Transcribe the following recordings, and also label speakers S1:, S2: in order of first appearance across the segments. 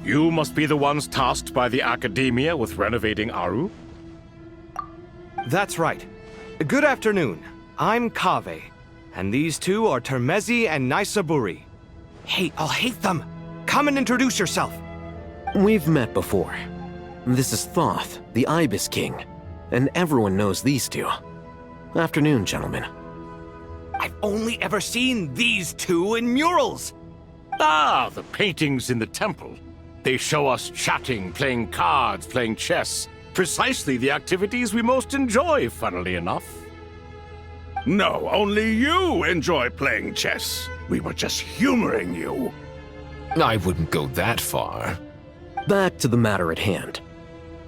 S1: You must be the ones tasked by the Academia with renovating Aru?
S2: That's right. Good afternoon. I'm Kaveh, and these two are Termezi and Naisaburi. Hey, I'll hate them! Come and introduce yourself!
S3: We've met before. This is Thoth, the Ibis King, and everyone knows these two. Afternoon, gentlemen.
S2: I've only ever seen these two in murals!
S1: Ah, the paintings in the temple. They show us chatting, playing cards, playing chess. Precisely the activities we most enjoy, funnily enough.
S4: No, only you enjoy playing chess. We were just humoring you.
S5: I wouldn't go that far.
S3: Back to the matter at hand.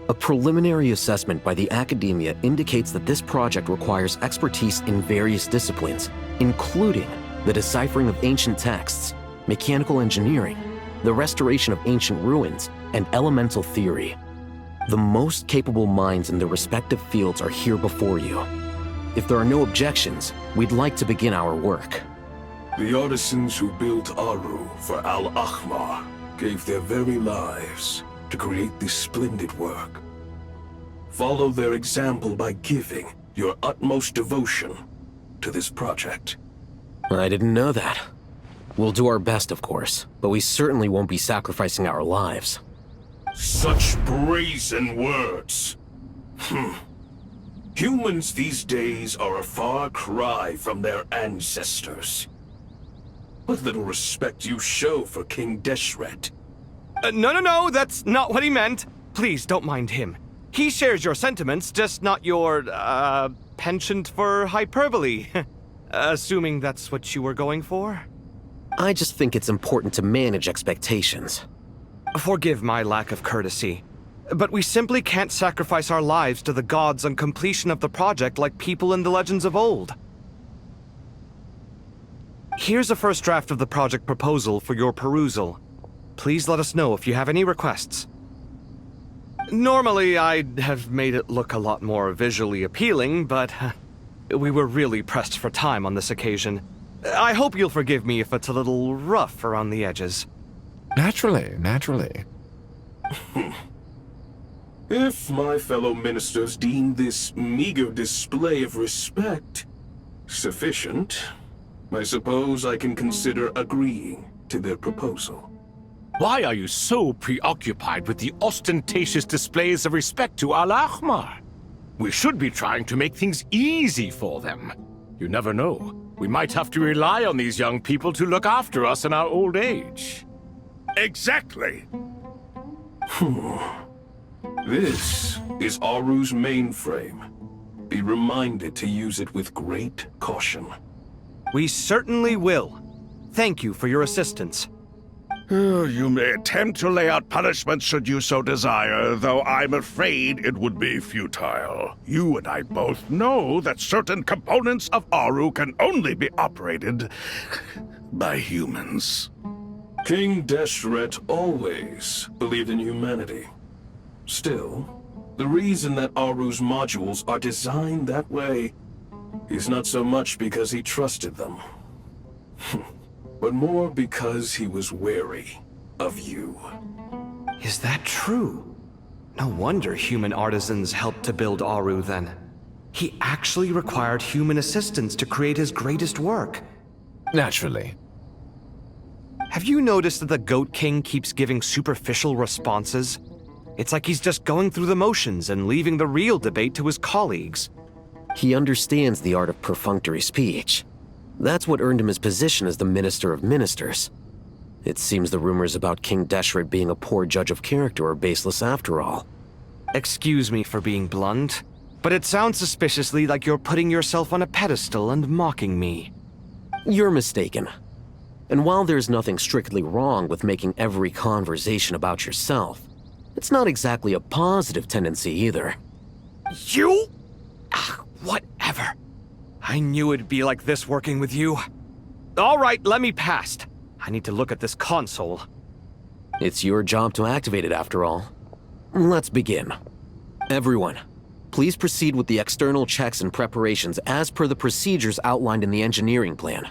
S3: A preliminary assessment by the Academia indicates that this project requires expertise in various disciplines, including the deciphering of ancient texts, mechanical engineering, the restoration of ancient ruins, and elemental theory. The most capable minds in their respective fields are here before you. If there are no objections, we'd like to begin our work.
S6: The artisans who built Aru for Al-Ahmar gave their very lives to create this splendid work. Follow their example by giving your utmost devotion to this project.
S3: I didn't know that. We'll do our best, of course, but we certainly won't be sacrificing our lives.
S6: Such brazen words. Humans these days are a far cry from their ancestors. What little respect you show for King Deshret.
S2: No, that's not what he meant. Please, don't mind him. He shares your sentiments, just not your, penchant for hyperbole. Assuming that's what you were going for?
S3: I just think it's important to manage expectations.
S2: Forgive my lack of courtesy, but we simply can't sacrifice our lives to the gods on completion of the project like people in the legends of old. Here's a first draft of the project proposal for your perusal. Please let us know if you have any requests. Normally, I'd have made it look a lot more visually appealing, but we were really pressed for time on this occasion. I hope you'll forgive me if it's a little rough around the edges.
S5: Naturally.
S6: If my fellow ministers deem this meager display of respect sufficient, I suppose I can consider agreeing to their proposal.
S1: Why are you so preoccupied with the ostentatious displays of respect to Al-Ahmar? We should be trying to make things easy for them. You never know. We might have to rely on these young people to look after us in our old age.
S4: Exactly.
S6: This is Aru's mainframe. Be reminded to use it with great caution.
S2: We certainly will. Thank you for your assistance.
S4: You may attempt to lay out punishment should you so desire, though I'm afraid it would be futile. You and I both know that certain components of Aru can only be operated by humans.
S6: King Deshret always believed in humanity. Still, the reason that Aru's modules are designed that way is not so much because he trusted them, but more because he was wary of you.
S2: Is that true? No wonder human artisans helped to build Aru then. He actually required human assistance to create his greatest work.
S5: Naturally.
S2: Have you noticed that the Goat King keeps giving superficial responses? It's like he's just going through the motions and leaving the real debate to his colleagues.
S3: He understands the art of perfunctory speech. That's what earned him his position as the Minister of Ministers. It seems the rumors about King Deshret being a poor judge of character are baseless after all.
S2: Excuse me for being blunt, but it sounds suspiciously like you're putting yourself on a pedestal and mocking me.
S3: You're mistaken. And while there's nothing strictly wrong with making every conversation about yourself, it's not exactly a positive tendency either.
S2: You? Whatever. I knew it'd be like this working with you. All right, let me past. I need to look at this console.
S3: It's your job to activate it after all. Let's begin. Everyone, please proceed with the external checks and preparations as per the procedures outlined in the engineering plan.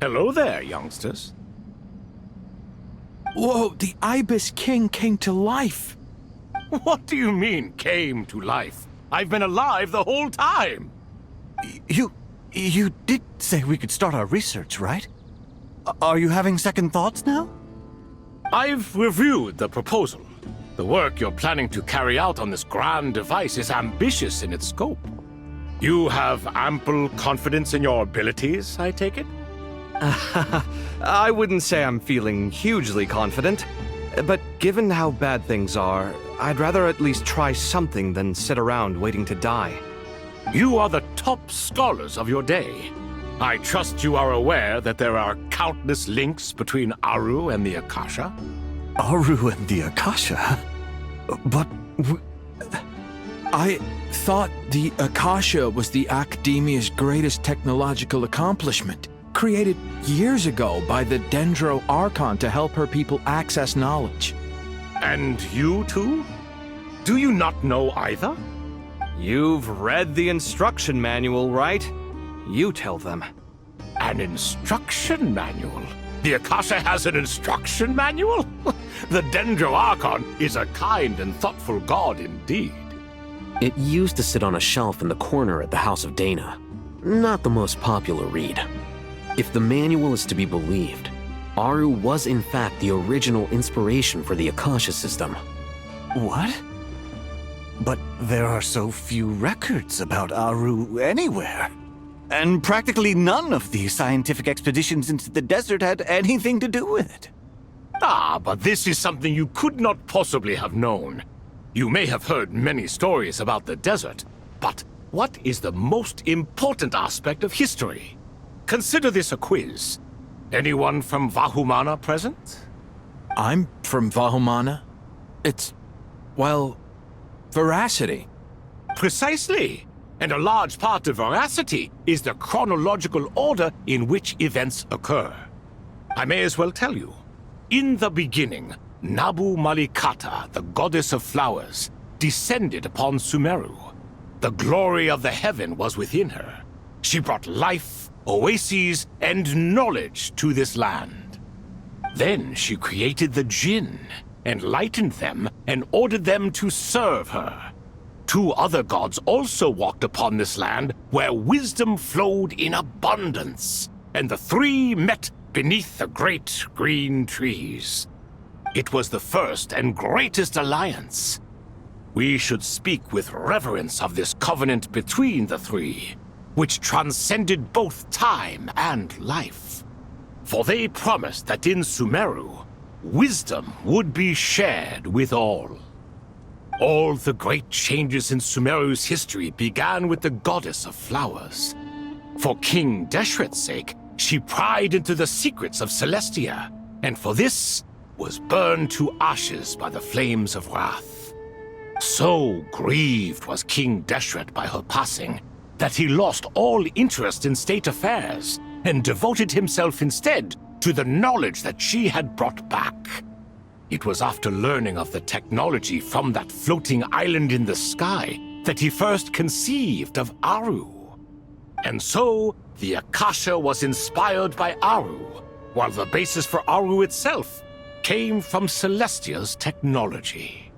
S1: Hello there, youngsters.
S7: Whoa, the Ibis King came to life.
S1: What do you mean, came to life? I've been alive the whole time.
S8: You did say we could start our research, right? Are you having second thoughts now?
S1: I've reviewed the proposal. The work you're planning to carry out on this grand device is ambitious in its scope. You have ample confidence in your abilities, I take it?
S2: I wouldn't say I'm feeling hugely confident, but given how bad things are, I'd rather at least try something than sit around waiting to die.
S1: You are the top scholars of your day. I trust you are aware that there are countless links between Aru and the Akasha?
S8: Aru and the Akasha? But
S7: I thought the Akasha was the Academia's greatest technological accomplishment, created years ago by the Dendro Archon to help her people access knowledge.
S1: And you too? Do you not know either?
S2: You've read the instruction manual, right? You tell them.
S1: An instruction manual? The Akasha has an instruction manual? The Dendro Archon is a kind and thoughtful god indeed.
S3: It used to sit on a shelf in the corner at the House of Dana. Not the most popular read. If the manual is to be believed, Aru was in fact the original inspiration for the Akasha System.
S8: what? But there are so few records about Aru anywhere. And practically none of the scientific expeditions into the desert had anything to do with it.
S1: Ah, but this is something you could not possibly have known. You may have heard many stories about the desert, but what is the most important aspect of history? Consider this a quiz. Anyone from Vahumana present?
S7: I'm from Vahumana. It's, well, veracity.
S1: Precisely. And a large part of veracity is the chronological order in which events occur. I may as well tell you. In the beginning, Nabu Malikata, the goddess of flowers, descended upon Sumeru. The glory of the heaven was within her. She brought life, oases, and knowledge to this land. Then she created the Jinn, enlightened them, and ordered them to serve her. Two other gods also walked upon this land where wisdom flowed in abundance, and the three met beneath the great green trees. It was the first and greatest alliance. We should speak with reverence of this covenant between the three, which transcended both time and life. For they promised that in Sumeru, wisdom would be shared with all. All the great changes in Sumeru's history began with the goddess of flowers. For King Deshret's sake, she pried into the secrets of Celestia, and for this was burned to ashes by the flames of wrath. So grieved was King Deshret by her passing that he lost all interest in state affairs and devoted himself instead to the knowledge that she had brought back. It was after learning of the technology from that floating island in the sky that he first conceived of Aru. And so, the Akasha was inspired by Aru, while the basis for Aru itself came from Celestia's technology.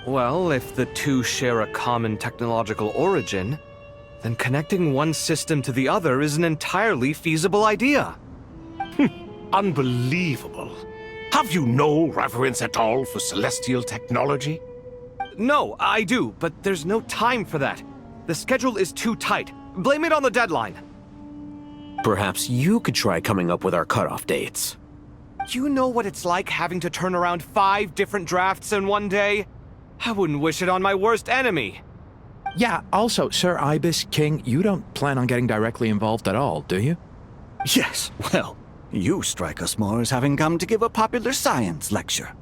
S2: Well, if the two share a common technological origin, then connecting one system to the other is an entirely feasible idea.
S1: Unbelievable. Have you no reverence at all for celestial technology?
S2: No, I do, but there's no time for that. The schedule is too tight. Blame it on the deadline.
S3: Perhaps you could try coming up with our cutoff dates.
S2: You know what it's like having to turn around 5 different drafts in one day? I wouldn't wish it on my worst enemy.
S7: Yeah, also, Sir Ibis King, you don't plan on getting directly involved at all, do you?
S8: Yes, well, you strike us more as having come to give a popular science lecture.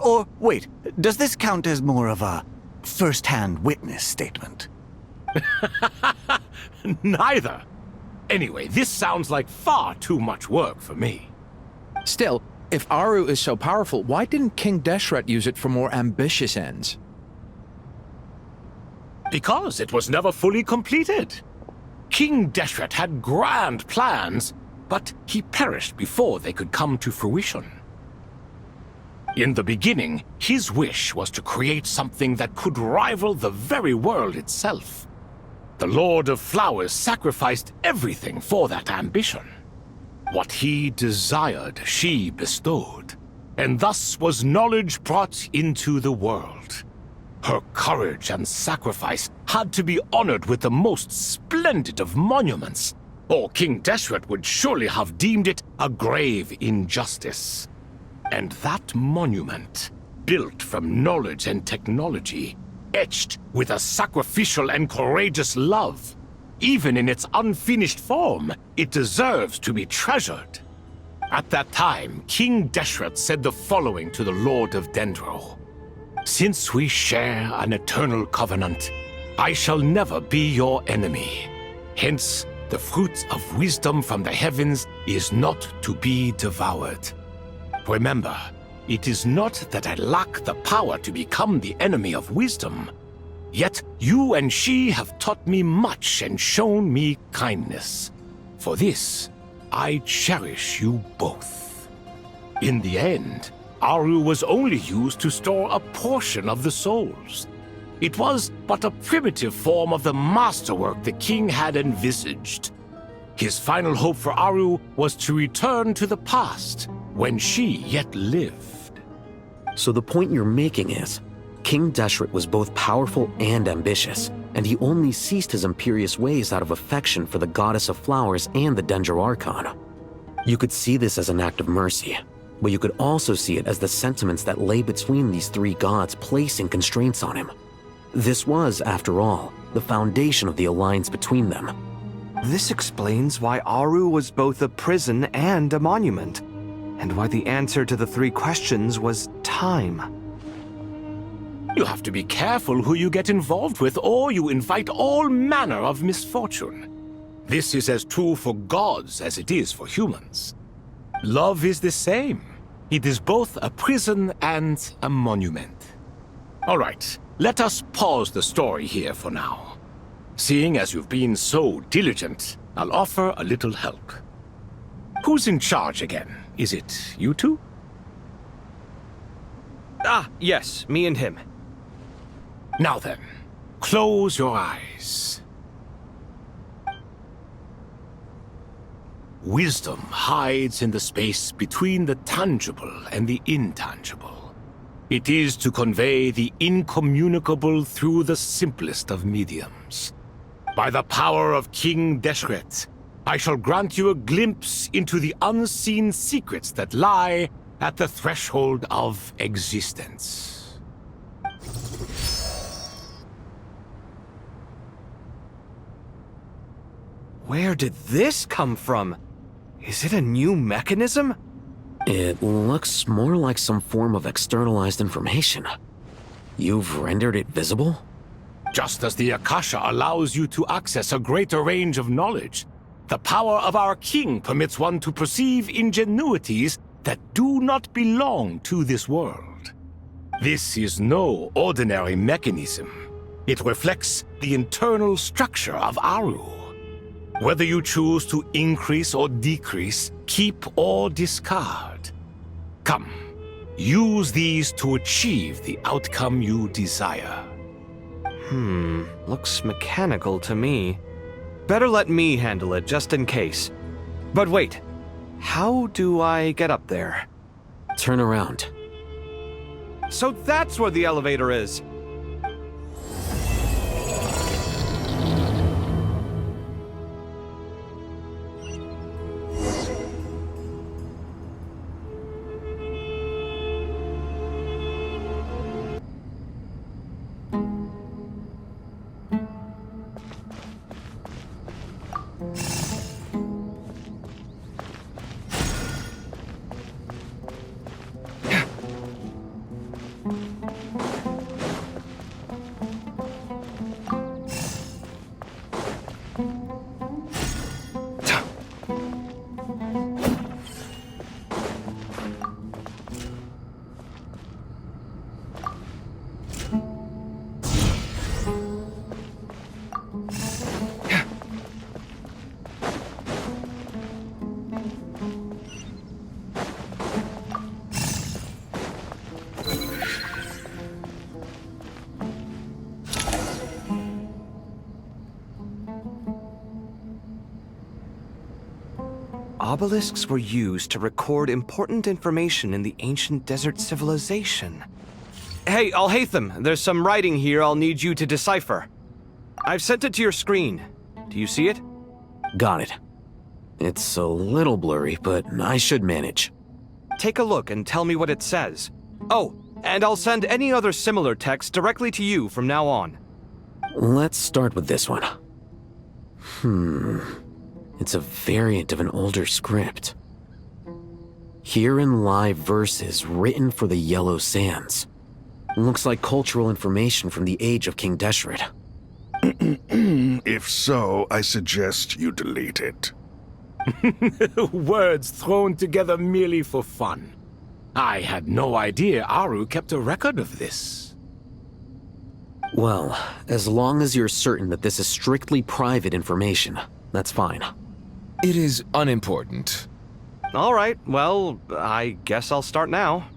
S8: Or, wait, does this count as more of a first-hand witness statement?
S1: Neither. Anyway, this sounds like far too much work for me.
S7: Still, if Aru is so powerful, why didn't King Deshret use it for more ambitious ends?
S1: Because it was never fully completed. King Deshret had grand plans, but he perished before they could come to fruition. In the beginning, his wish was to create something that could rival the very world itself. The Lord of Flowers sacrificed everything for that ambition. What he desired, she bestowed, and thus was knowledge brought into the world. Her courage and sacrifice had to be honored with the most splendid of monuments, or King Deshret would surely have deemed it a grave injustice. And that monument, built from knowledge and technology, etched with a sacrificial and courageous love, even in its unfinished form, it deserves to be treasured. At that time, King Deshret said the following to the Lord of Dendro. Since we share an eternal covenant, I shall never be your enemy. Hence, the fruit of wisdom from the heavens is not to be devoured. Remember, it is not that I lack the power to become the enemy of wisdom. Yet you and she have taught me much and shown me kindness. For this, I cherish you both. In the end, Aru was only used to store a portion of the souls. It was but a primitive form of the masterwork the king had envisaged. His final hope for Aru was to return to the past, when she yet lived.
S3: So the point you're making is, King Deshret was both powerful and ambitious, and he only ceased his imperious ways out of affection for the Goddess of Flowers and the Dendro Archon. You could see this as an act of mercy, but you could also see it as the sentiments that lay between these three gods placing constraints on him. This was, after all, the foundation of the alliance between them.
S2: This explains why Aru was both a prison and a monument, and why the answer to the three questions was time.
S1: You have to be careful who you get involved with, or you invite all manner of misfortune. This is as true for gods as it is for humans. Love is the same. It is both a prison and a monument. All right, let us pause the story here for now. Seeing as you've been so diligent, I'll offer a little help. Who's in charge again? Is it you two?
S2: Ah, yes, me and him.
S1: Now then, close your eyes. Wisdom hides in the space between the tangible and the intangible. It is to convey the incommunicable through the simplest of mediums. By the power of King Deshret, I shall grant you a glimpse into the unseen secrets that lie at the threshold of existence.
S2: Where did this come from? Is it a new mechanism?
S3: It looks more like some form of externalized information. You've rendered it visible?
S1: Just as the Akasha allows you to access a greater range of knowledge, the power of our king permits one to perceive ingenuities that do not belong to this world. This is no ordinary mechanism. It reflects the internal structure of Aru. Whether you choose to increase or decrease, keep or discard. Come, use these to achieve the outcome you desire.
S2: Looks mechanical to me. Better let me handle it, just in case. But wait, how do I get up there?
S3: Turn around.
S2: So that's where the elevator is! obelisks were used to record important information in the ancient desert civilization. Hey, Alhaitham, there's some writing here I'll need you to decipher. I've sent it to your screen. Do you see it?
S3: Got it. It's a little blurry, but I should manage.
S2: Take a look and tell me what it says. Oh, and I'll send any other similar text directly to you from now on.
S3: Let's start with this one. It's a variant of an older script. Herein lie verses written for the Yellow Sands. Looks like cultural information from the age of King Deshret.
S4: If so, I suggest you delete it.
S1: Words thrown together merely for fun. I had no idea Aru kept a record of this.
S3: Well, as long as you're certain that this is strictly private information, that's fine.
S5: It is unimportant.
S2: All right, well, I guess I'll start now.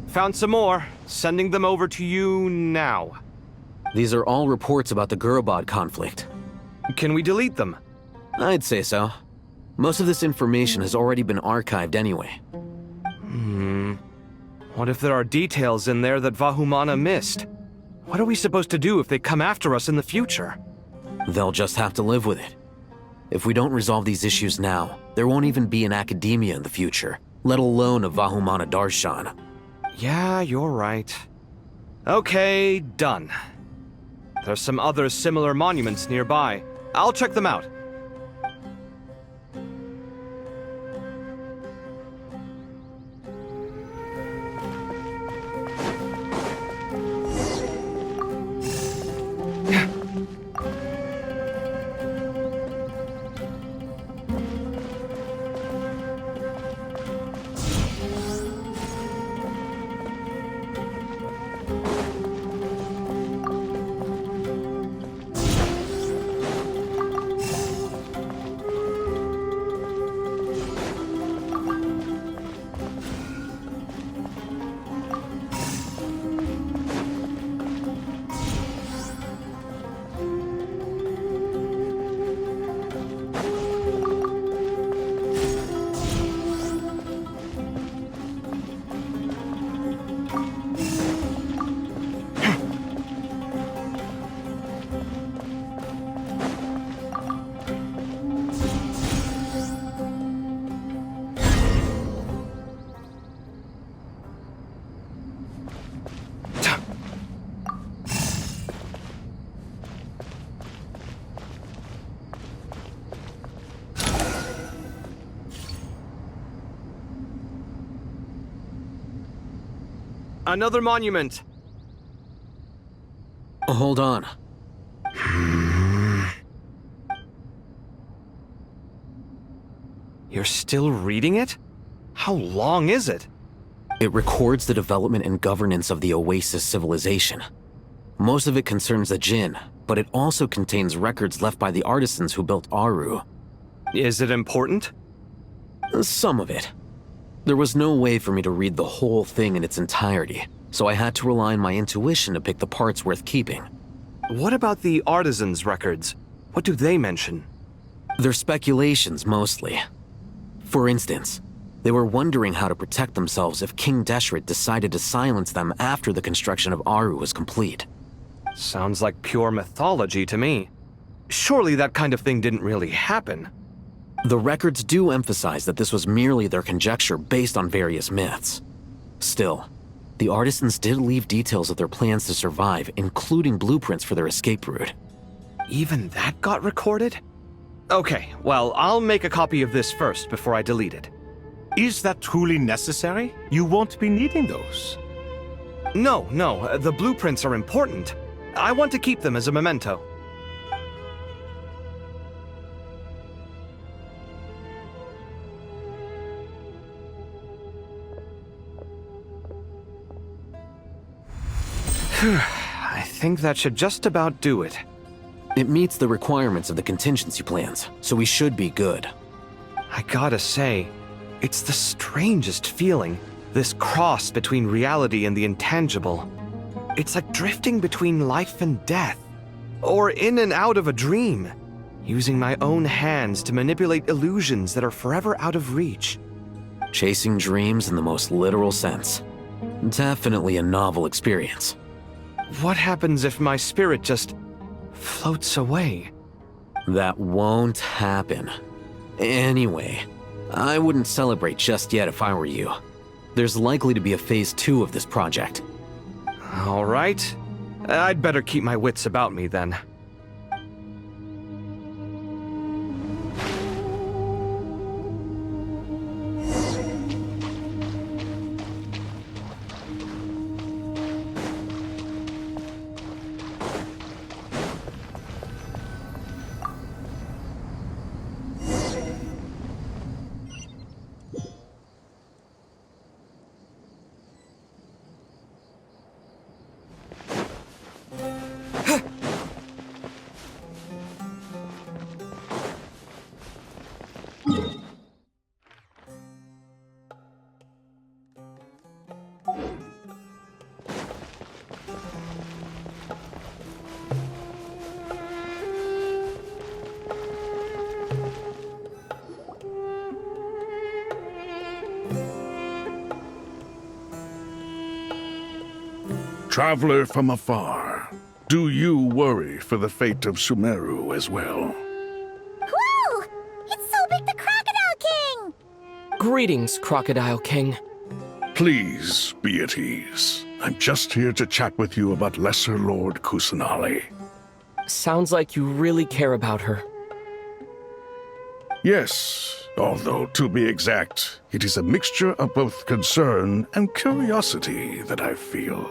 S2: Found some more. Sending them over to you now.
S3: These are all reports about the Gurubad conflict.
S2: Can we delete them?
S3: I'd say so. Most of this information has already been archived anyway.
S2: What if there are details in there that Vahumana missed? What are we supposed to do if they come after us in the future?
S3: They'll just have to live with it. If we don't resolve these issues now, there won't even be an academia in the future, let alone a Vahumana Darshan.
S2: Yeah, you're right. Okay, done. There's some other similar monuments nearby. I'll check them out. Another monument.
S3: Hold on.
S2: You're still reading it? How long is it?
S3: It records the development and governance of the Oasis civilization. Most of it concerns the Jinn, but it also contains records left by the artisans who built Aru.
S2: Is it important?
S3: Some of it. There was no way for me to read the whole thing in its entirety, so I had to rely on my intuition to pick the parts worth keeping.
S2: What about the artisans' records? What do they mention?
S3: They're speculations, mostly. For instance, they were wondering how to protect themselves if King Deshret decided to silence them after the construction of Aru was complete.
S2: Sounds like pure mythology to me. Surely that kind of thing didn't really happen.
S3: The records do emphasize that this was merely their conjecture based on various myths. Still, the artisans did leave details of their plans to survive, including blueprints for their escape route.
S2: Even that got recorded? Okay, well, I'll make a copy of this first before I delete it.
S1: Is that truly necessary? You won't be needing those.
S2: No, the blueprints are important. I want to keep them as a memento. I think that should just about do it.
S3: It meets the requirements of the contingency plans, so we should be good.
S2: I gotta say, it's the strangest feeling, this cross between reality and the intangible. It's like drifting between life and death, or in and out of a dream, using my own hands to manipulate illusions that are forever out of reach.
S3: Chasing dreams in the most literal sense. Definitely a novel experience.
S2: What happens if my spirit just floats away?
S3: That won't happen. Anyway, I wouldn't celebrate just yet if I were you. There's likely to be a phase 2 of this project.
S2: All right. I'd better keep my wits about me then.
S4: Traveler from afar, do you worry for the fate of Sumeru as well?
S9: Whoa! It's so big the Crocodile King!
S10: Greetings, Crocodile King.
S4: Please be at ease. I'm just here to chat with you about Lesser Lord Kusanali.
S10: Sounds like you really care about her.
S4: Yes, although to be exact, it is a mixture of both concern and curiosity that I feel.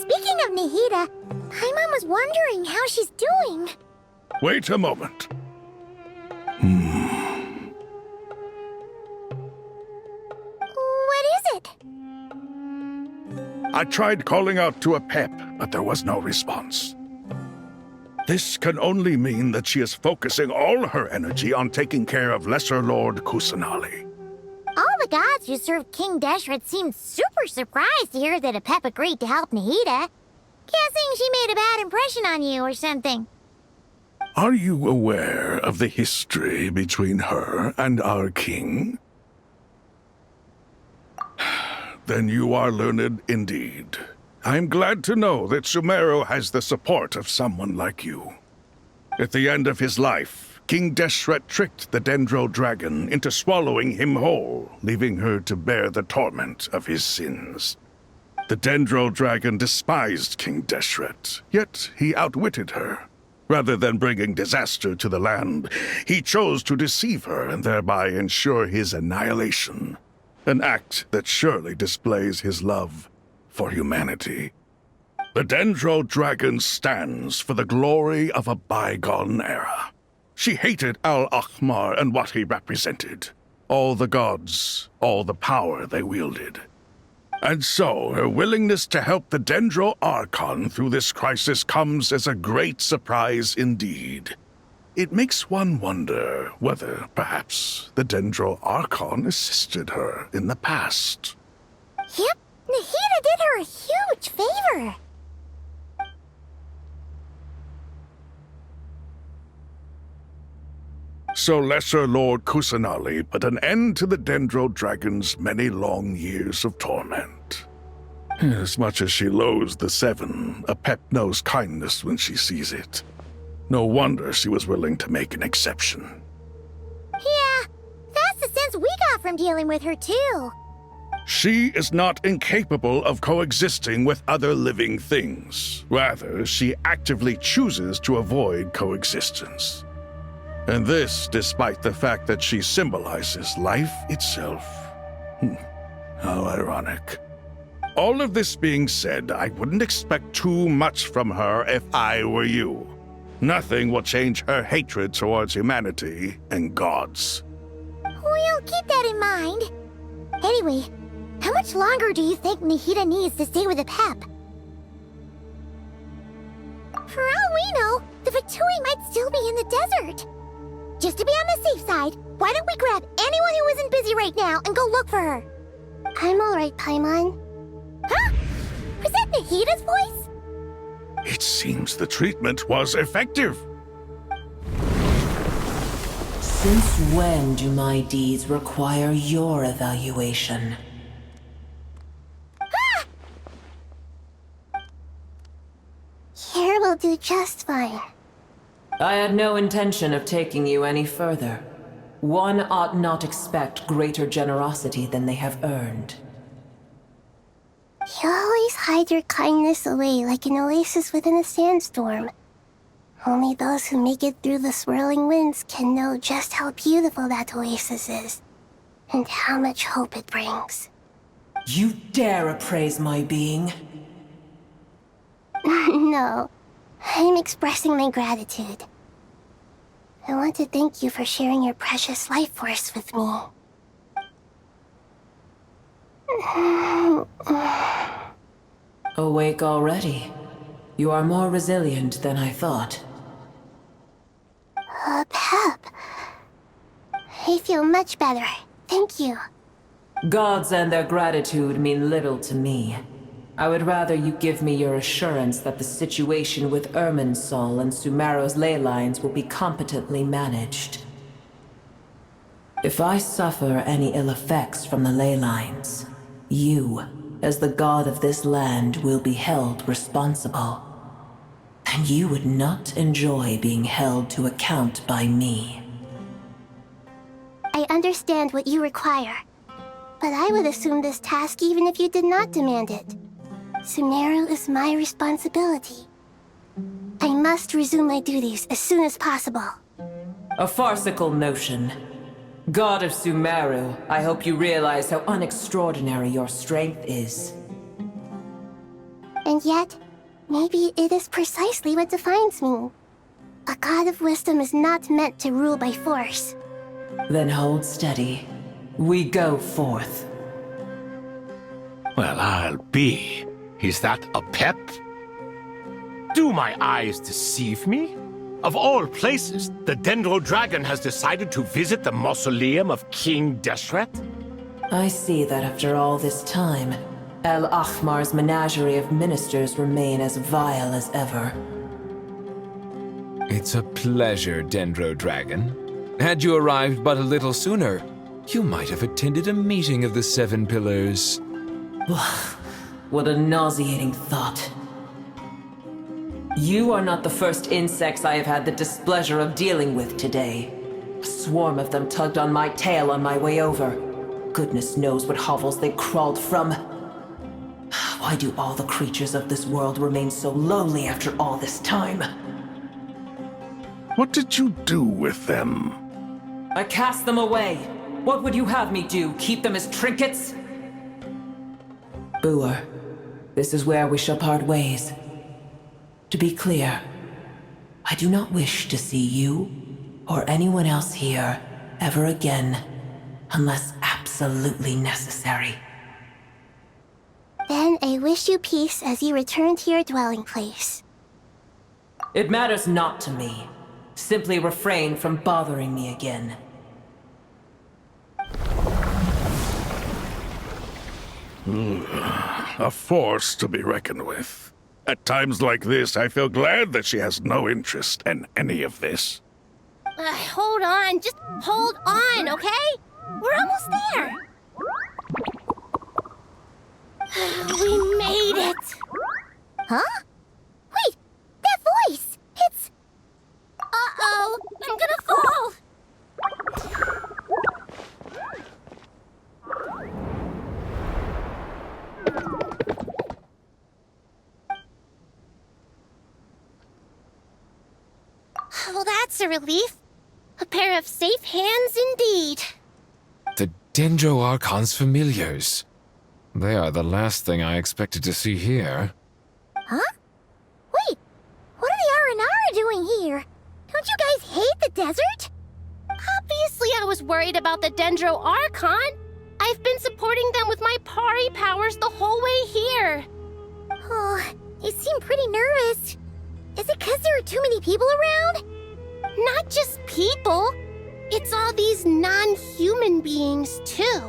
S9: Speaking of Nahida, Paimon was wondering how she's doing.
S4: Wait a moment.
S9: What is it?
S4: I tried calling out to a pep, but there was no response. This can only mean that she is focusing all her energy on taking care of Lesser Lord Kusanali.
S9: All the gods who served King Deshret seemed super surprised to hear that a pep agreed to help Nahida. Guessing she made a bad impression on you or something.
S4: Are you aware of the history between her and our king? Then you are learned indeed. I'm glad to know that Sumeru has the support of someone like you. At the end of his life, King Deshret tricked the Dendro Dragon into swallowing him whole, leaving her to bear the torment of his sins. The Dendro Dragon despised King Deshret, yet he outwitted her. Rather than bringing disaster to the land, he chose to deceive her and thereby ensure his annihilation. An act that surely displays his love for humanity. The Dendro Dragon stands for the glory of a bygone era. She hated Al-Ahmar and what he represented. All the gods, all the power they wielded. And so, her willingness to help the Dendro Archon through this crisis comes as a great surprise indeed. It makes one wonder whether, perhaps, the Dendro Archon assisted her in the past.
S9: Yep, Nahida did her a huge favor.
S4: So Lesser Lord Kusanali put an end to the Dendro Dragon's many long years of torment. As much as she loathes the Seven, a pep knows kindness when she sees it. No wonder she was willing to make an exception.
S9: Yeah, that's the sense we got from dealing with her too.
S4: She is not incapable of coexisting with other living things. Rather, she actively chooses to avoid coexistence. And this despite the fact that she symbolizes life itself. How ironic. All of this being said, I wouldn't expect too much from her if I were you. Nothing will change her hatred towards humanity and gods.
S9: We'll keep that in mind. Anyway, how much longer do you think Nahida needs to stay with the Pep? For all we know, the Fatui might still be in the desert. Just to be on the safe side, why don't we grab anyone who isn't busy right now and go look for her? I'm alright, Paimon. Huh? Was that Nahida's voice?
S4: It seems the treatment was effective.
S11: Since when do my deeds require your evaluation?
S9: Here will do just fine.
S11: I had no intention of taking you any further. One ought not expect greater generosity than they have earned.
S9: You always hide your kindness away like an oasis within a sandstorm. Only those who make it through the swirling winds can know just how beautiful that oasis is, and how much hope it brings.
S11: You dare appraise my being?
S9: No, I'm expressing my gratitude. I want to thank you for sharing your precious life force with me.
S11: Awake already? You are more resilient than I thought.
S9: Pep. I feel much better. Thank you.
S11: Gods and their gratitude mean little to me. I would rather you give me your assurance that the situation with Irminsul and Sumeru's ley lines will be competently managed. If I suffer any ill effects from the ley lines, you, as the god of this land, will be held responsible. And you would not enjoy being held to account by me.
S9: I understand what you require, but I would assume this task even if you did not demand it. Sumeru is my responsibility. I must resume my duties as soon as possible.
S11: A farcical notion. God of Sumeru, I hope you realize how unextraordinary your strength is.
S9: And yet, maybe it is precisely what defines me. A god of wisdom is not meant to rule by force.
S11: Then hold steady. We go forth.
S1: Well, I'll be. Is that a pep? Do my eyes deceive me? Of all places, the Dendro Dragon has decided to visit the mausoleum of King Deshret?
S11: I see that after all this time, El Ahmar's menagerie of ministers remain as vile as ever.
S5: It's a pleasure, Dendro Dragon. Had you arrived but a little sooner, you might have attended a meeting of the Seven Pillars.
S11: What a nauseating thought. You are not the first insects I have had the displeasure of dealing with today. A swarm of them tugged on my tail on my way over. Goodness knows what hovels they crawled from. Why do all the creatures of this world remain so lowly after all this time?
S4: What did you do with them?
S11: I cast them away. What would you have me do? Keep them as trinkets? Boer, this is where we shall part ways. To be clear, I do not wish to see you or anyone else here ever again, unless absolutely necessary.
S9: Then I wish you peace as you return to your dwelling place.
S11: It matters not to me. Simply refrain from bothering me again.
S4: A force to be reckoned with. At times like this, I feel glad that she has no interest in any of this.
S9: Hold on, just hold on, okay? We're almost there. We made it. Huh? Wait, that voice! It's... Uh-oh, I'm gonna fall! Well, that's a relief. A pair of safe hands indeed.
S5: The Dendro Archon's familiars. They are the last thing I expected to see here.
S9: Huh? Wait, what are the Aranara doing here? Don't you guys hate the desert?
S12: Obviously I was worried about the Dendro Archon. I've been supporting them with my Pari powers the whole way here.
S9: Oh, you seem pretty nervous. Is it because there are too many people around?
S12: Not just people. It's all these non-human beings, too.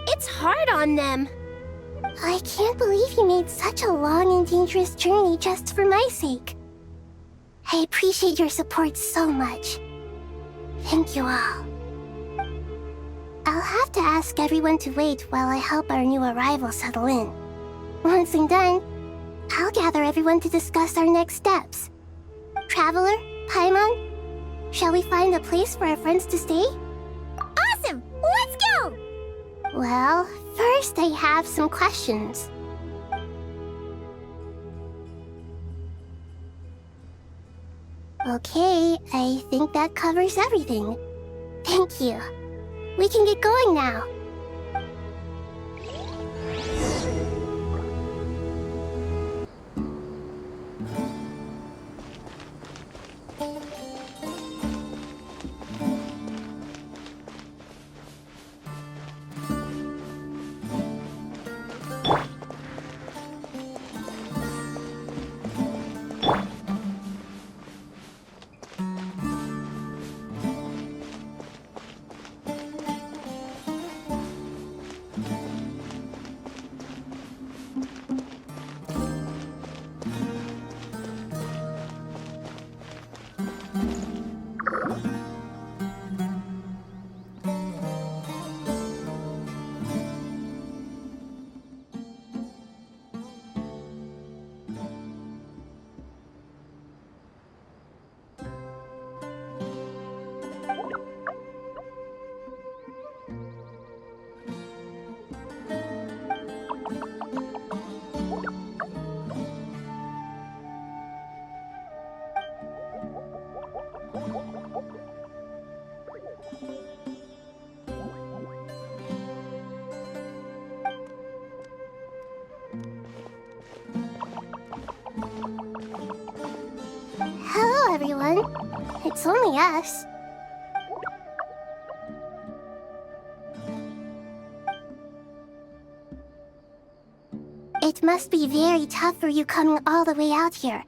S12: It's hard on them.
S9: I can't believe you made such a long and dangerous journey just for my sake. I appreciate your support so much. Thank you all. I'll have to ask everyone to wait while I help our new arrival settle in. Once I'm done, I'll gather everyone to discuss our next steps. Traveler, Paimon, shall we find a place for our friends to stay? Awesome! Let's go! Well, first I have some questions. Okay, I think that covers everything. Thank you. We can get going now. Hello, everyone. It's only us. It must be very tough for you coming all the way out here,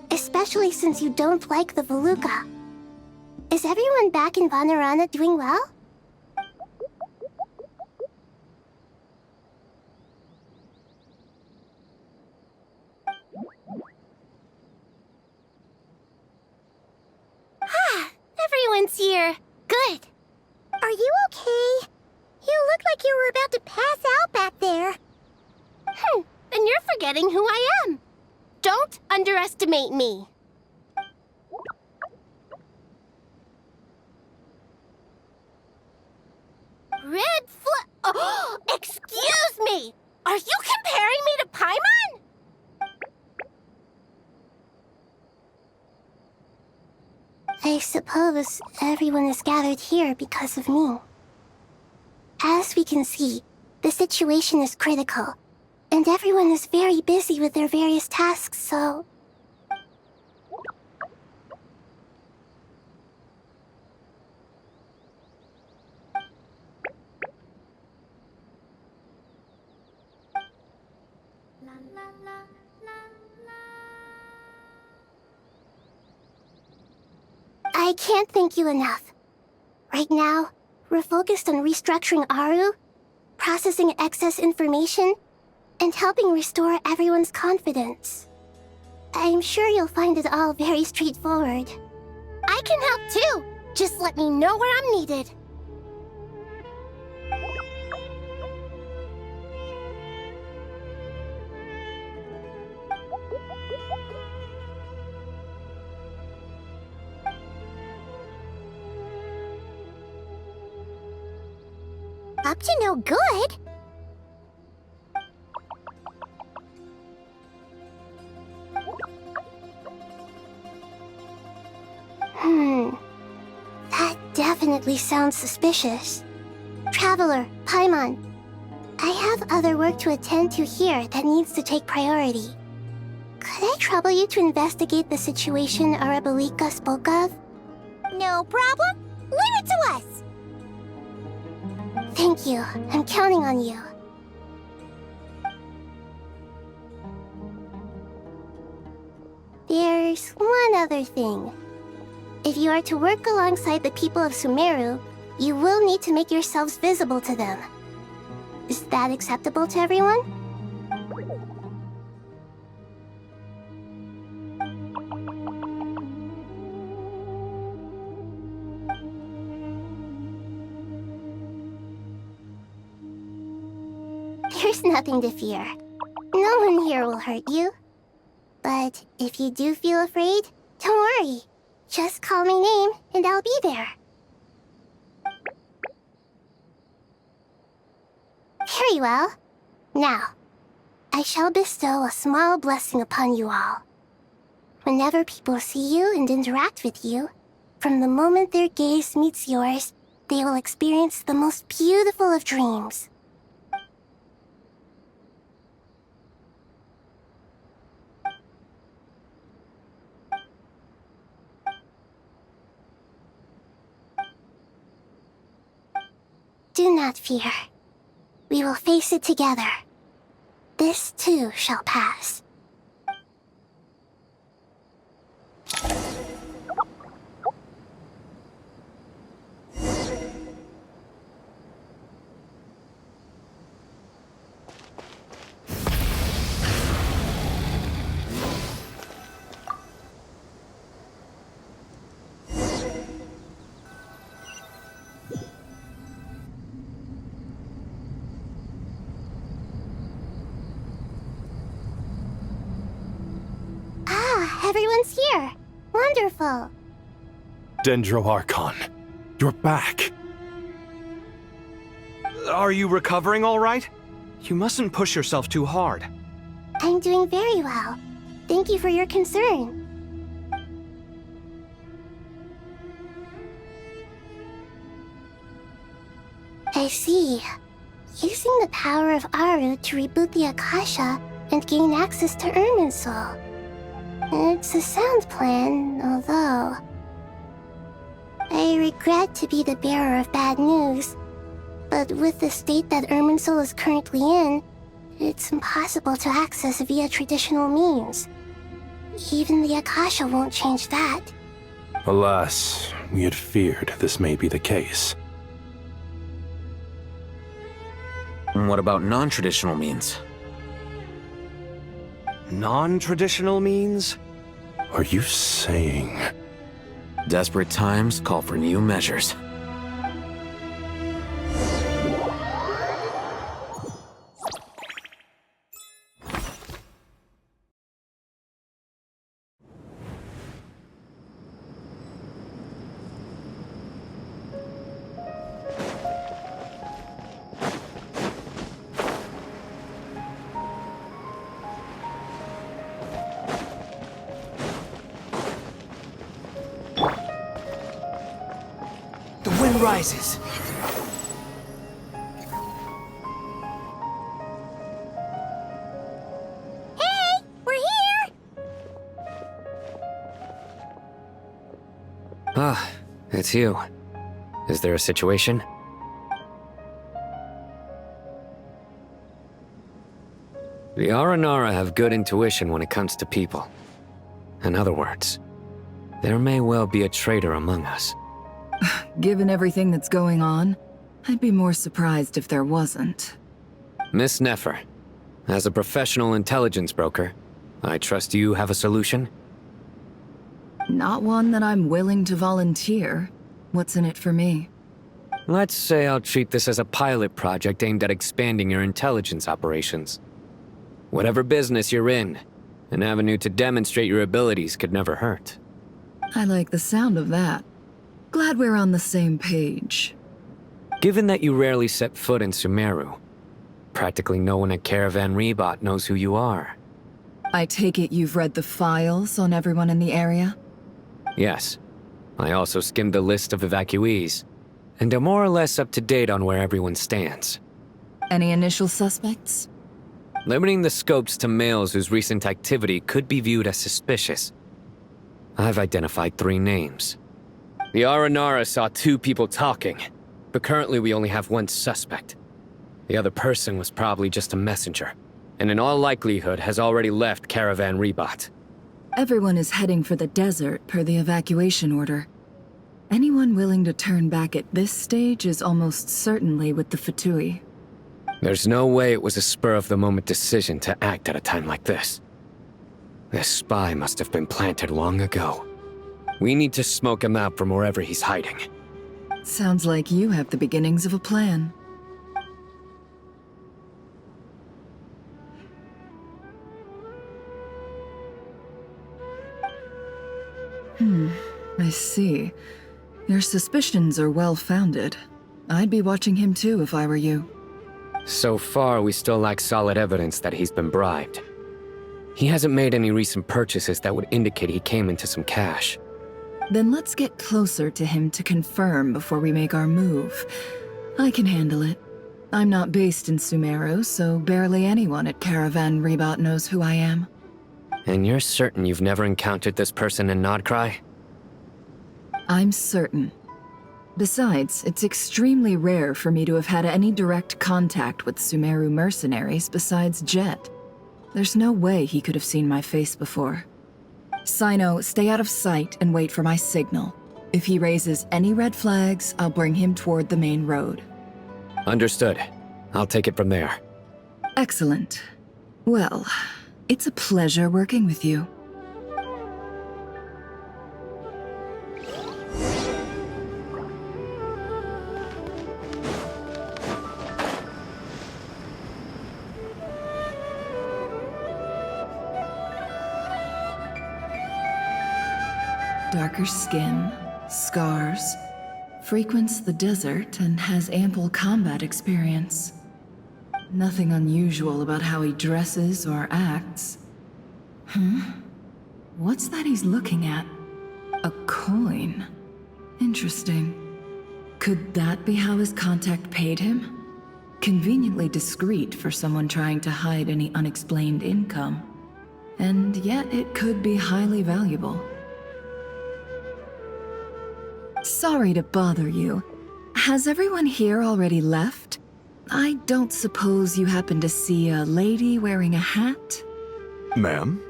S9: especially since you don't like the Voluka. Is everyone back in Vanarana doing well?
S12: Everyone's here. Good.
S9: Are you okay? You look like you were about to pass out back there.
S12: Then you're forgetting who I am. Don't underestimate me. Oh, excuse me! Are you comparing me to Paimon?
S9: I suppose everyone is gathered here because of me. As we can see, the situation is critical, and everyone is very busy with their various tasks, so... I can't thank you enough. Right now, we're focused on restructuring Aru, processing excess information, and helping restore everyone's confidence. I'm sure you'll find it all very straightforward.
S12: I can help too. Just let me know where I'm needed.
S9: Up to no good? That definitely sounds suspicious. Traveler, Paimon. I have other work to attend to here that needs to take priority. Could I trouble you to investigate the situation Arabalika spoke of?
S12: No problem. Leave it to us.
S9: Thank you. I'm counting on you. There's one other thing. If you are to work alongside the people of Sumeru, you will need to make yourselves visible to them. Is that acceptable to everyone? There's nothing to fear. No one here will hurt you. But if you do feel afraid, don't worry. Just call my name and I'll be there. Very well. Now, I shall bestow a small blessing upon you all. Whenever people see you and interact with you, from the moment their gaze meets yours, they will experience the most beautiful of dreams. Do not fear. We will face it together. This too shall pass. Everyone's here. Wonderful.
S2: Dendro Archon, you're back. Are you recovering all right? You mustn't push yourself too hard.
S9: I'm doing very well. Thank you for your concern. I see. Using the power of Aru to reboot the Akasha and gain access to Irminsul. It's a sound plan, although... I regret to be the bearer of bad news, but with the state that Irminsul is currently in, it's impossible to access via traditional means. Even the Akasha won't change that.
S6: Alas, we had feared this may be the case.
S3: And what about non-traditional means?
S2: Non-traditional means?
S6: Are you saying...
S3: Desperate times call for new measures.
S10: Rises.
S12: Hey, we're here!
S10: Ah, it's you. Is there a situation? The Aranara have good intuition when it comes to people. In other words, there may well be a traitor among us.
S13: Given everything that's going on, I'd be more surprised if there wasn't.
S10: Miss Nefer, as a professional intelligence broker, I trust you have a solution?
S13: Not one that I'm willing to volunteer. What's in it for me?
S10: Let's say I'll treat this as a pilot project aimed at expanding your intelligence operations. Whatever business you're in, an avenue to demonstrate your abilities could never hurt.
S13: I like the sound of that. Glad we're on the same page.
S10: Given that you rarely set foot in Sumeru, practically no one at Caravan Rebot knows who you are.
S13: I take it you've read the files on everyone in the area?
S10: Yes. I also skimmed the list of evacuees. and are more or less up to date on where everyone stands.
S13: Any initial suspects?
S10: Limiting the scopes to males whose recent activity could be viewed as suspicious. I've identified 3 names. The Aranara saw 2 people talking, but currently we only have 1 suspect. The other person was probably just a messenger, and in all likelihood has already left Caravan Rebot.
S13: Everyone is heading for the desert per the evacuation order. Anyone willing to turn back at this stage is almost certainly with the Fatui.
S10: There's no way it was a spur-of-the-moment decision to act at a time like this. This spy must have been planted long ago. We need to smoke him out from wherever he's hiding.
S13: Sounds like you have the beginnings of a plan. I see. Your suspicions are well-founded. I'd be watching him too if I were you.
S10: So far, we still lack solid evidence that he's been bribed. He hasn't made any recent purchases that would indicate he came into some cash.
S13: Then let's get closer to him to confirm before we make our move. I can handle it. I'm not based in Sumeru, so barely anyone at Caravan Rebot knows who I am.
S10: And you're certain you've never encountered this person in Nodcry?
S13: I'm certain. Besides, it's extremely rare for me to have had any direct contact with Sumeru mercenaries besides Jet. There's no way he could have seen my face before. Sino, stay out of sight and wait for my signal. If he raises any red flags, I'll bring him toward the main road.
S10: Understood. I'll take it from there.
S13: Excellent. Well, it's a pleasure working with you. Darker skin, scars, frequents the desert and has ample combat experience. Nothing unusual about how he dresses or acts. What's that he's looking at? A coin. Interesting. Could that be how his contact paid him? Conveniently discreet for someone trying to hide any unexplained income. And yet it could be highly valuable. Sorry to bother you. Has everyone here already left? I don't suppose you happen to see a lady wearing a hat?
S14: Ma'am,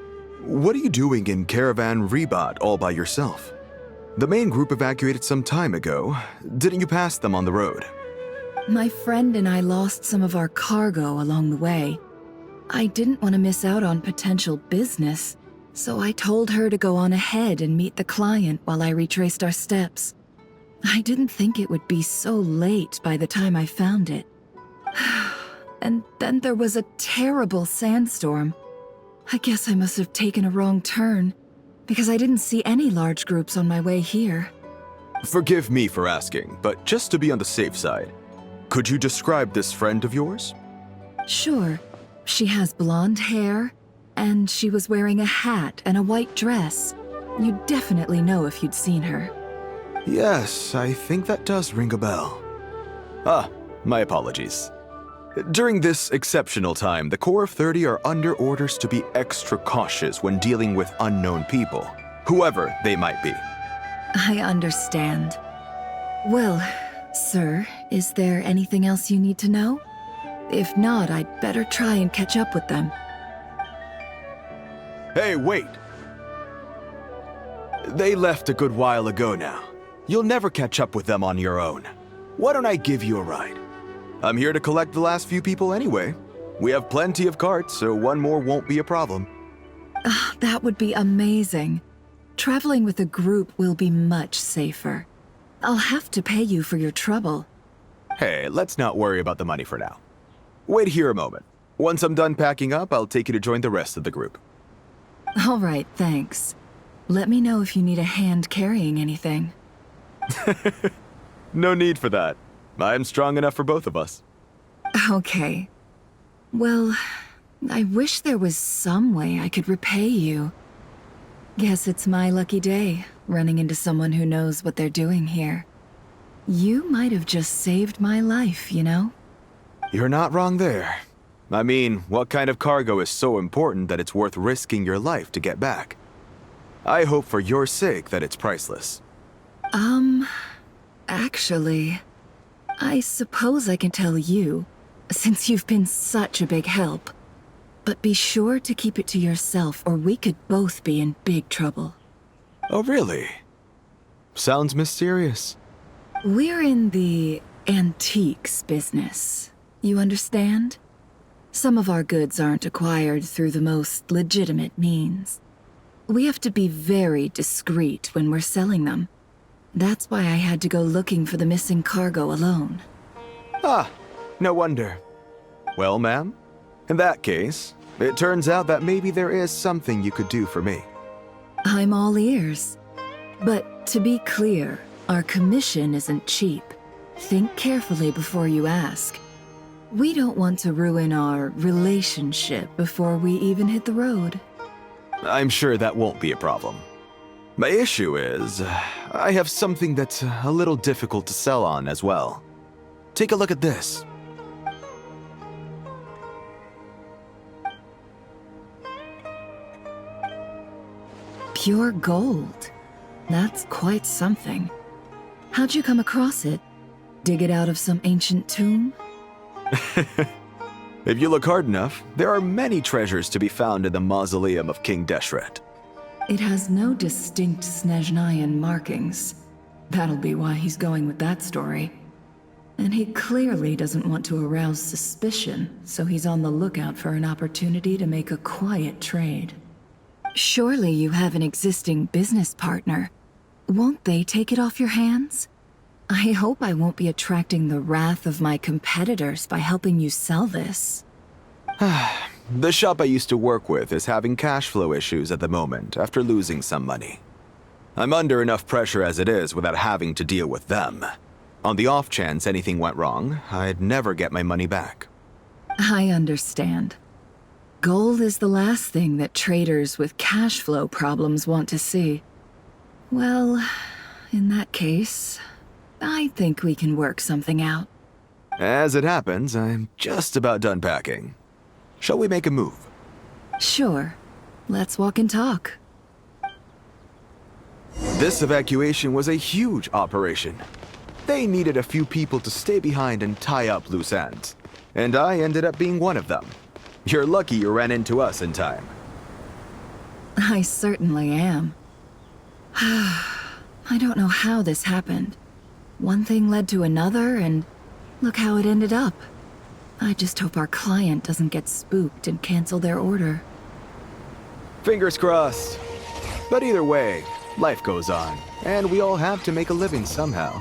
S14: what are you doing in Caravan Rebot all by yourself? The main group evacuated some time ago. Didn't you pass them on the road?
S13: My friend and I lost some of our cargo along the way. I didn't want to miss out on potential business, so I told her to go on ahead and meet the client while I retraced our steps. I didn't think it would be so late by the time I found it. And then there was a terrible sandstorm. I guess I must have taken a wrong turn, because I didn't see any large groups on my way here.
S14: Forgive me for asking, but just to be on the safe side, could you describe this friend of yours?
S13: Sure. She has blonde hair, and she was wearing a hat and a white dress. You'd definitely know if you'd seen her.
S14: Yes, I think that does ring a bell. Ah, my apologies. During this exceptional time, the Core of 30 are under orders to be extra cautious when dealing with unknown people, whoever they might be.
S13: I understand. Well, sir, is there anything else you need to know? If not, I'd better try and catch up with them.
S14: Hey, wait! They left a good while ago now. You'll never catch up with them on your own. Why don't I give you a ride? I'm here to collect the last few people anyway. We have plenty of carts, so one more won't be a problem.
S13: That would be amazing. Traveling with a group will be much safer. I'll have to pay you for your trouble.
S14: Hey, let's not worry about the money for now. Wait here a moment. Once I'm done packing up, I'll take you to join the rest of the group.
S13: All right, thanks. Let me know if you need a hand carrying anything.
S14: No need for that. I'm strong enough for both of us.
S13: Okay. Well, I wish there was some way I could repay you. Guess it's my lucky day, running into someone who knows what they're doing here. You might have just saved my life, you know?
S14: You're not wrong there. I mean, what kind of cargo is so important that it's worth risking your life to get back? I hope for your sake that it's priceless.
S13: Actually, I suppose I can tell you, since you've been such a big help. But be sure to keep it to yourself, or we could both be in big trouble.
S14: Oh, really? Sounds mysterious.
S13: We're in the antiques business. You understand? Some of our goods aren't acquired through the most legitimate means. We have to be very discreet when we're selling them. That's why I had to go looking for the missing cargo alone.
S14: Ah, no wonder. Well, ma'am, in that case, it turns out that maybe there is something you could do for me.
S13: I'm all ears. But to be clear, our commission isn't cheap. Think carefully before you ask. We don't want to ruin our relationship before we even hit the road.
S14: I'm sure that won't be a problem. My issue is, I have something that's a little difficult to sell on as well. Take a look at this.
S13: Pure gold. That's quite something. How'd you come across it? Dig it out of some ancient tomb?
S14: If you look hard enough, there are many treasures to be found in the mausoleum of King Deshret.
S13: It has no distinct Snezhnayan markings. That'll be why he's going with that story. And he clearly doesn't want to arouse suspicion, so he's on the lookout for an opportunity to make a quiet trade. Surely you have an existing business partner. Won't they take it off your hands? I hope I won't be attracting the wrath of my competitors by helping you sell this.
S14: The shop I used to work with is having cash flow issues at the moment after losing some money. I'm under enough pressure as it is without having to deal with them. On the off chance anything went wrong, I'd never get my money back.
S13: I understand. Gold is the last thing that traders with cash flow problems want to see. Well, in that case, I think we can work something out.
S14: As it happens, I'm just about done packing. Shall we make a move?
S13: Sure. Let's walk and talk.
S14: This evacuation was a huge operation. They needed a few people to stay behind and tie up loose ends. And I ended up being one of them. You're lucky you ran into us in time.
S13: I certainly am. I don't know how this happened. One thing led to another, and look how it ended up. I just hope our client doesn't get spooked and cancel their order.
S14: Fingers crossed. But either way, life goes on, and we all have to make a living somehow.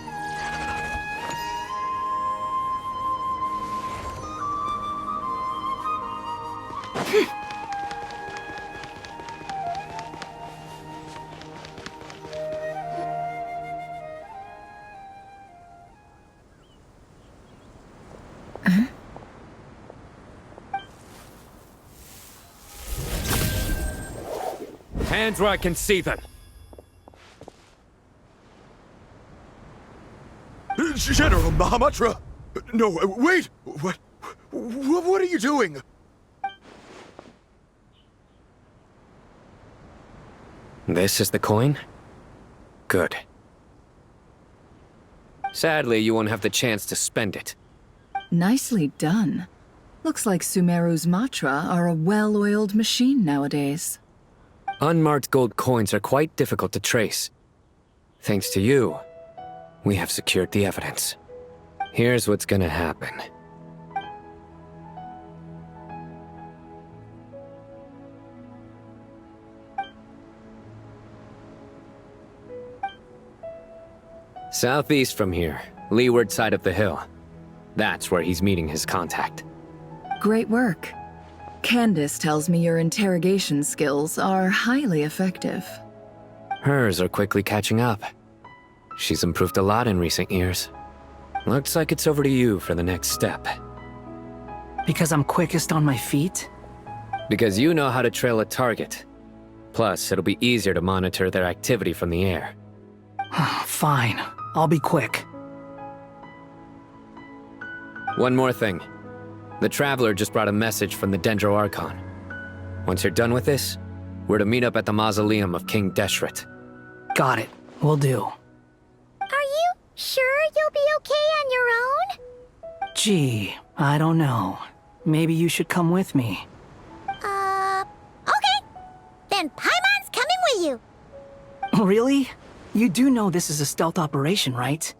S10: Hands where I can see them.
S14: General Mahamatra! No, wait! What are you doing?
S10: This is the coin? Good. Sadly, you won't have the chance to spend it.
S13: Nicely done. Looks like Sumeru's Matra are a well-oiled machine nowadays.
S10: Unmarked gold coins are quite difficult to trace. Thanks to you, we have secured the evidence. Here's what's gonna happen. Southeast from here, leeward side of the hill. That's where he's meeting his contact.
S13: Great work. Candace tells me your interrogation skills are highly effective.
S10: Hers are quickly catching up. She's improved a lot in recent years. Looks like it's over to you for the next step.
S15: Because I'm quickest on my feet?
S10: Because you know how to trail a target. Plus, it'll be easier to monitor their activity from the air.
S15: Fine. I'll be quick.
S10: One more thing. The Traveler just brought a message from the Dendro Archon. Once you're done with this, we're to meet up at the mausoleum of King Deshret.
S15: Got it. Will do.
S9: Are you sure you'll be okay on your own?
S15: Gee, I don't know. Maybe you should come with me.
S9: Okay. Then Paimon's coming with you.
S15: Really? You do know this is a stealth operation, right?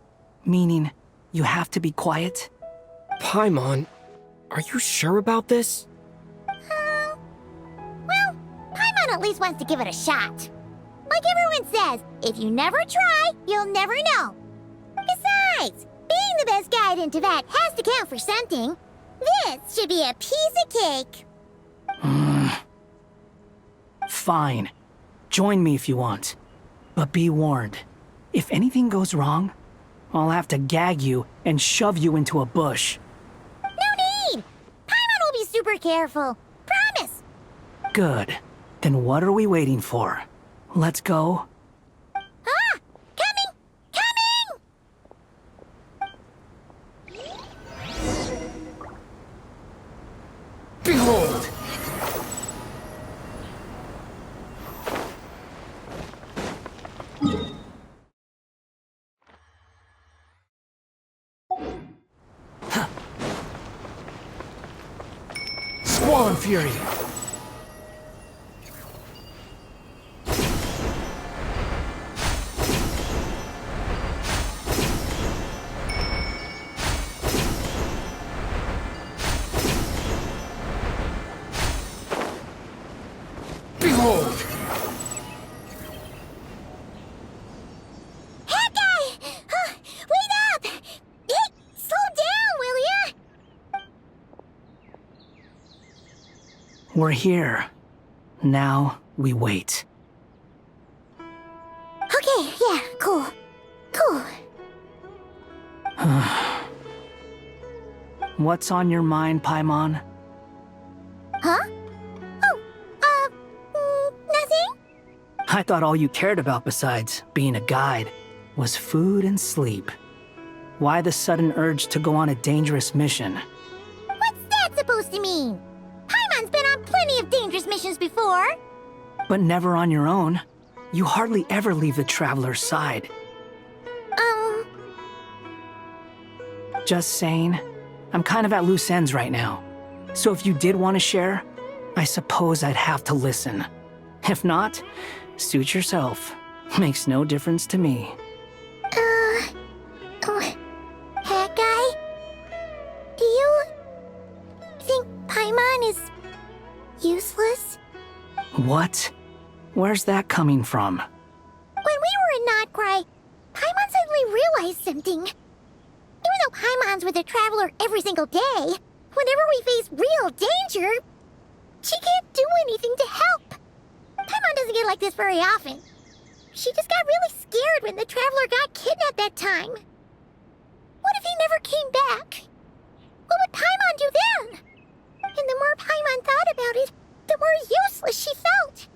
S15: Meaning, you have to be quiet?
S16: Paimon, are you sure about this?
S9: Well, Paimon at least wants to give it a shot. Like everyone says, if you never try, you'll never know. Besides, being the best guide in Teyvat has to count for something. This should be a piece of cake.
S15: Fine. Join me if you want. But be warned. If anything goes wrong, I'll have to gag you and shove you into a bush.
S9: No need! Paimon will be super careful. Promise!
S15: Good. Then what are we waiting for? Let's go.
S9: Ah! Coming! Coming!
S15: Behold! Squall Fury! Behold!
S9: That guy! Wait up! Hey, slow down, will ya?
S15: We're here. Now we wait.
S9: Okay, yeah, cool. Cool.
S15: What's on your mind, Paimon?
S9: Huh? Nothing?
S15: I thought all you cared about besides being a guide was food and sleep. Why the sudden urge to go on a dangerous mission?
S9: What's that supposed to mean? Paimon's been on plenty of dangerous missions before.
S15: But never on your own. You hardly ever leave the Traveler's side. Just saying. I'm kind of at loose ends right now. So if you did want to share, I suppose I'd have to listen. If not, suit yourself. Makes no difference to me.
S9: Hat guy? Do you think Paimon is useless?
S15: What? Where's that coming from?
S9: When we were in Notcry, Paimon suddenly realized something. Even though Paimon's with the Traveler every single day, whenever we face real danger, she can't do anything to help. Paimon doesn't get like this very often. She just got really scared when the Traveler got kidnapped that time. What if he never came back? What would Paimon do then? And the more Paimon thought about it, the more useless she felt.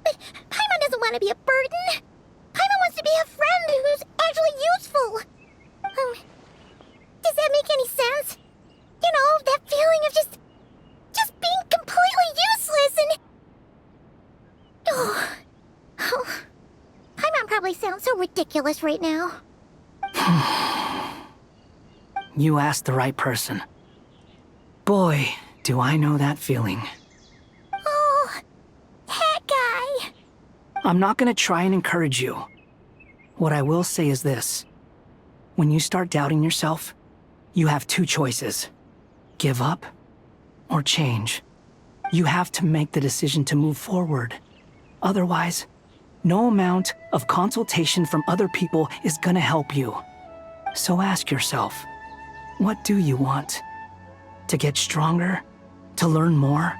S9: But Paimon doesn't want to be a burden. Paimon wants to be a friend who's actually useful. Does that make any sense? You know, that feeling of just being completely useless and... Oh. Paimon probably sounds so ridiculous right now.
S15: You asked the right person. Boy, do I know that feeling.
S9: Oh, that guy.
S15: I'm not gonna try and encourage you. What I will say is this. When you start doubting yourself, you have two choices. Give up or change. You have to make the decision to move forward. Otherwise, no amount of consultation from other people is gonna help you. So ask yourself, what do you want? To get stronger? To learn more?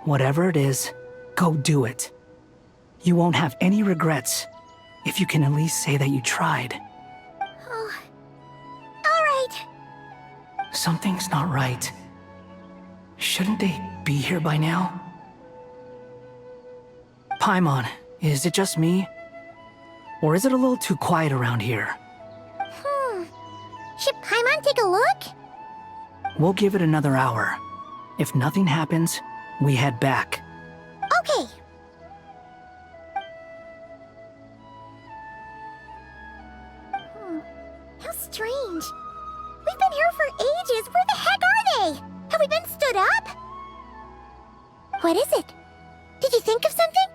S15: Whatever it is, go do it. You won't have any regrets if you can at least say that you tried.
S9: Oh. All right.
S15: Something's not right. Shouldn't they be here by now? Paimon, is it just me? Or is it a little too quiet around here?
S9: Should Paimon take a look?
S15: We'll give it another hour. If nothing happens, we head back.
S9: Okay. How strange. We've been here for ages. Where the heck are they? Have we been stood up? What is it? Did you think of something?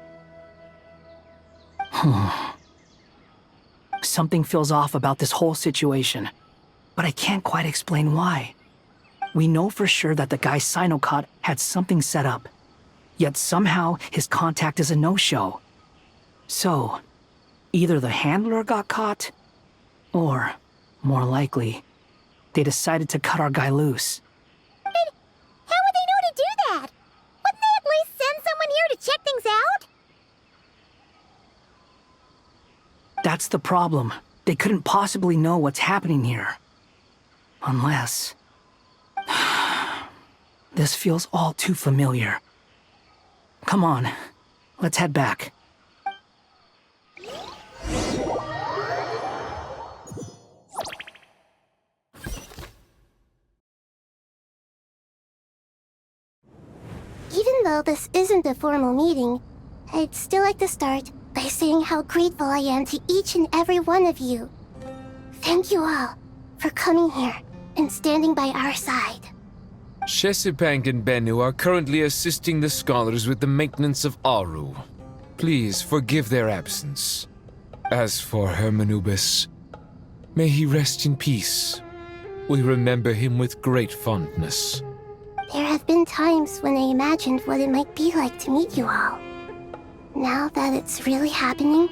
S15: Something feels off about this whole situation, but I can't quite explain why. We know for sure that the guy Sinocot had something set up, yet somehow his contact is a no-show. So, either the handler got caught, or, more likely, they decided to cut our guy loose.
S9: But how would they know to do that? Wouldn't they at least send someone here to check things out?
S15: That's the problem. They couldn't possibly know what's happening here. Unless... This feels all too familiar. Come on, let's head back.
S9: Even though this isn't a formal meeting, I'd still like to start by saying how grateful I am to each and every one of you. Thank you all for coming here and standing by our side.
S5: Shesipank and Bennu are currently assisting the scholars with the maintenance of Aru. Please forgive their absence. As for Hermanubis, may he rest in peace. We remember him with great fondness.
S9: There have been times when I imagined what it might be like to meet you all. Now that it's really happening,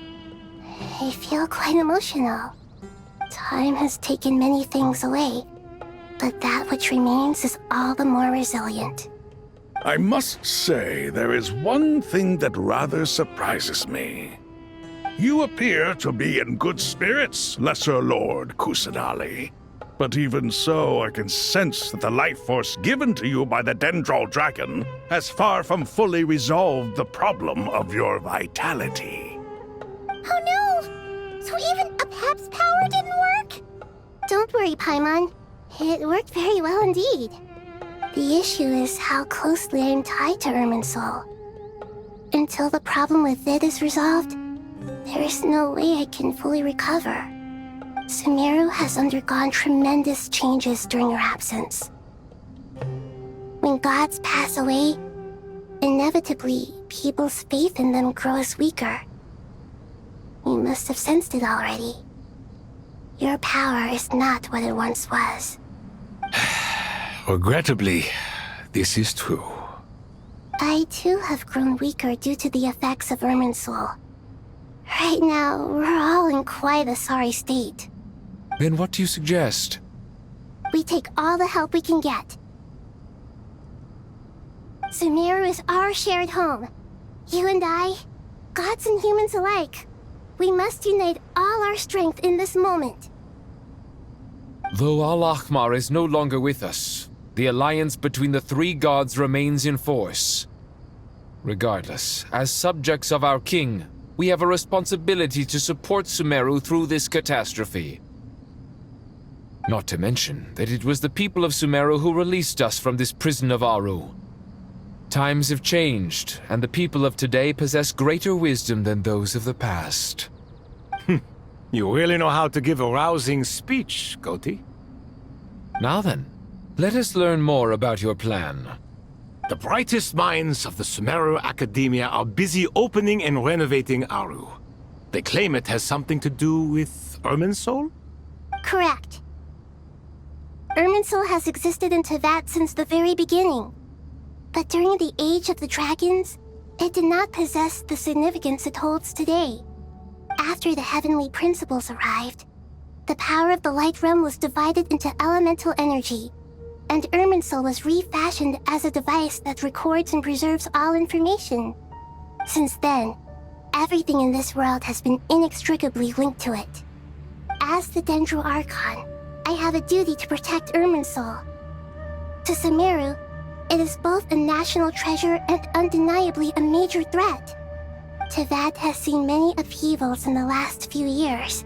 S9: I feel quite emotional. Time has taken many things away, but that which remains is all the more resilient.
S4: I must say, there is one thing that rather surprises me. You appear to be in good spirits, Lesser Lord Kusanali. But even so, I can sense that the life force given to you by the Dendral Dragon has far from fully resolved the problem of your vitality.
S9: Oh no! So even Apep's power didn't work? Don't worry, Paimon. It worked very well indeed. The issue is how closely I am tied to Irminsul. Until the problem with it is resolved, there is no way I can fully recover. Sumeru has undergone tremendous changes during your absence. When gods pass away, inevitably, people's faith in them grows weaker. You must have sensed it already. Your power is not what it once was.
S1: Regrettably, this is true.
S9: I too have grown weaker due to the effects of Irminsul. Right now, we're all in quite a sorry state.
S5: Then what do you suggest?
S9: We take all the help we can get. Sumeru is our shared home. You and I, gods and humans alike. We must unite all our strength in this moment.
S5: Though Al-Ahmar is no longer with us, the alliance between the three gods remains in force. Regardless, as subjects of our king, we have a responsibility to support Sumeru through this catastrophe. Not to mention that it was the people of Sumeru who released us from this prison of Aru. Times have changed, and the people of today possess greater wisdom than those of the past.
S1: You really know how to give a rousing speech, Goti.
S5: Now then, let us learn more about your plan.
S1: The brightest minds of the Sumeru Academia are busy opening and renovating Aru. They claim it has something to do with Irminsul?
S9: Correct. Irminsul has existed in Teyvat since the very beginning. But during the Age of the Dragons, it did not possess the significance it holds today. After the heavenly principles arrived, the power of the Light Realm was divided into elemental energy, and Irminsul was refashioned as a device that records and preserves all information. Since then, everything in this world has been inextricably linked to it. As the Dendral Archon, I have a duty to protect Irminsul. To Sumeru, it is both a national treasure and undeniably a major threat. Teyvat has seen many upheavals in the last few years.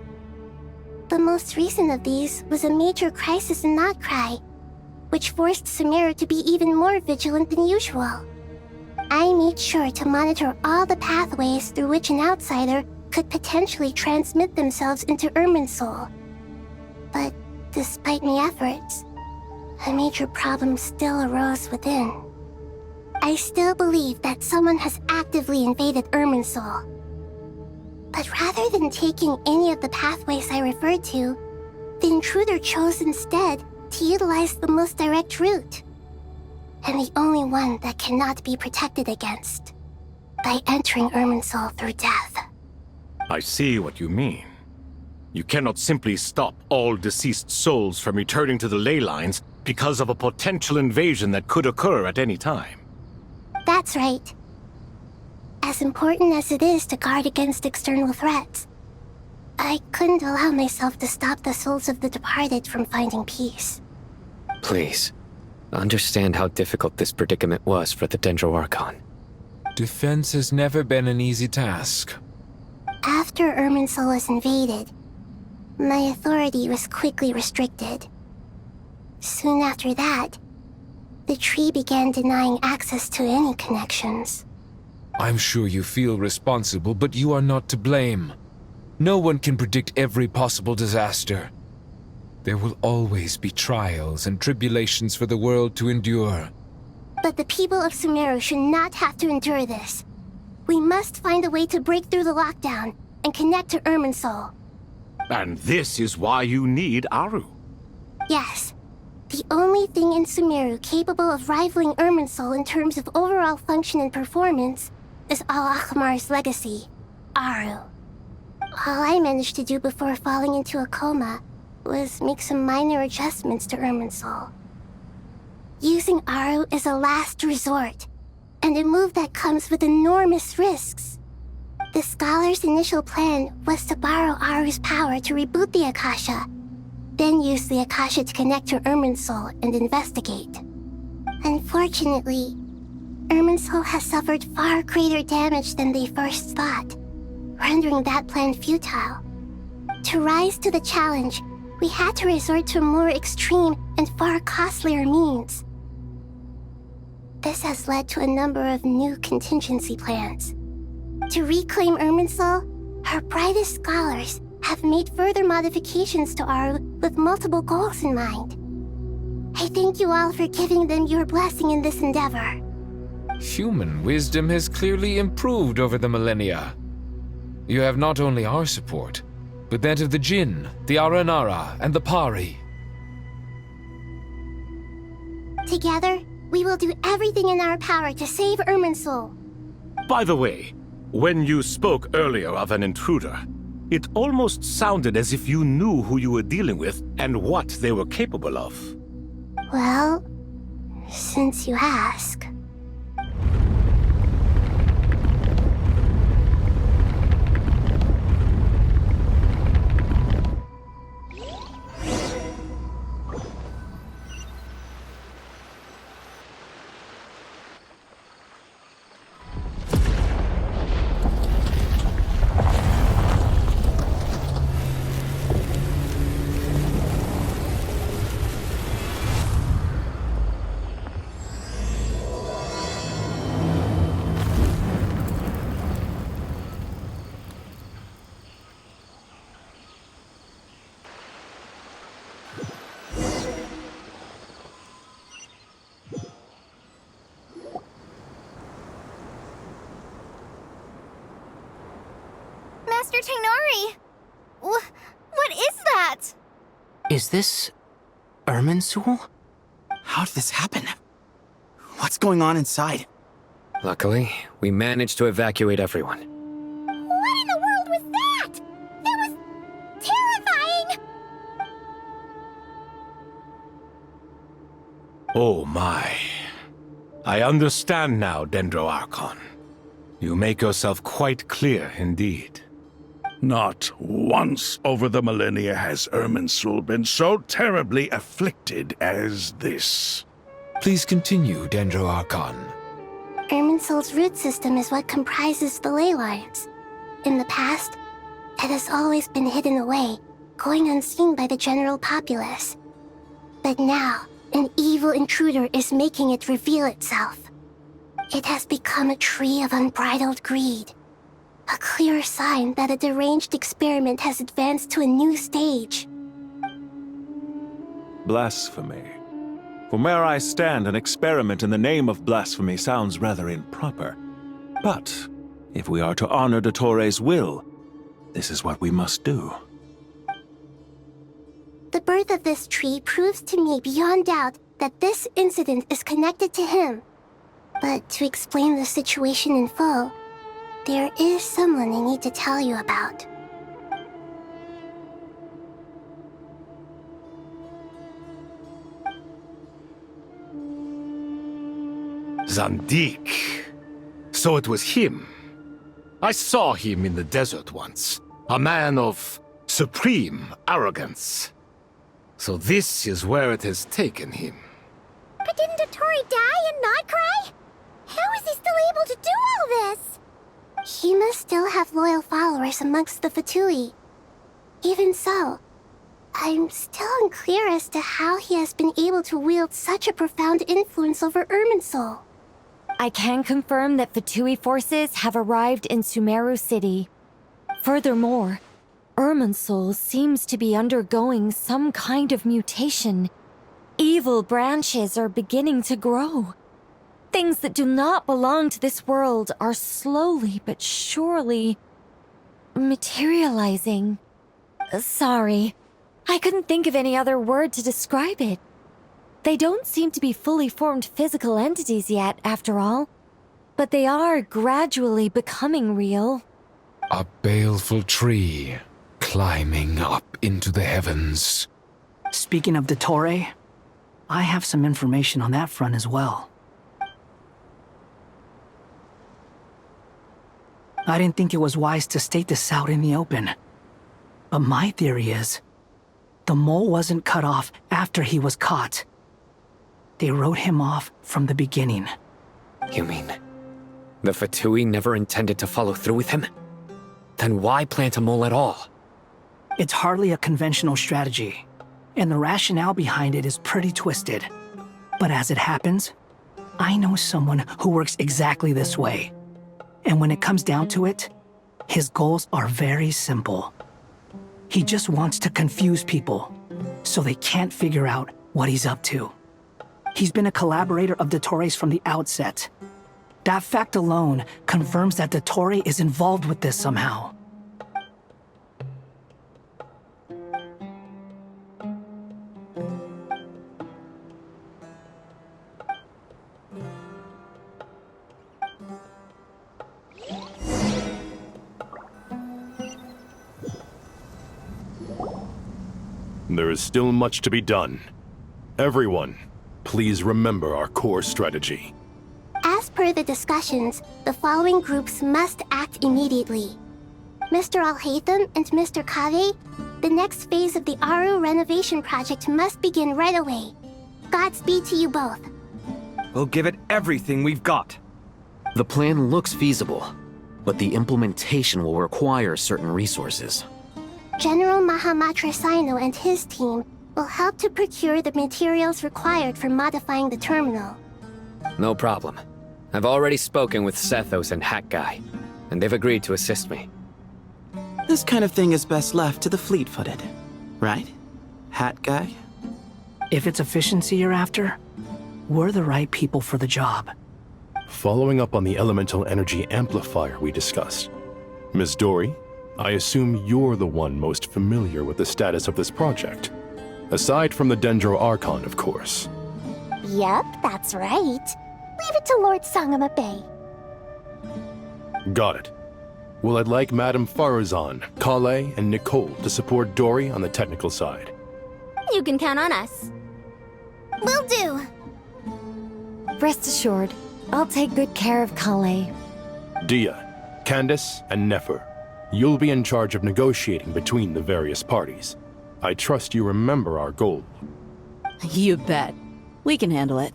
S9: The most recent of these was a major crisis in Notcry, which forced Sumeru to be even more vigilant than usual. I made sure to monitor all the pathways through which an outsider could potentially transmit themselves into Irminsul. But despite my efforts, a major problem still arose within. I still believe that someone has actively invaded Irminsul. But rather than taking any of the pathways I referred to, the intruder chose instead to utilize the most direct route, and the only one that cannot be protected against, by entering Irminsul through death.
S1: I see what you mean. You cannot simply stop all deceased souls from returning to the ley lines because of a potential invasion that could occur at any time.
S9: That's right. As important as it is to guard against external threats, I couldn't allow myself to stop the souls of the departed from finding peace.
S10: Please, understand how difficult this predicament was for the Dendro Archon.
S5: Defense has never been an easy task.
S9: After Irminsul was invaded, my authority was quickly restricted. Soon after that, the tree began denying access to any connections.
S5: I'm sure you feel responsible, but you are not to blame. No one can predict every possible disaster. There will always be trials and tribulations for the world to endure.
S9: But the people of Sumeru should not have to endure this. We must find a way to break through the lockdown and connect to Irminsul.
S1: And this is why you need Aru.
S9: Yes. The only thing in Sumeru capable of rivaling Irminsul in terms of overall function and performance is Al-Akhmar's legacy, Aru. All I managed to do before falling into a coma was make some minor adjustments to Irminsul. Using Aru is a last resort, and a move that comes with enormous risks. The Scholar's initial plan was to borrow Aru's power to reboot the Akasha, then use the Akasha to connect to Irminsul and investigate. Unfortunately, Irminsul has suffered far greater damage than they first thought, rendering that plan futile. To rise to the challenge, we had to resort to a more extreme and far costlier means. This has led to a number of new contingency plans. To reclaim Irminsul, our brightest scholars have made further modifications to Aru with multiple goals in mind. I thank you all for giving them your blessing in this endeavor.
S5: Human wisdom has clearly improved over the millennia. You have not only our support, but that of the Jinn, the Aranara, and the Pari.
S9: Together, we will do everything in our power to save Irminsul.
S1: By the way, when you spoke earlier of an intruder, it almost sounded as if you knew who you were dealing with and what they were capable of.
S9: Well, since you ask.
S12: Master Tainari! What is that?
S15: Is this Irminsul?
S17: How did this happen? What's going on inside?
S10: Luckily, we managed to evacuate everyone.
S9: What in the world was that? That was terrifying!
S1: Oh my. I understand now, Dendro Archon. You make yourself quite clear indeed.
S4: Not once over the millennia has Irminsul been so terribly afflicted as this.
S5: Please continue, Dendro Archon.
S9: Irminsul's root system is what comprises the ley lines. In the past, it has always been hidden away, going unseen by the general populace. But now, an evil intruder is making it reveal itself. It has become a tree of unbridled greed. A clear sign that a deranged experiment has advanced to a new stage.
S18: Blasphemy. From where I stand, an experiment in the name of blasphemy sounds rather improper. But if we are to honor Dottore's will, this is what we must do.
S9: The birth of this tree proves to me beyond doubt that this incident is connected to him. But to explain the situation in full, there is someone I need to tell you about.
S1: Zandik. So it was him. I saw him in the desert once. A man of supreme arrogance. So this is where it has taken him.
S9: But didn't Dottore die and not cry? How is he still able to do all this? He must still have loyal followers amongst the Fatui. Even so, I'm still unclear as to how he has been able to wield such a profound influence over Irminsul.
S19: I can confirm that Fatui forces have arrived in Sumeru City. Furthermore, Irminsul seems to be undergoing some kind of mutation. Evil branches are beginning to grow. Things that do not belong to this world are slowly but surely materializing. Sorry, I couldn't think of any other word to describe it. They don't seem to be fully formed physical entities yet, after all, but they are gradually becoming real.
S5: A baleful tree climbing up into the heavens.
S15: Speaking of Dottore, I have some information on that front as well. I didn't think it was wise to state this out in the open. But my theory is, the mole wasn't cut off after he was caught. They wrote him off from the beginning.
S10: You mean, the Fatui never intended to follow through with him? Then why plant a mole at all?
S15: It's hardly a conventional strategy, and the rationale behind it is pretty twisted. But as it happens, I know someone who works exactly this way. And when it comes down to it, his goals are very simple. He just wants to confuse people, so they can't figure out what he's up to. He's been a collaborator of Dottore's from the outset. That fact alone confirms that Dottore is involved with this somehow.
S6: There is still much to be done. Everyone, please remember our core strategy.
S9: As per the discussions, the following groups must act immediately. Mr. Alhaitham and Mr. Kave, the next phase of the Aru renovation project must begin right away. Godspeed to you both.
S2: We'll give it everything we've got.
S3: The plan looks feasible, but the implementation will require certain resources.
S9: General Mahamatra Sino and his team will help to procure the materials required for modifying the terminal.
S10: No problem. I've already spoken with Sethos and Hat Guy, and they've agreed to assist me.
S17: This kind of thing is best left to the fleet-footed, right, Hat Guy?
S15: If it's efficiency you're after, we're the right people for the job.
S6: Following up on the elemental energy amplifier we discussed, Ms. Dory, I assume you're the one most familiar with the status of this project. Aside from the Dendro Archon, of course.
S9: Yep, that's right. Leave it to Lord Sangama Bay.
S6: Got it. Well, I'd like Madame Farazan, Kale, and Nicole to support Dory on the technical side.
S12: You can count on us. Will do.
S19: Rest assured, I'll take good care of Kale.
S6: Dia, Candace, and Nefer, you'll be in charge of negotiating between the various parties. I trust you remember our goal.
S20: You bet. We can handle it.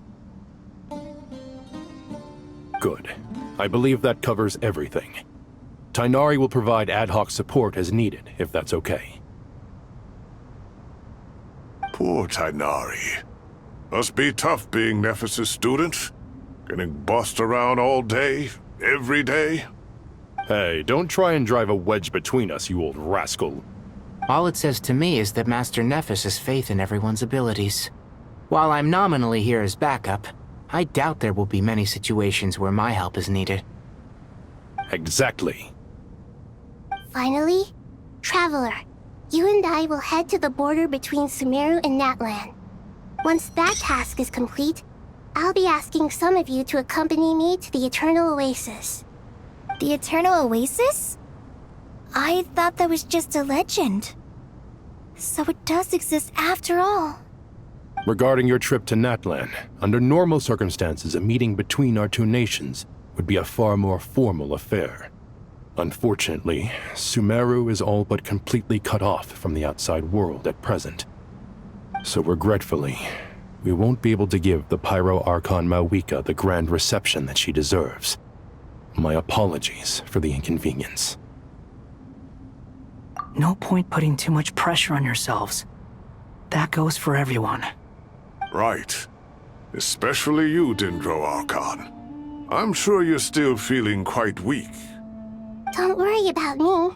S6: Good. I believe that covers everything. Tainari will provide ad hoc support as needed, if that's okay.
S4: Poor Tighnari. Must be tough being Nephis' student. Getting bossed around all day, every day.
S1: Hey, don't try and drive a wedge between us, you old rascal.
S17: All it says to me is that Master Nephis has faith in everyone's abilities. While I'm nominally here as backup, I doubt there will be many situations where my help is needed.
S1: Exactly.
S9: Finally, Traveler, you and I will head to the border between Sumeru and Natlan. Once that task is complete, I'll be asking some of you to accompany me to the Eternal Oasis.
S12: The Eternal Oasis? I thought that was just a legend. So it does exist after all.
S1: Regarding your trip to Natlan, under normal circumstances, a meeting between our two nations would be a far more formal affair. Unfortunately, Sumeru is all but completely cut off from the outside world at present. So regretfully, we won't be able to give the Pyro Archon Mawika the grand reception that she deserves. My apologies for the inconvenience.
S15: No point putting too much pressure on yourselves. That goes for everyone.
S4: Right. Especially you, Dendro Archon. I'm sure you're still feeling quite weak.
S9: Don't worry about me.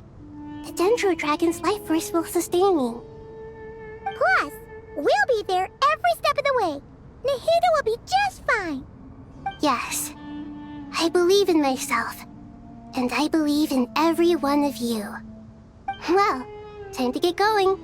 S9: The Dendro Dragon's life force will sustain me. Plus, we'll be there every step of the way. Nahida will be just fine. Yes, I believe in myself. And I believe in every one of you. Well, time to get going.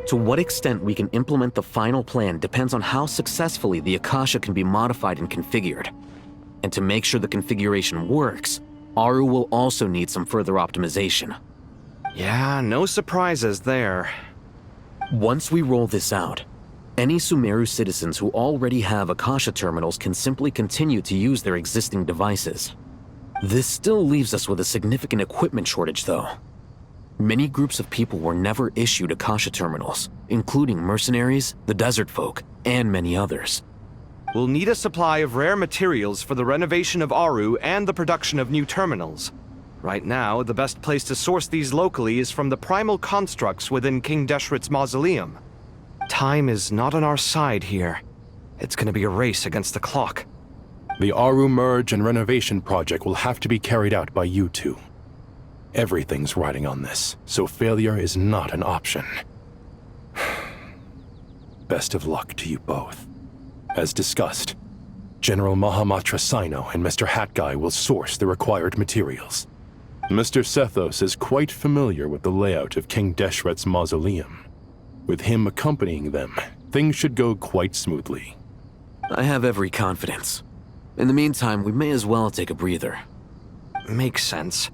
S3: To what extent we can implement the final plan depends on how successfully the Akasha can be modified and configured. And to make sure the configuration works, Aru will also need some further optimization.
S2: Yeah, no surprises there.
S3: Once we roll this out, any Sumeru citizens who already have Akasha terminals can simply continue to use their existing devices. This still leaves us with a significant equipment shortage, though. Many groups of people were never issued Akasha terminals, including mercenaries, the desert folk, and many others.
S2: We'll need a supply of rare materials for the renovation of Aru and the production of new terminals. Right now, the best place to source these locally is from the primal constructs within King Deshret's mausoleum. Time is not on our side here. It's gonna be a race against the clock.
S1: The Aru merge and renovation project will have to be carried out by you two. Everything's riding on this, so failure is not an option. Best of luck to you both. As discussed, General Mahamatra Sino and Mr. Hat Guy will source the required materials. Mr. Sethos is quite familiar with the layout of King Deshret's mausoleum. With him accompanying them, things should go quite smoothly.
S3: I have every confidence. In the meantime, we may as well take a breather.
S2: Makes sense.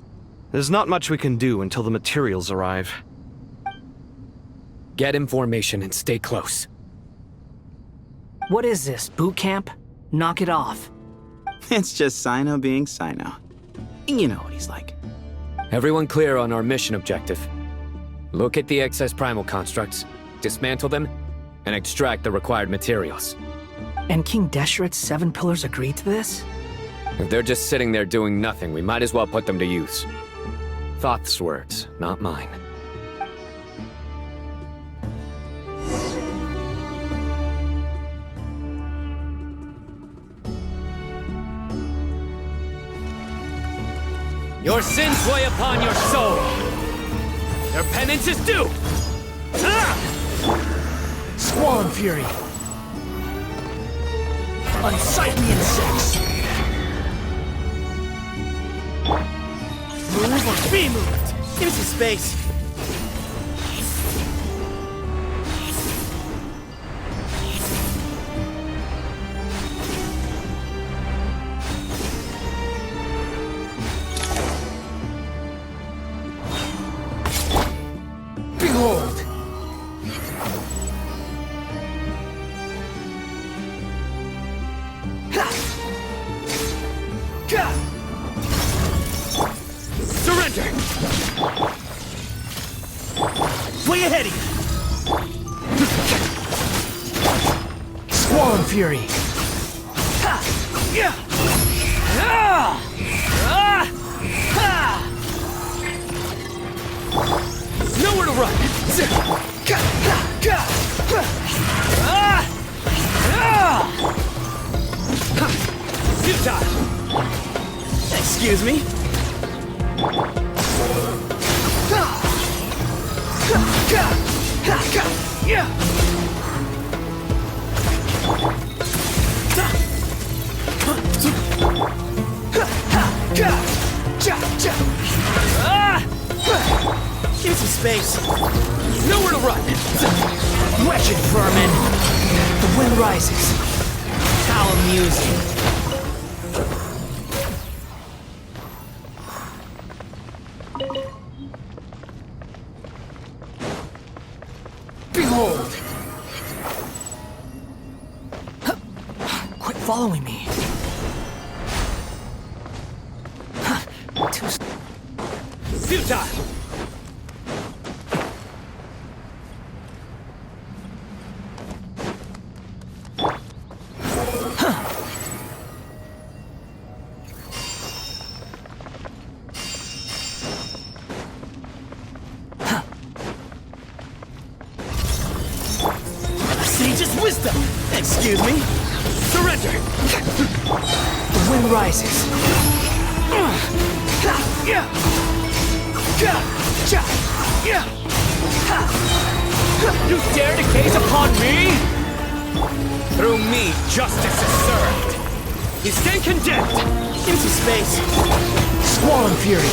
S2: There's not much we can do until the materials arrive.
S10: Get in formation and stay close.
S15: What is this, boot camp? Knock it off.
S17: It's just Sino being Sino. You know what he's like.
S10: Everyone clear on our mission objective. Look at the excess primal constructs, dismantle them, and extract the required materials.
S15: And King Deshret's 7 pillars agreed to this?
S10: If they're just sitting there doing nothing, we might as well put them to use. Thoth's words, not mine. Your sins weigh upon your soul. Their penance is due.
S15: Squall Fury. Unsightly insects.
S21: Move or be moved. Give me some space. Behold!
S15: Squall Fury!
S21: Nowhere to run! Futile! Excuse me? Give me some space. Nowhere to run.
S15: Wretched vermin! The wind rises.
S21: How amusing.
S15: Behold! Quit following me.
S21: Futile! Sage's wisdom! Excuse me? Surrender!
S15: The wind rises.
S21: You dare to gaze upon me? Through me, justice is served. You stand condemned.
S15: Give me some space. Squall Fury!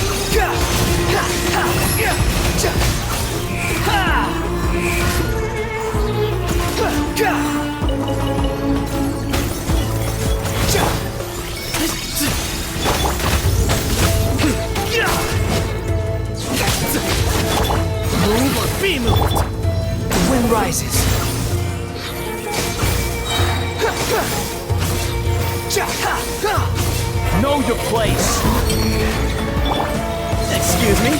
S21: Move or be moved.
S15: The wind rises.
S21: Know your place. Excuse me?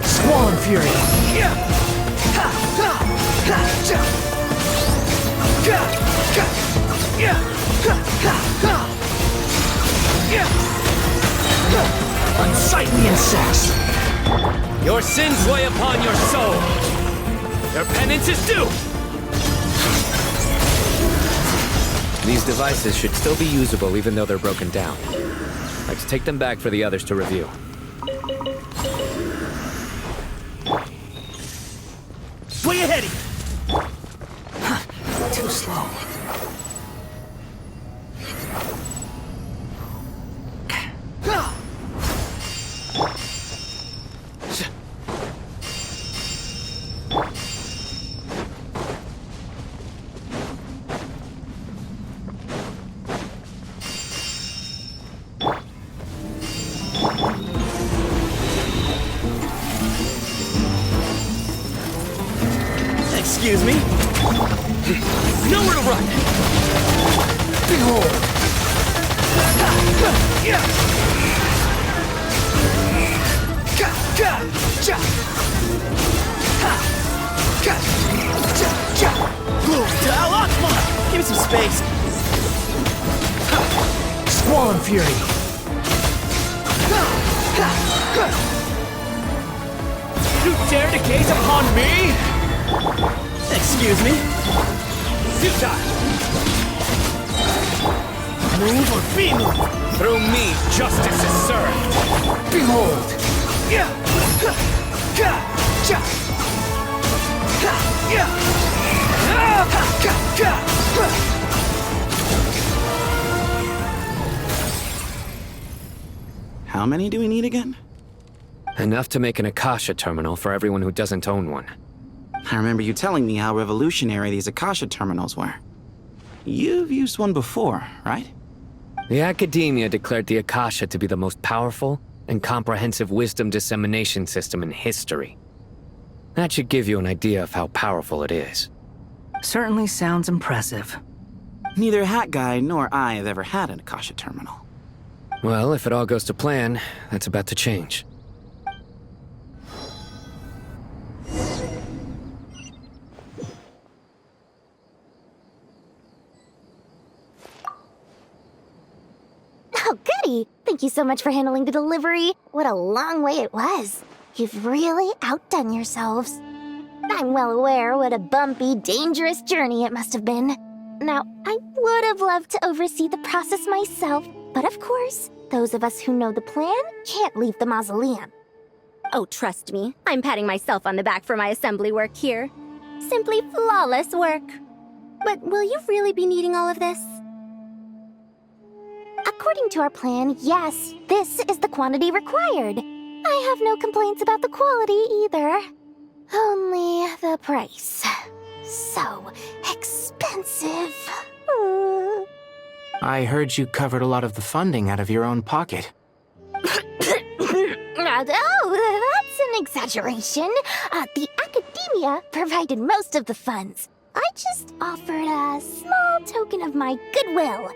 S15: Squall Fury! Unsightly insects!
S21: Your sins weigh upon your soul. Your penance is due.
S10: These devices should still be usable even though they're broken down. Let's take them back for the others to review.
S21: Way ahead of you.
S15: Too slow.
S21: Excuse me? Nowhere to run!
S15: Behold!
S21: Give me some space!
S15: Squall Fury!
S21: You dare to gaze upon me? Excuse me? Futile! Move or be moved! Through me, justice is served!
S15: Behold!
S17: How many do we need again?
S10: Enough to make an Akasha terminal for everyone who doesn't own one.
S17: I remember you telling me how revolutionary these Akasha terminals were. You've used one before, right?
S10: The Academia declared the Akasha to be the most powerful and comprehensive wisdom dissemination system in history. That should give you an idea of how powerful it is.
S15: Certainly sounds impressive.
S17: Neither Hat Guy nor I have ever had an Akasha terminal.
S10: Well, if it all goes to plan, that's about to change.
S9: Thank you so much for handling the delivery. What a long way it was. You've really outdone yourselves. I'm well aware what a bumpy, dangerous journey it must have been. Now, I would have loved to oversee the process myself, but of course, those of us who know the plan can't leave the mausoleum.
S8: Oh, trust me, I'm patting myself on the back for my assembly work here. Simply flawless work. But will you really be needing all of this?
S9: According to our plan, yes, this is the quantity required. I have no complaints about the quality either. Only the price. So expensive.
S17: I heard you covered a lot of the funding out of your own pocket.
S9: Oh, that's an exaggeration. The academia provided most of the funds. I just offered a small token of my goodwill.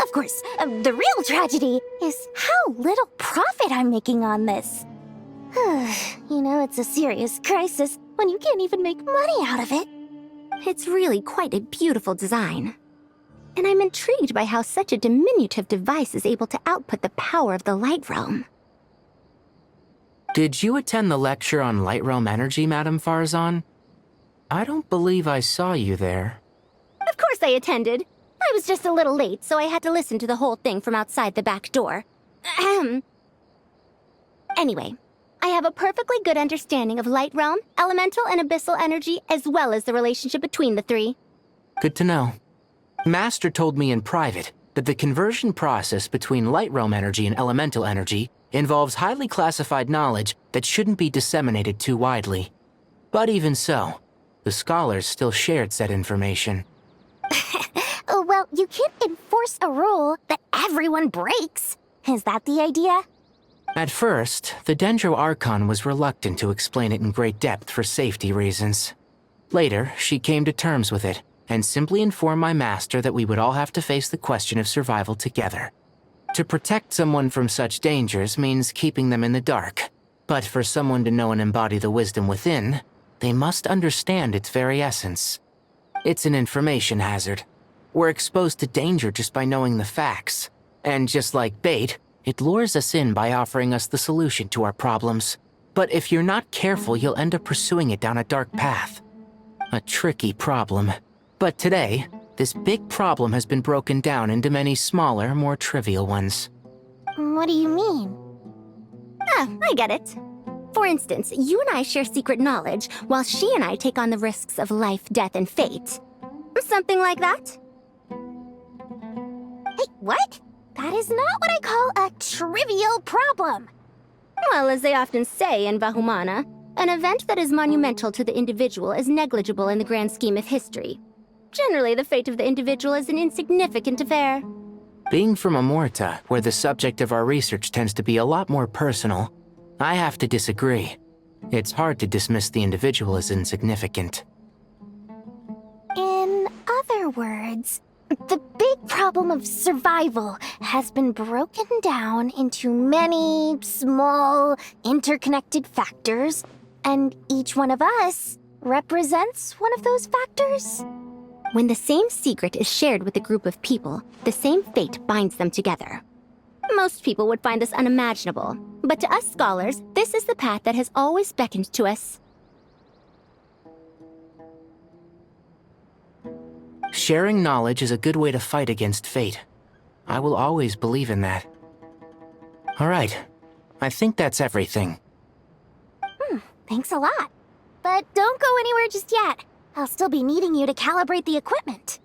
S9: Of course, the real tragedy is how little profit I'm making on this. You know, it's a serious crisis when you can't even make money out of it.
S8: It's really quite a beautiful design. And I'm intrigued by how such a diminutive device is able to output the power of the Light Realm.
S17: Did you attend the lecture on Light Realm energy, Madame Farzan? I don't believe I saw you there.
S8: Of course I attended. I was just a little late, so I had to listen to the whole thing from outside the back door. Anyway, I have a perfectly good understanding of Light Realm, elemental and abyssal energy, as well as the relationship between the three.
S17: Good to know. Master told me in private that the conversion process between Light Realm energy and elemental energy involves highly classified knowledge that shouldn't be disseminated too widely. But even so, the scholars still shared said information.
S9: Well, you can't enforce a rule that everyone breaks. Is that the idea?
S17: At first, the Dendro Archon was reluctant to explain it in great depth for safety reasons. Later, she came to terms with it, and simply informed my master that we would all have to face the question of survival together. To protect someone from such dangers means keeping them in the dark, but for someone to know and embody the wisdom within, they must understand its very essence. It's an information hazard. We're exposed to danger just by knowing the facts, and just like bait, it lures us in by offering us the solution to our problems. But if you're not careful, you'll end up pursuing it down a dark path. A tricky problem. But today, this big problem has been broken down into many smaller, more trivial ones.
S9: What do you mean?
S8: I get it. For instance, you and I share secret knowledge, while she and I take on the risks of life, death, and fate. Something like that?
S9: Hey, what? That is not what I call a trivial problem.
S8: Well, as they often say in Vahumana, an event that is monumental to the individual is negligible in the grand scheme of history. Generally, the fate of the individual is an insignificant affair.
S17: Being from Amorta, where the subject of our research tends to be a lot more personal, I have to disagree. It's hard to dismiss the individual as insignificant.
S9: In other words, the big problem of survival has been broken down into many small, interconnected factors, and each one of us represents one of those factors.
S8: When the same secret is shared with a group of people, the same fate binds them together. Most people would find this unimaginable, but to us scholars, this is the path that has always beckoned to us.
S17: Sharing knowledge is a good way to fight against fate. I will always believe in that. All right, I think that's everything.
S9: Thanks a lot. But don't go anywhere just yet. I'll still be needing you to calibrate the equipment.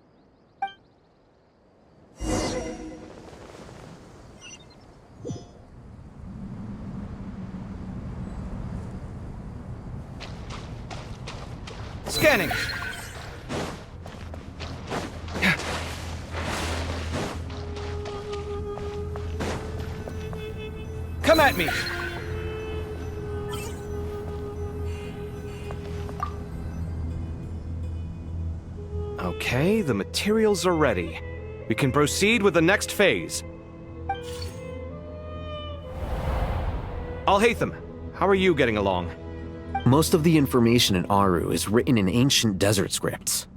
S2: Scanning. Come at me. Okay, the materials are ready. We can proceed with the next phase. Al-Haytham, how are you getting along?
S3: Most of the information in Aru is written in ancient desert scripts.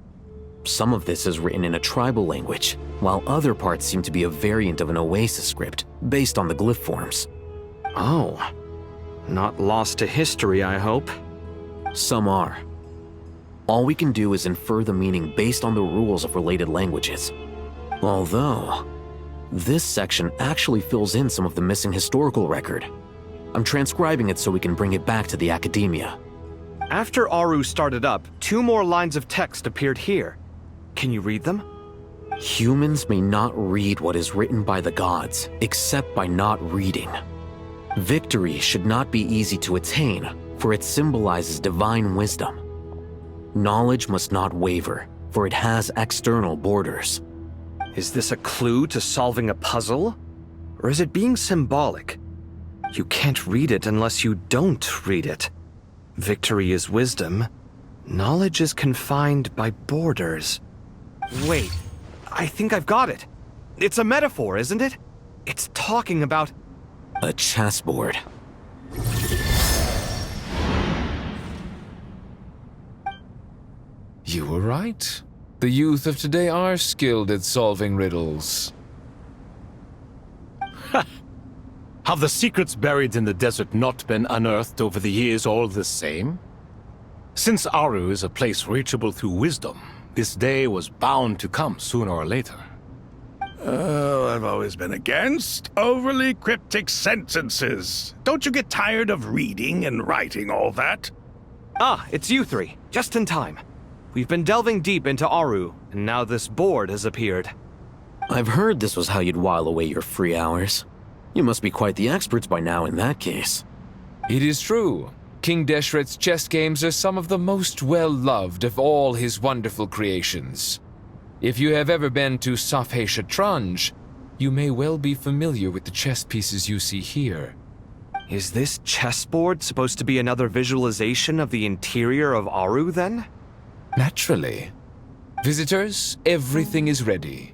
S3: Some of this is written in a tribal language, while other parts seem to be a variant of an Oasis script, based on the glyph forms.
S2: Oh. Not lost to history, I hope.
S3: Some are. All we can do is infer the meaning based on the rules of related languages. Although, this section actually fills in some of the missing historical record. I'm transcribing it so we can bring it back to the Academia.
S2: After Aru started up, 2 more lines of text appeared here. Can you read them?
S3: Humans may not read what is written by the gods, except by not reading. Victory should not be easy to attain, for it symbolizes divine wisdom. Knowledge must not waver, for it has external borders.
S2: Is this a clue to solving a puzzle? Or is it being symbolic? You can't read it unless you don't read it. Victory is wisdom. Knowledge is confined by borders. Wait, I think I've got it. It's a metaphor, isn't it? It's talking about...
S3: a chessboard.
S5: You were right. The youth of today are skilled at solving riddles.
S1: Have the secrets buried in the desert not been unearthed over the years all the same? Since Aru is a place reachable through wisdom, this day was bound to come sooner or later.
S4: Oh, I've always been against overly cryptic sentences. Don't you get tired of reading and writing all that?
S2: Ah, it's you 3. Just in time. We've been delving deep into Aru, and now this board has appeared.
S3: I've heard this was how you'd while away your free hours. You must be quite the experts by now in that case.
S5: It is true. King Deshret's chess games are some of the most well-loved of all his wonderful creations. If you have ever been to Safhe Shatranj, you may well be familiar with the chess pieces you see here.
S2: Is this chessboard supposed to be another visualization of the interior of Aru, then?
S5: Naturally. Visitors, everything is ready.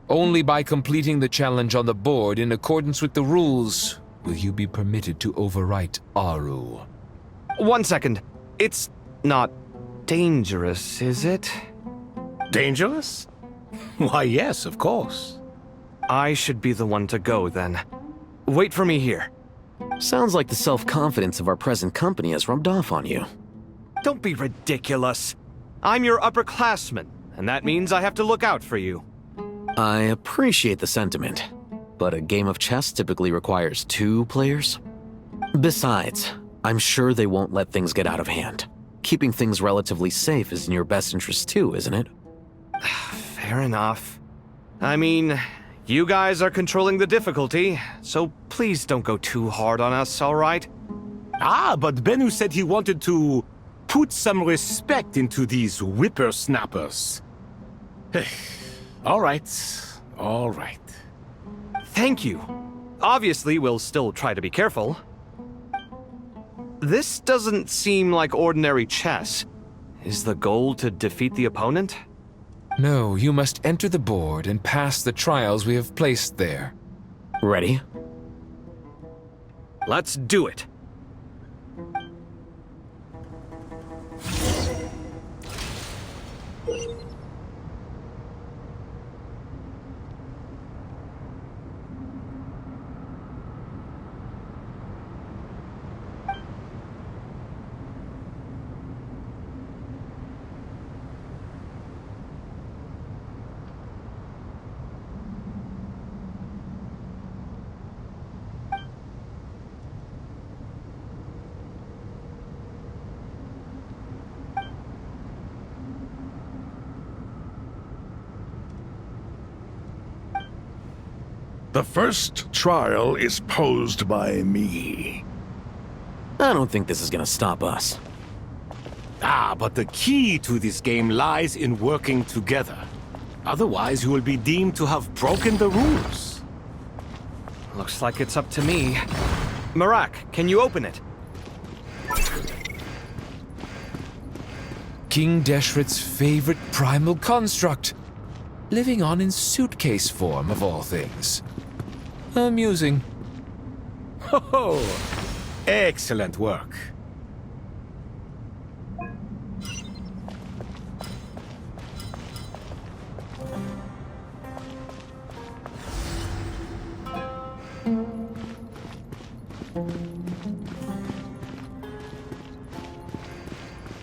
S5: Only by completing the challenge on the board in accordance with the rules will you be permitted to overwrite Aru.
S2: 1 second. It's not dangerous, is it?
S1: Dangerous? Why, yes, of course.
S2: I should be the one to go, then. Wait for me here.
S3: Sounds like the self-confidence of our present company has rubbed off on you.
S2: Don't be ridiculous. I'm your upperclassman, and that means I have to look out for you.
S3: I appreciate the sentiment, but a game of chess typically requires 2 players. Besides, I'm sure they won't let things get out of hand. Keeping things relatively safe is in your best interest too, isn't it?
S2: Fair enough. I mean, you guys are controlling the difficulty, so please don't go too hard on us, all right?
S1: Ah, but Bennu said he wanted to put some respect into these whippersnappers. All right, all right.
S2: Thank you. Obviously, we'll still try to be careful. This doesn't seem like ordinary chess. Is the goal to defeat the opponent?
S5: No, you must enter the board and pass the trials we have placed there.
S3: Ready?
S2: Let's do it.
S4: The first trial is posed by me.
S3: I don't think this is gonna stop us.
S1: Ah, but the key to this game lies in working together. Otherwise, you will be deemed to have broken the rules.
S2: Looks like it's up to me. Marak, can you open it?
S5: King Deshret's favorite primal construct. Living on in suitcase form, of all things. Amusing.
S1: Ho-ho! Excellent work.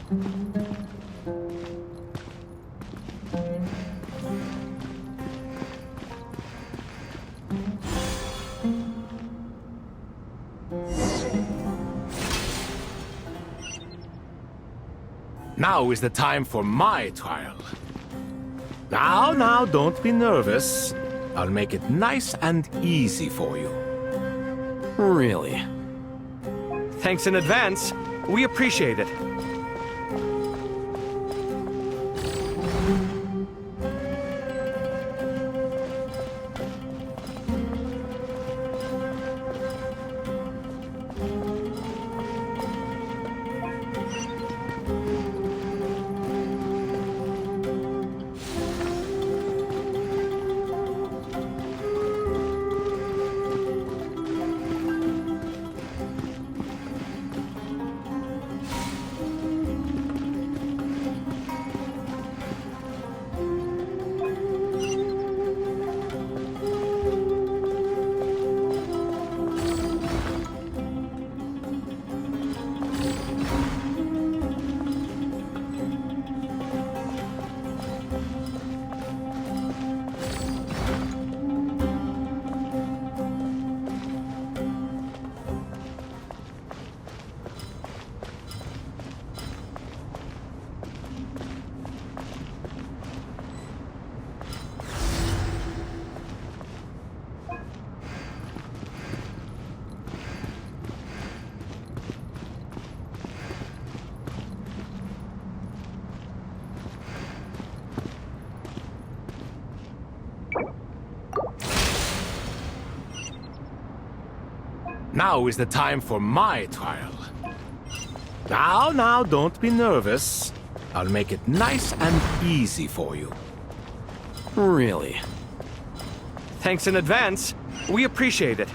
S1: Now is the time for my trial. Now, don't be nervous. I'll make it nice and easy for you.
S3: Really?
S2: Thanks in advance. We appreciate it.
S1: Now is the time for my trial. Now, don't be nervous. I'll make it nice and easy for you.
S3: Really?
S2: Thanks in advance. We appreciate it.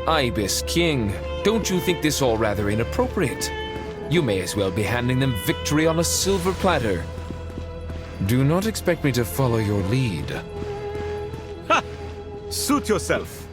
S5: Ibis King, don't you think this all rather inappropriate? You may as well be handing them victory on a silver platter. Do not expect me to follow your lead.
S1: Ha! Suit yourself.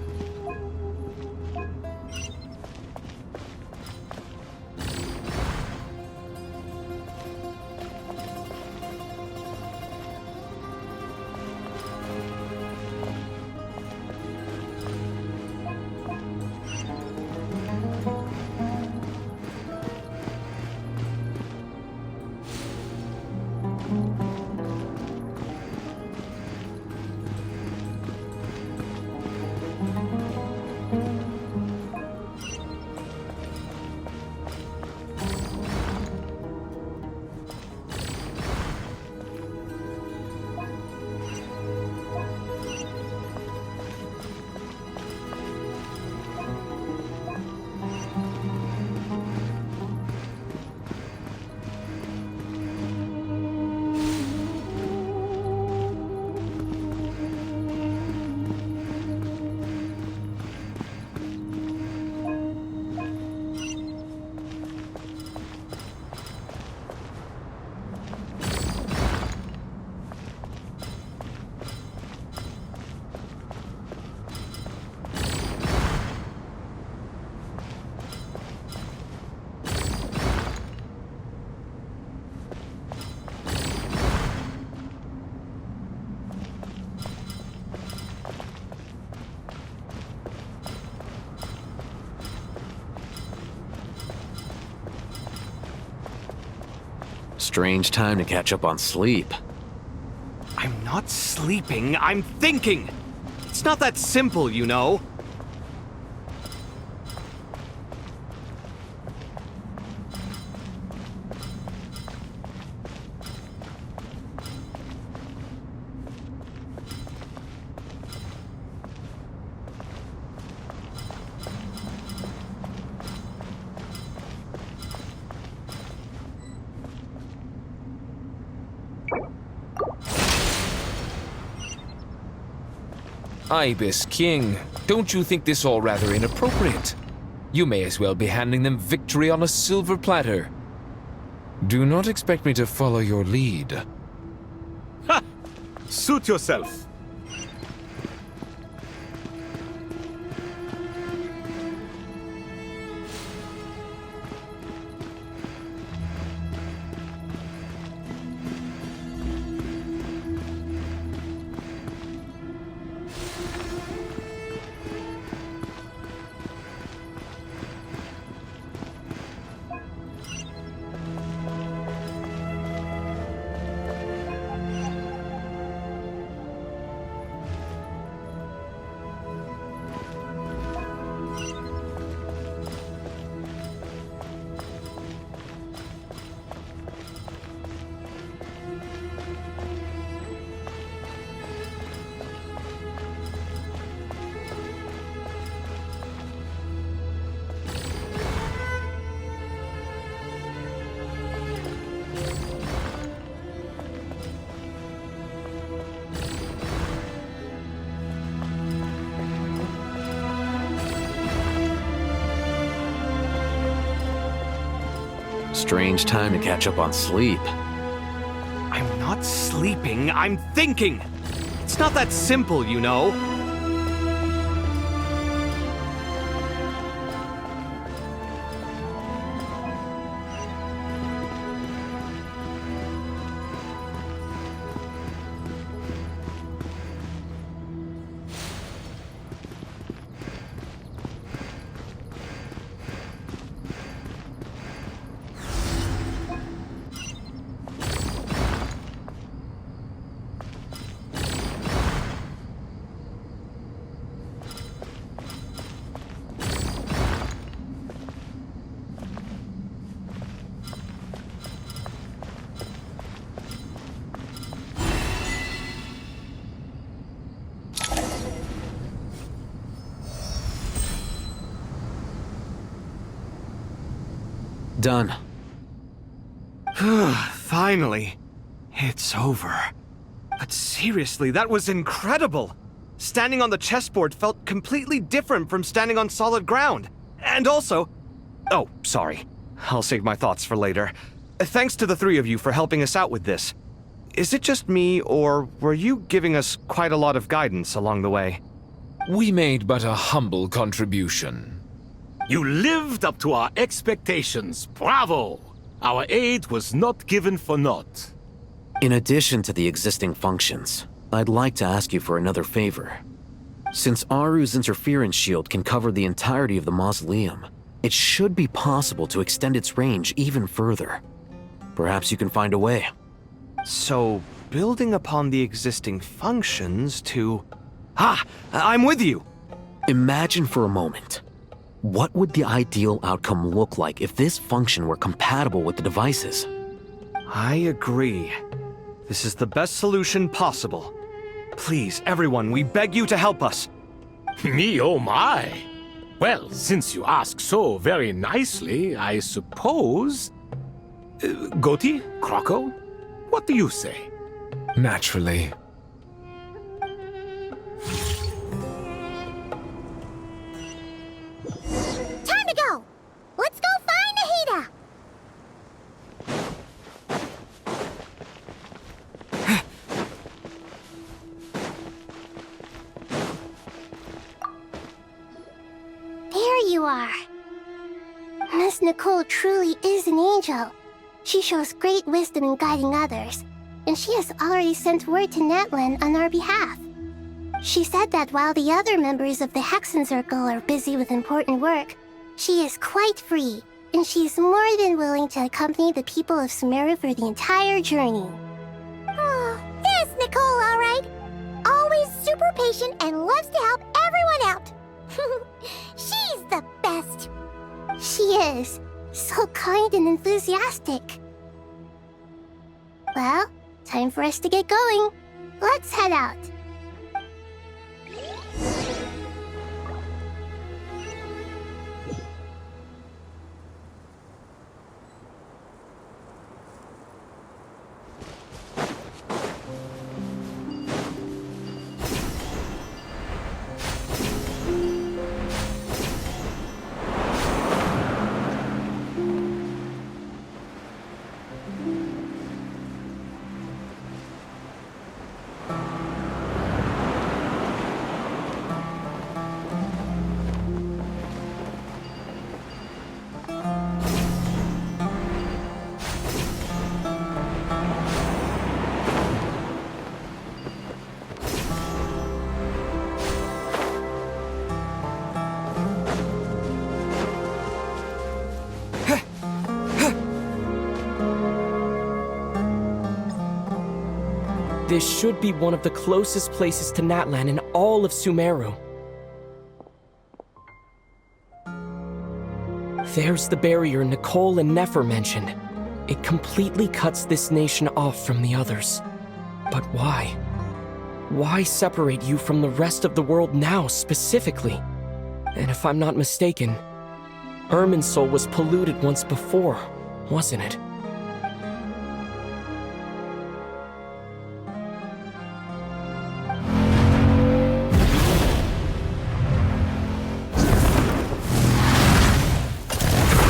S3: Strange time to catch up on sleep.
S2: I'm not sleeping, I'm thinking! It's not that simple, you know.
S5: Ibis King, don't you think this all rather inappropriate? You may as well be handing them victory on a silver platter. Do not expect me to follow your lead.
S1: Ha! Suit yourself.
S3: Strange time to catch up on sleep.
S2: I'm not sleeping, I'm thinking! It's not that simple, you know.
S3: Done.
S2: Finally. It's over. But seriously, that was incredible! Standing on the chessboard felt completely different from standing on solid ground. And also... Oh, sorry. I'll save my thoughts for later. Thanks to the three of you for helping us out with this. Is it just me, or were you giving us quite a lot of guidance along the way?
S5: We made but a humble contribution.
S1: You lived up to our expectations. Bravo! Our aid was not given for naught.
S3: In addition to the existing functions, I'd like to ask you for another favor. Since Aru's interference shield can cover the entirety of the mausoleum, it should be possible to extend its range even further. Perhaps you can find a way.
S2: So, building upon the existing functions to... Ah! I'm with you!
S3: Imagine for a moment. What would the ideal outcome look like if this function were compatible with the devices?
S2: I agree. This is the best solution possible. Please, everyone, we beg you to help us.
S1: Me, oh my! Well, since you ask so very nicely, I suppose... Goti? Croco? What do you say?
S5: Naturally.
S9: Time to go! Let's go find Nahida! There you are. Miss Nicole truly is an angel. She shows great wisdom in guiding others, and she has already sent word to Natlan on our behalf. She said that while the other members of the Hexen Circle are busy with important work, she is quite free, and she is more than willing to accompany the people of Sumeru for the entire journey. Oh, there's Nicole, all right. Always super patient and loves to help everyone out. She's the best. She is. So kind and enthusiastic. Well, time for us to get going. Let's head out.
S16: This should be one of the closest places to Natlan in all of Sumeru. There's the barrier Nicole and Nefer mentioned. It completely cuts this nation off from the others. But why? Why separate you from the rest of the world now, specifically? And if I'm not mistaken, Irminsul was polluted once before, wasn't it?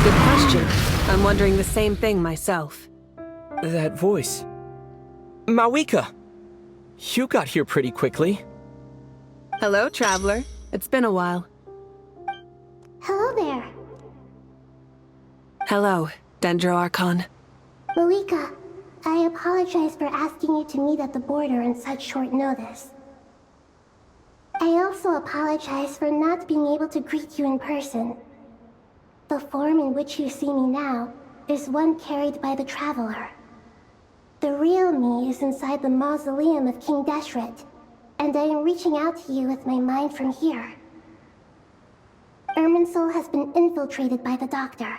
S7: Good question. I'm wondering the same thing myself.
S16: That voice. Mawika! You got here pretty quickly.
S7: Hello, traveler. It's been a while.
S9: Hello there.
S7: Hello, Dendro Archon.
S9: Mawika, I apologize for asking you to meet at the border on such short notice. I also apologize for not being able to greet you in person. The form in which you see me now is one carried by the Traveler. The real me is inside the mausoleum of King Deshret, and I am reaching out to you with my mind from here. Irminsul has been infiltrated by the Doctor.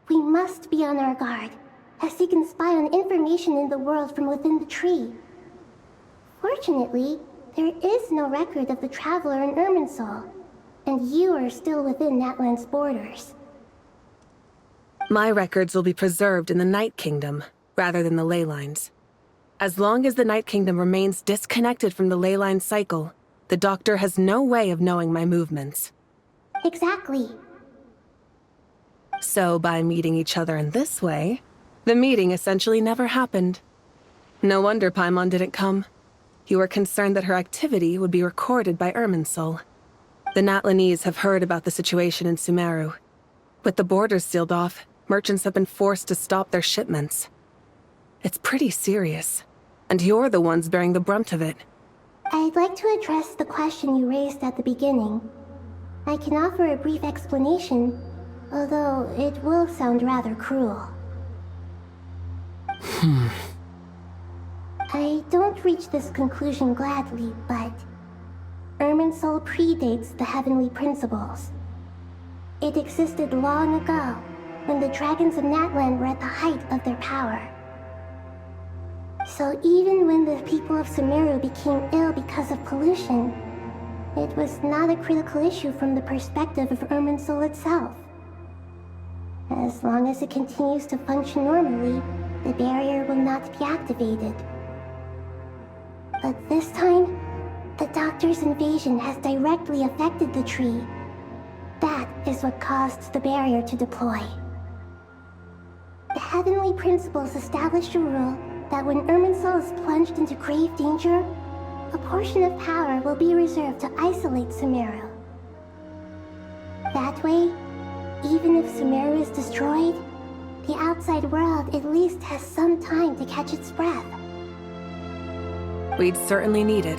S9: We must be on our guard, as he can spy on information in the world from within the tree. Fortunately, there is no record of the Traveler in Irminsul, and you are still within Natlan's borders.
S7: My records will be preserved in the Night Kingdom, rather than the ley lines. As long as the Night Kingdom remains disconnected from the ley line cycle, the Doctor has no way of knowing my movements.
S9: Exactly.
S7: So by meeting each other in this way, the meeting essentially never happened. No wonder Paimon didn't come. You were concerned that her activity would be recorded by Irminsul. The Natlanese have heard about the situation in Sumeru. With the borders sealed off, merchants have been forced to stop their shipments. It's pretty serious, and you're the ones bearing the brunt of it.
S9: I'd like to address the question you raised at the beginning. I can offer a brief explanation, although it will sound rather cruel. I don't reach this conclusion gladly, but Irminsul predates the Heavenly Principles. It existed long ago, when the dragons of Natlan were at the height of their power. So even when the people of Sumeru became ill because of pollution, it was not a critical issue from the perspective of Irminsul itself. As long as it continues to function normally, the barrier will not be activated. But this time, the Doctor's invasion has directly affected the tree. That is what caused the barrier to deploy. The Heavenly Principles established a rule that when Irminsul is plunged into grave danger, a portion of power will be reserved to isolate Sumeru. That way, even if Sumeru is destroyed, the outside world at least has some time to catch its breath.
S7: We'd certainly need it.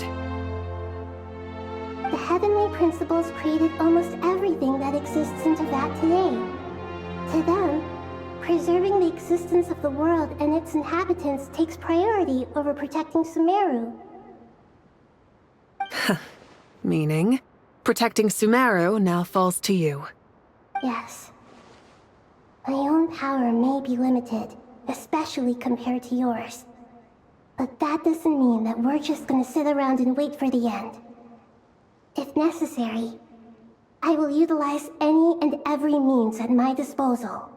S9: The Heavenly Principles created almost everything that exists in Teyvat today. To them, preserving the existence of the world and its inhabitants takes priority over protecting Sumeru.
S7: Meaning, protecting Sumeru now falls to you.
S9: Yes. My own power may be limited, especially compared to yours. But that doesn't mean that we're just gonna sit around and wait for the end. If necessary, I will utilize any and every means at my disposal.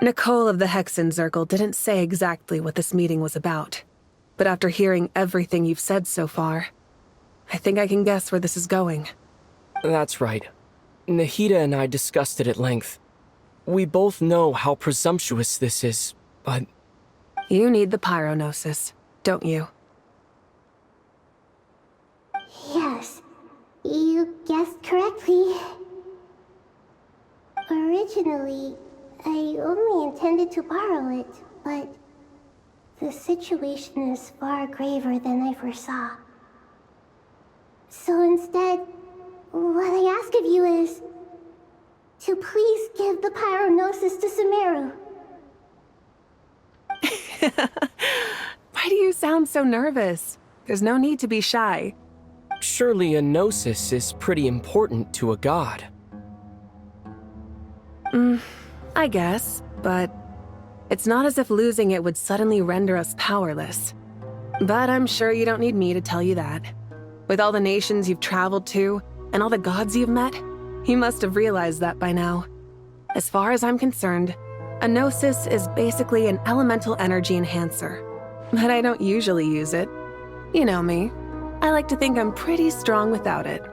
S7: Nicole of the Hexen Circle didn't say exactly what this meeting was about. But after hearing everything you've said so far, I think I can guess where this is going.
S16: That's right. Nahida and I discussed it at length. We both know how presumptuous this is, but...
S7: You need the pyronosis, don't you?
S9: Yes, you guessed correctly. Originally, I only intended to borrow it, but the situation is far graver than I foresaw. So instead, what I ask of you is to please give the pyronosis to Sumeru.
S7: Why do you sound so nervous? There's no need to be shy.
S16: Surely a gnosis is pretty important to a god.
S7: I guess, but it's not as if losing it would suddenly render us powerless. But I'm sure you don't need me to tell you that. With all the nations you've traveled to, and all the gods you've met, you must have realized that by now. As far as I'm concerned, a gnosis is basically an elemental energy enhancer. But I don't usually use it. You know me. I like to think I'm pretty strong without it.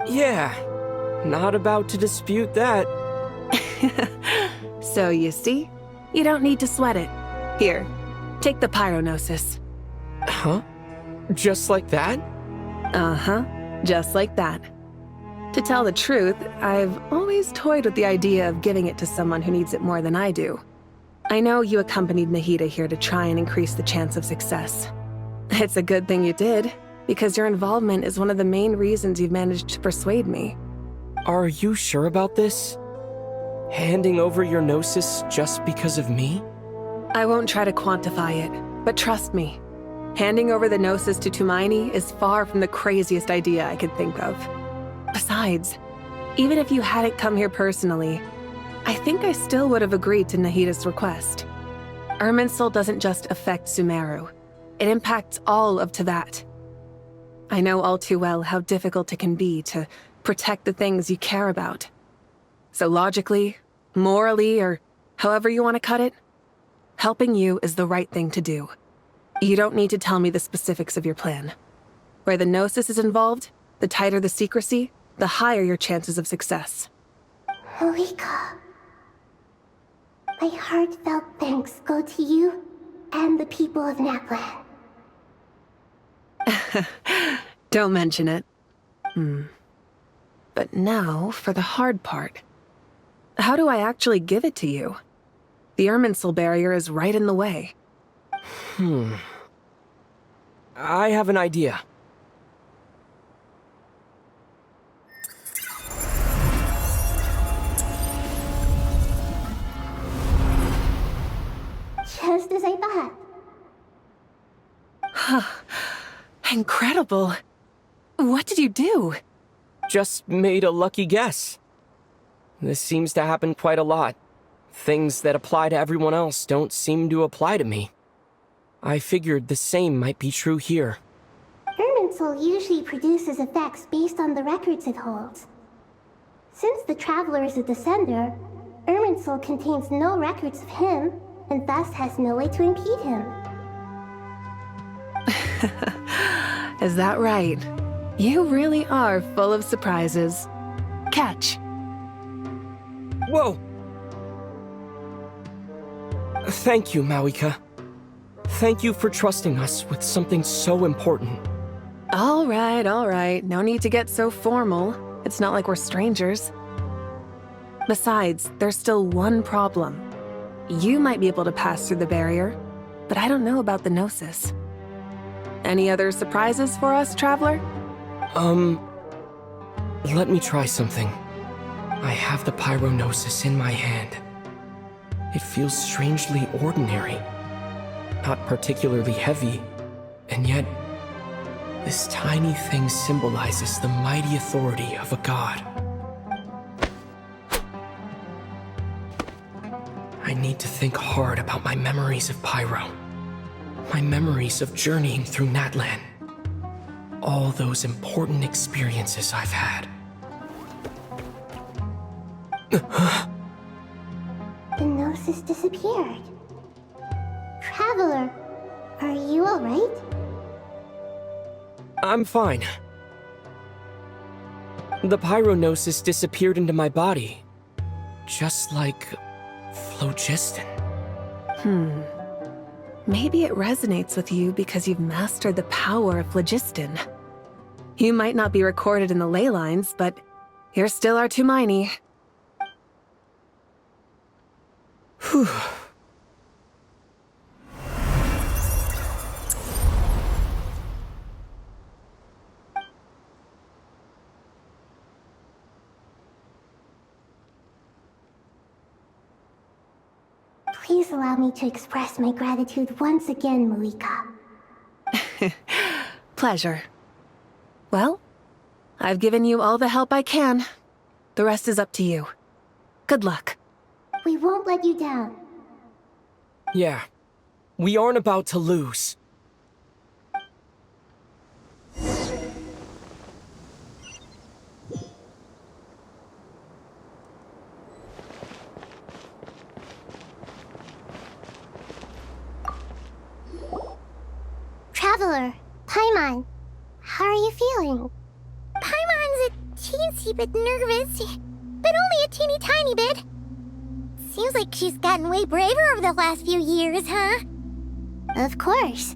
S16: Yeah, not about to dispute that.
S7: So you see, you don't need to sweat it. Here, take the pyronosis.
S16: Huh? Just like that?
S7: Uh-huh, just like that. To tell the truth, I've always toyed with the idea of giving it to someone who needs it more than I do. I know you accompanied Nahida here to try and increase the chance of success. It's a good thing you did, because your involvement is one of the main reasons you've managed to persuade me.
S16: Are you sure about this? Handing over your gnosis just because of me?
S7: I won't try to quantify it, but trust me. Handing over the gnosis to Tumaini is far from the craziest idea I could think of. Besides, even if you hadn't come here personally, I think I still would have agreed to Nahida's request. Irminsul doesn't just affect Sumeru. It impacts all of Teyvat. I know all too well how difficult it can be to protect the things you care about. So logically, morally, or however you want to cut it, helping you is the right thing to do. You don't need to tell me the specifics of your plan. Where the gnosis is involved, the tighter the secrecy, the higher your chances of success.
S9: Marika, my heartfelt thanks go to you and the people of Naplan.
S7: Don't mention it. But now for the hard part. How do I actually give it to you? The Irminsul barrier is right in the way.
S16: I have an idea.
S9: Just as I thought.
S7: Incredible. What did you do?
S16: Just made a lucky guess. This seems to happen quite a lot. Things that apply to everyone else don't seem to apply to me. I figured the same might be true here.
S9: Irminsul usually produces effects based on the records it holds. Since the Traveler is a Descender, Irminsul contains no records of him, and thus has no way to impede him.
S7: Is that right? You really are full of surprises. Catch.
S16: Whoa! Thank you, Mawika. Thank you for trusting us with something so important.
S7: All right. No need to get so formal. It's not like we're strangers. Besides, there's still one problem. You might be able to pass through the barrier, but I don't know about the Gnosis. Any other surprises for us, Traveler?
S16: Let me try something. I have the Pyronosis in my hand. It feels strangely ordinary. Not particularly heavy, and yet, this tiny thing symbolizes the mighty authority of a god. I need to think hard about my memories of Pyro. My memories of journeying through Natlan. All those important experiences I've had.
S9: The Gnosis disappeared. Traveler, are you alright?
S16: I'm fine. The Pyronosis disappeared into my body. Just like phlogiston.
S7: Maybe it resonates with you because you've mastered the power of phlogiston. You might not be recorded in the ley lines, but you're still our Tumaini.
S16: Whew.
S9: Please allow me to express my gratitude once again, Malika.
S7: Pleasure. Well, I've given you all the help I can. The rest is up to you. Good luck.
S9: We won't let you down.
S16: Yeah, we aren't about to lose.
S9: Traveler, Paimon, how are you feeling? Paimon's a teensy bit nervous, but only a teeny tiny bit. Seems like she's gotten way braver over the last few years, huh? Of course.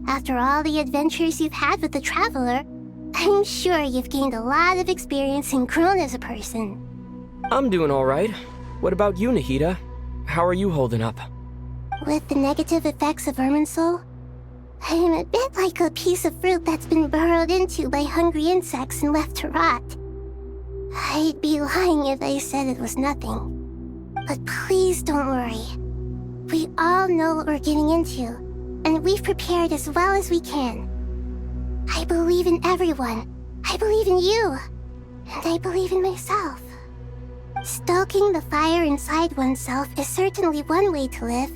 S9: After all the adventures you've had with the Traveler, I'm sure you've gained a lot of experience and grown as a person.
S16: I'm doing alright. What about you, Nahida? How are you holding up?
S9: With the negative effects of Irminsul, I'm a bit like a piece of fruit that's been burrowed into by hungry insects and left to rot. I'd be lying if I said it was nothing. But please don't worry. We all know what we're getting into, and we've prepared as well as we can. I believe in everyone. I believe in you. And I believe in myself. Stoking the fire inside oneself is certainly one way to live,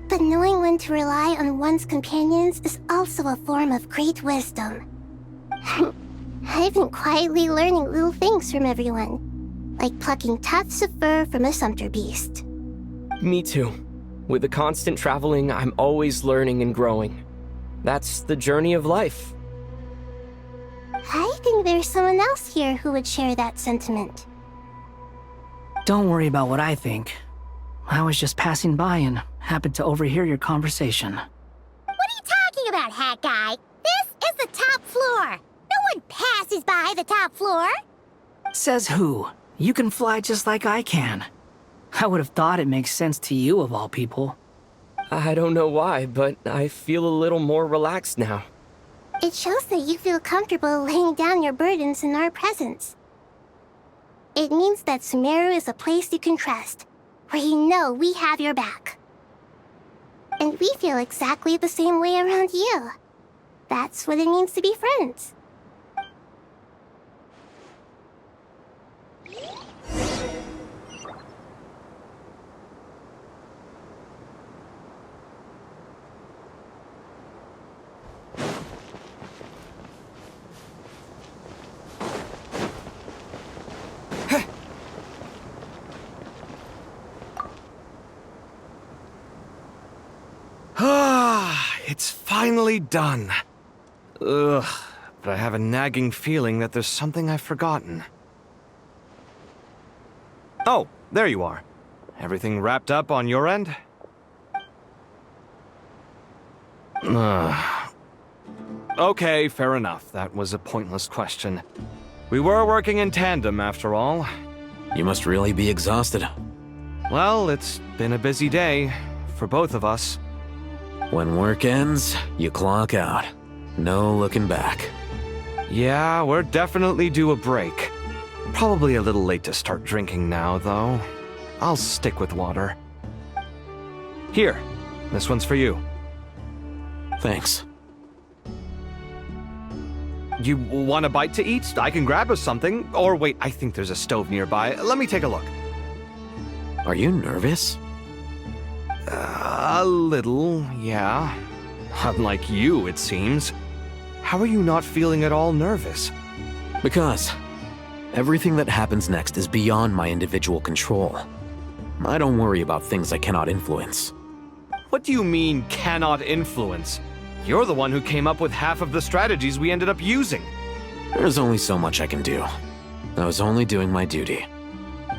S9: but knowing when to rely on one's companions is also a form of great wisdom. I've been quietly learning little things from everyone, like plucking tufts of fur from a sumpter beast.
S16: Me too. With the constant traveling, I'm always learning and growing. That's the journey of life.
S9: I think there's someone else here who would share that sentiment.
S15: Don't worry about what I think. I was just passing by and happened to overhear your conversation.
S9: What are you talking about, Hat Guy? This is the top floor. No one passes by the top floor.
S15: Says who? You can fly just like I can. I would have thought it makes sense to you of all people.
S16: I don't know why, but I feel a little more relaxed now.
S9: It shows that you feel comfortable laying down your burdens in our presence. It means that Sumeru is a place you can trust, where you know we have your back. And we feel exactly the same way around you. That's what it means to be friends.
S2: It's finally done. Ugh, but I have a nagging feeling that there's something I've forgotten. Oh, there you are. Everything wrapped up on your end? Okay, fair enough. That was a pointless question. We were working in tandem, after all.
S3: You must really be exhausted.
S2: Well, it's been a busy day for both of us.
S3: When work ends, you clock out. No looking back.
S2: Yeah, we're definitely due a break. Probably a little late to start drinking now, though. I'll stick with water. Here, this one's for you.
S3: Thanks.
S2: You want a bite to eat? I can grab us something. Or wait, I think there's a stove nearby. Let me take a look.
S3: Are you nervous?
S2: A little, yeah. Unlike you, it seems. How are you not feeling at all nervous?
S3: Because everything that happens next is beyond my individual control. I don't worry about things I cannot influence.
S2: What do you mean, cannot influence? You're the one who came up with half of the strategies we ended up using.
S3: There's only so much I can do. I was only doing my duty.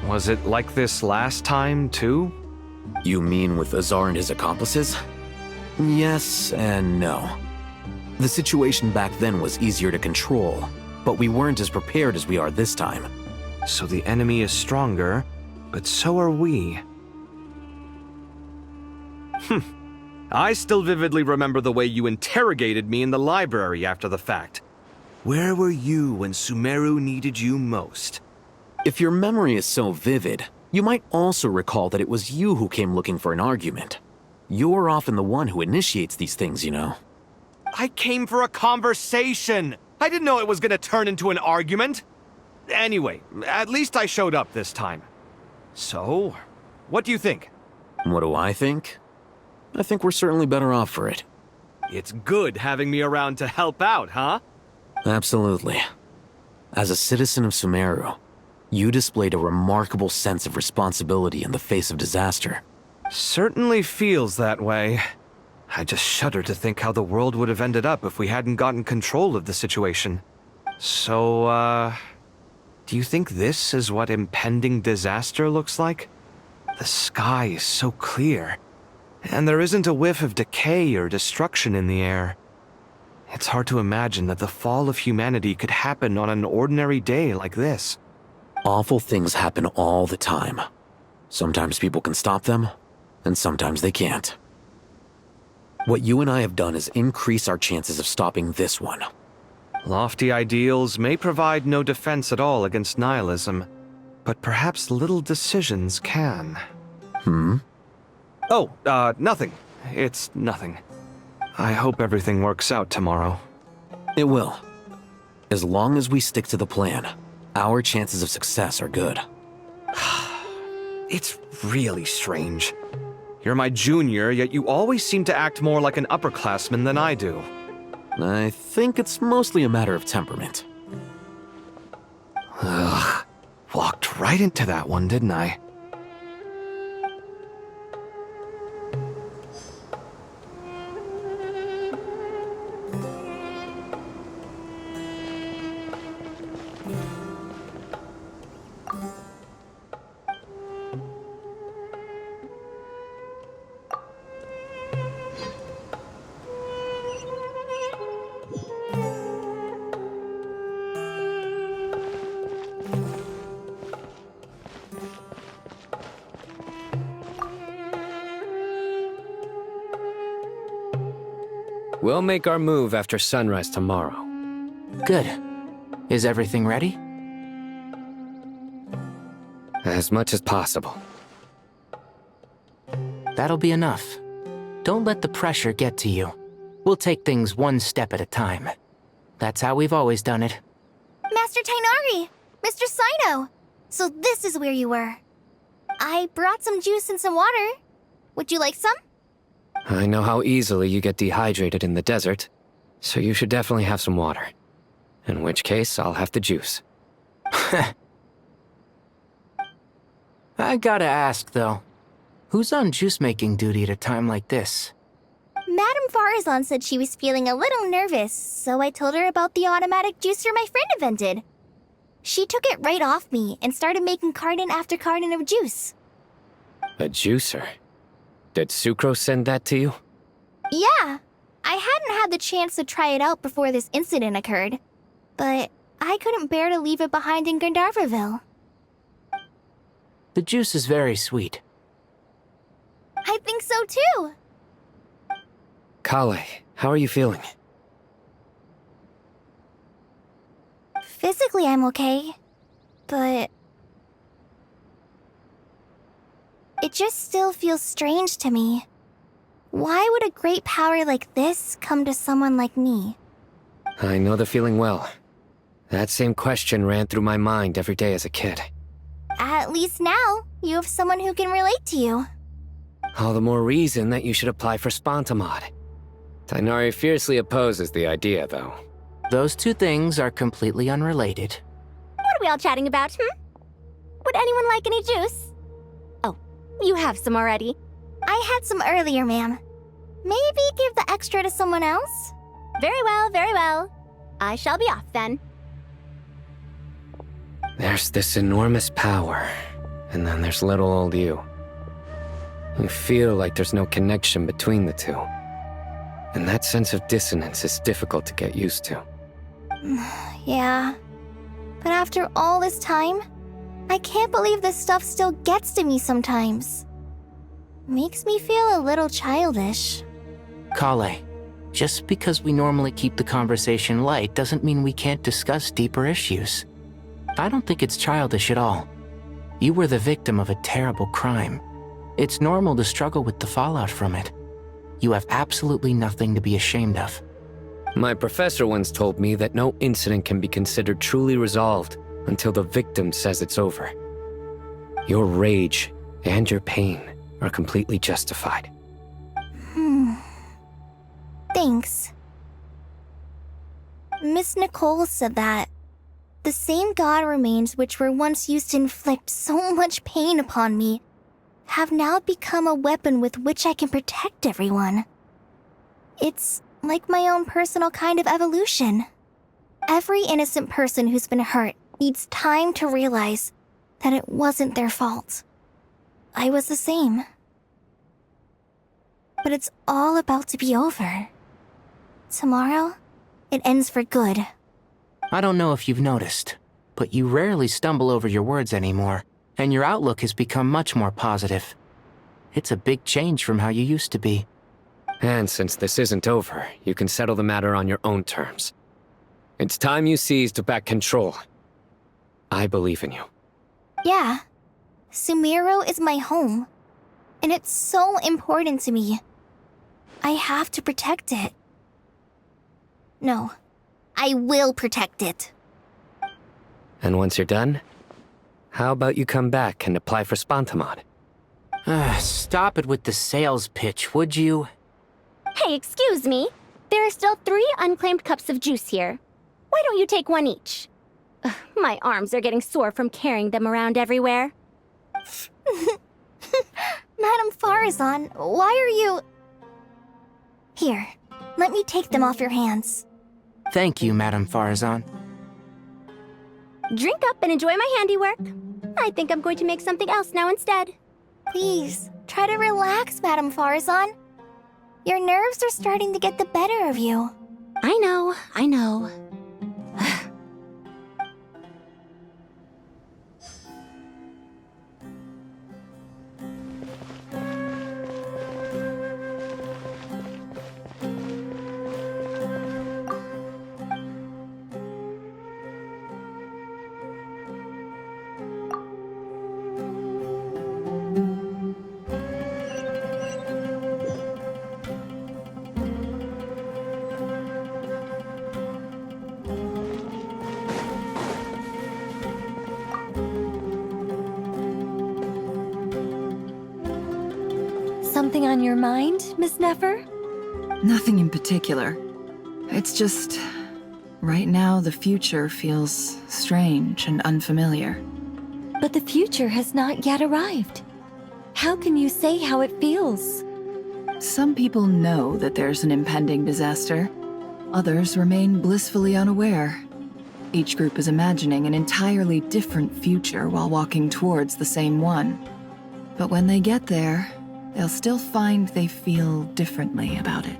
S2: Was it like this last time, too?
S3: You mean with Azar and his accomplices? Yes and no. The situation back then was easier to control, but we weren't as prepared as we are this time.
S2: So the enemy is stronger, but so are we. I still vividly remember the way you interrogated me in the library after the fact. Where were you when Sumeru needed you most?
S3: If your memory is so vivid, you might also recall that it was you who came looking for an argument. You're often the one who initiates these things, you know.
S2: I came for a conversation. I didn't know it was gonna turn into an argument. Anyway, at least I showed up this time. So, what do you think?
S3: What do I think? I think we're certainly better off for it.
S2: It's good having me around to help out, huh?
S3: Absolutely. As a citizen of Sumeru, you displayed a remarkable sense of responsibility in the face of disaster.
S2: Certainly feels that way. I just shudder to think how the world would have ended up if we hadn't gotten control of the situation. So, do you think this is what impending disaster looks like? The sky is so clear, and there isn't a whiff of decay or destruction in the air. It's hard to imagine that the fall of humanity could happen on an ordinary day like this.
S3: Awful things happen all the time. Sometimes people can stop them, and sometimes they can't. What you and I have done is increase our chances of stopping this one.
S2: Lofty ideals may provide no defense at all against nihilism, but perhaps little decisions can. Oh, nothing. It's nothing. I hope everything works out tomorrow.
S3: It will. As long as we stick to the plan, our chances of success are good.
S2: It's really strange. You're my junior, yet you always seem to act more like an upperclassman than I do.
S3: I think it's mostly a matter of temperament.
S2: Ugh. Walked right into that one, didn't I?
S10: We'll make our move after sunrise tomorrow.
S17: Good. Is everything ready?
S10: As much as possible.
S17: That'll be enough. Don't let the pressure get to you. We'll take things one step at a time. That's how we've always done it.
S12: Master Tainari! Mr. Sino! So this is where you were. I brought some juice and some water. Would you like some?
S10: I know how easily you get dehydrated in the desert, so you should definitely have some water. In which case, I'll have the juice.
S17: I gotta ask, though. Who's on juice-making duty at a time like this?
S12: Madame Farazan said she was feeling a little nervous, so I told her about the automatic juicer my friend invented. She took it right off me and started making carton after carton of juice.
S10: A juicer? Did Sucro send that to you?
S12: Yeah. I hadn't had the chance to try it out before this incident occurred, but I couldn't bear to leave it behind in Gandharvaville.
S17: The juice is very sweet.
S12: I think so too.
S10: Kale, how are you feeling?
S12: Physically, I'm okay, but it just still feels strange to me. Why would a great power like this come to someone like me?
S10: I know the feeling well. That same question ran through my mind every day as a kid.
S12: At least now, you have someone who can relate to you.
S10: All the more reason that you should apply for Spontamod. Tainari fiercely opposes the idea, though.
S17: Those two things are completely unrelated.
S8: What are we all chatting about, Would anyone like any juice? Oh, you have some already.
S12: I had some earlier, ma'am. Maybe give the extra to someone else?
S8: Very well, very well. I shall be off then.
S10: There's this enormous power, and then there's little old you. You feel like there's no connection between the two. And that sense of dissonance is difficult to get used to.
S12: Yeah. But after all this time, I can't believe this stuff still gets to me sometimes. Makes me feel a little childish.
S17: Kale, just because we normally keep the conversation light doesn't mean we can't discuss deeper issues. I don't think it's childish at all. You were the victim of a terrible crime. It's normal to struggle with the fallout from it. You have absolutely nothing to be ashamed of.
S10: My professor once told me that no incident can be considered truly resolved until the victim says it's over. Your rage and your pain are completely justified.
S12: Thanks. Miss Nicole said that the same god remains which were once used to inflict so much pain upon me have now become a weapon with which I can protect everyone. It's like my own personal kind of evolution. Every innocent person who's been hurt needs time to realize that it wasn't their fault. I was the same. But it's all about to be over. Tomorrow, it ends for good.
S17: I don't know if you've noticed, but you rarely stumble over your words anymore, and your outlook has become much more positive. It's a big change from how you used to be.
S10: And since this isn't over, you can settle the matter on your own terms. It's time you seized back control. I believe in you.
S12: Yeah. Sumeru is my home. And it's so important to me. I have to protect it. No. I will protect it.
S10: And once you're done, how about you come back and apply for Spantamod?
S17: Stop it with the sales pitch, would you?
S8: Hey, excuse me. There are still 3 unclaimed cups of juice here. Why don't you take one each? Ugh, my arms are getting sore from carrying them around everywhere.
S12: Madame Farazan, why are you... Here, let me take them off your hands.
S17: Thank you, Madame Farazan.
S8: Drink up and enjoy my handiwork. I think I'm going to make something else now instead.
S12: Please, try to relax, Madame Farazan. Your nerves are starting to get the better of you.
S8: I know, I know. Something on your mind, Miss Nefer?
S13: Nothing in particular. It's just... right now, the future feels strange and unfamiliar.
S19: But the future has not yet arrived. How can you say how it feels?
S13: Some people know that there's an impending disaster. Others remain blissfully unaware. Each group is imagining an entirely different future while walking towards the same one. But when they get there, they'll still find they feel differently about it.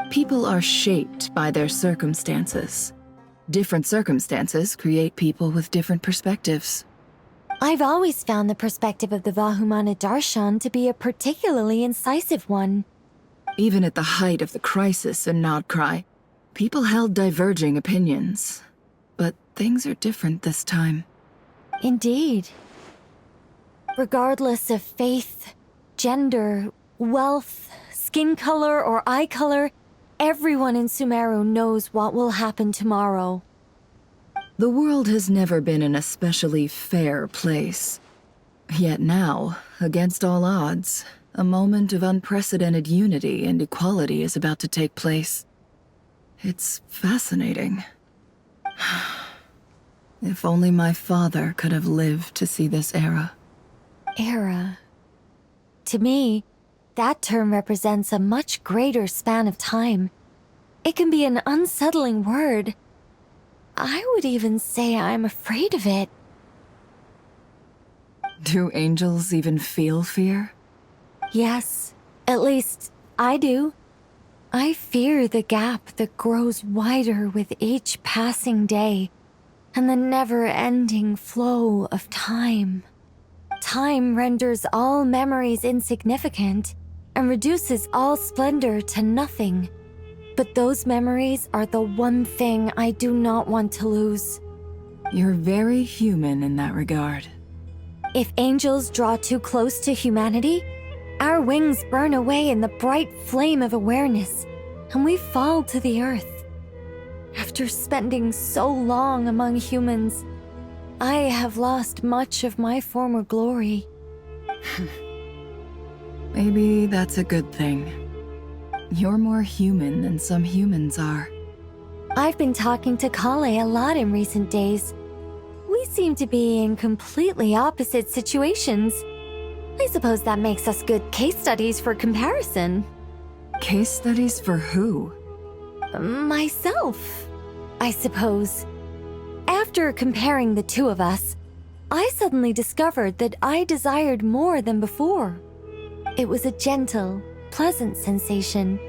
S13: People are shaped by their circumstances. Different circumstances create people with different perspectives.
S19: I've always found the perspective of the Vahumana Darshan to be a particularly incisive one.
S13: Even at the height of the crisis in Nodcry, people held diverging opinions. But things are different this time.
S19: Indeed. Regardless of faith, gender, wealth, skin color, or eye color, everyone in Sumeru knows what will happen tomorrow.
S13: The world has never been an especially fair place. Yet now, against all odds, a moment of unprecedented unity and equality is about to take place. It's fascinating. If only my father could have lived to see this era.
S19: Era. To me, that term represents a much greater span of time. It can be an unsettling word. I would even say I'm afraid of it.
S13: Do angels even feel fear?
S19: Yes, at least I do. I fear the gap that grows wider with each passing day, and the never-ending flow of time. Time renders all memories insignificant and reduces all splendor to nothing. But those memories are the one thing I do not want to lose.
S13: You're very human in that regard.
S19: If angels draw too close to humanity, our wings burn away in the bright flame of awareness, and we fall to the earth. After spending so long among humans, I have lost much of my former glory.
S13: Maybe that's a good thing. You're more human than some humans are.
S19: I've been talking to Kale a lot in recent days. We seem to be in completely opposite situations. I suppose that makes us good case studies for comparison.
S13: Case studies for who?
S19: Myself, I suppose. After comparing the two of us, I suddenly discovered that I desired more than before. It was a gentle, pleasant sensation.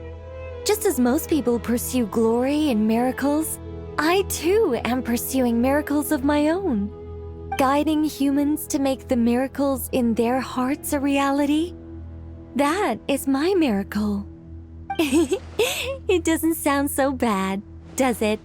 S19: Just as most people pursue glory and miracles, I too am pursuing miracles of my own. Guiding humans to make the miracles in their hearts a reality. That is my miracle. It doesn't sound so bad, does it?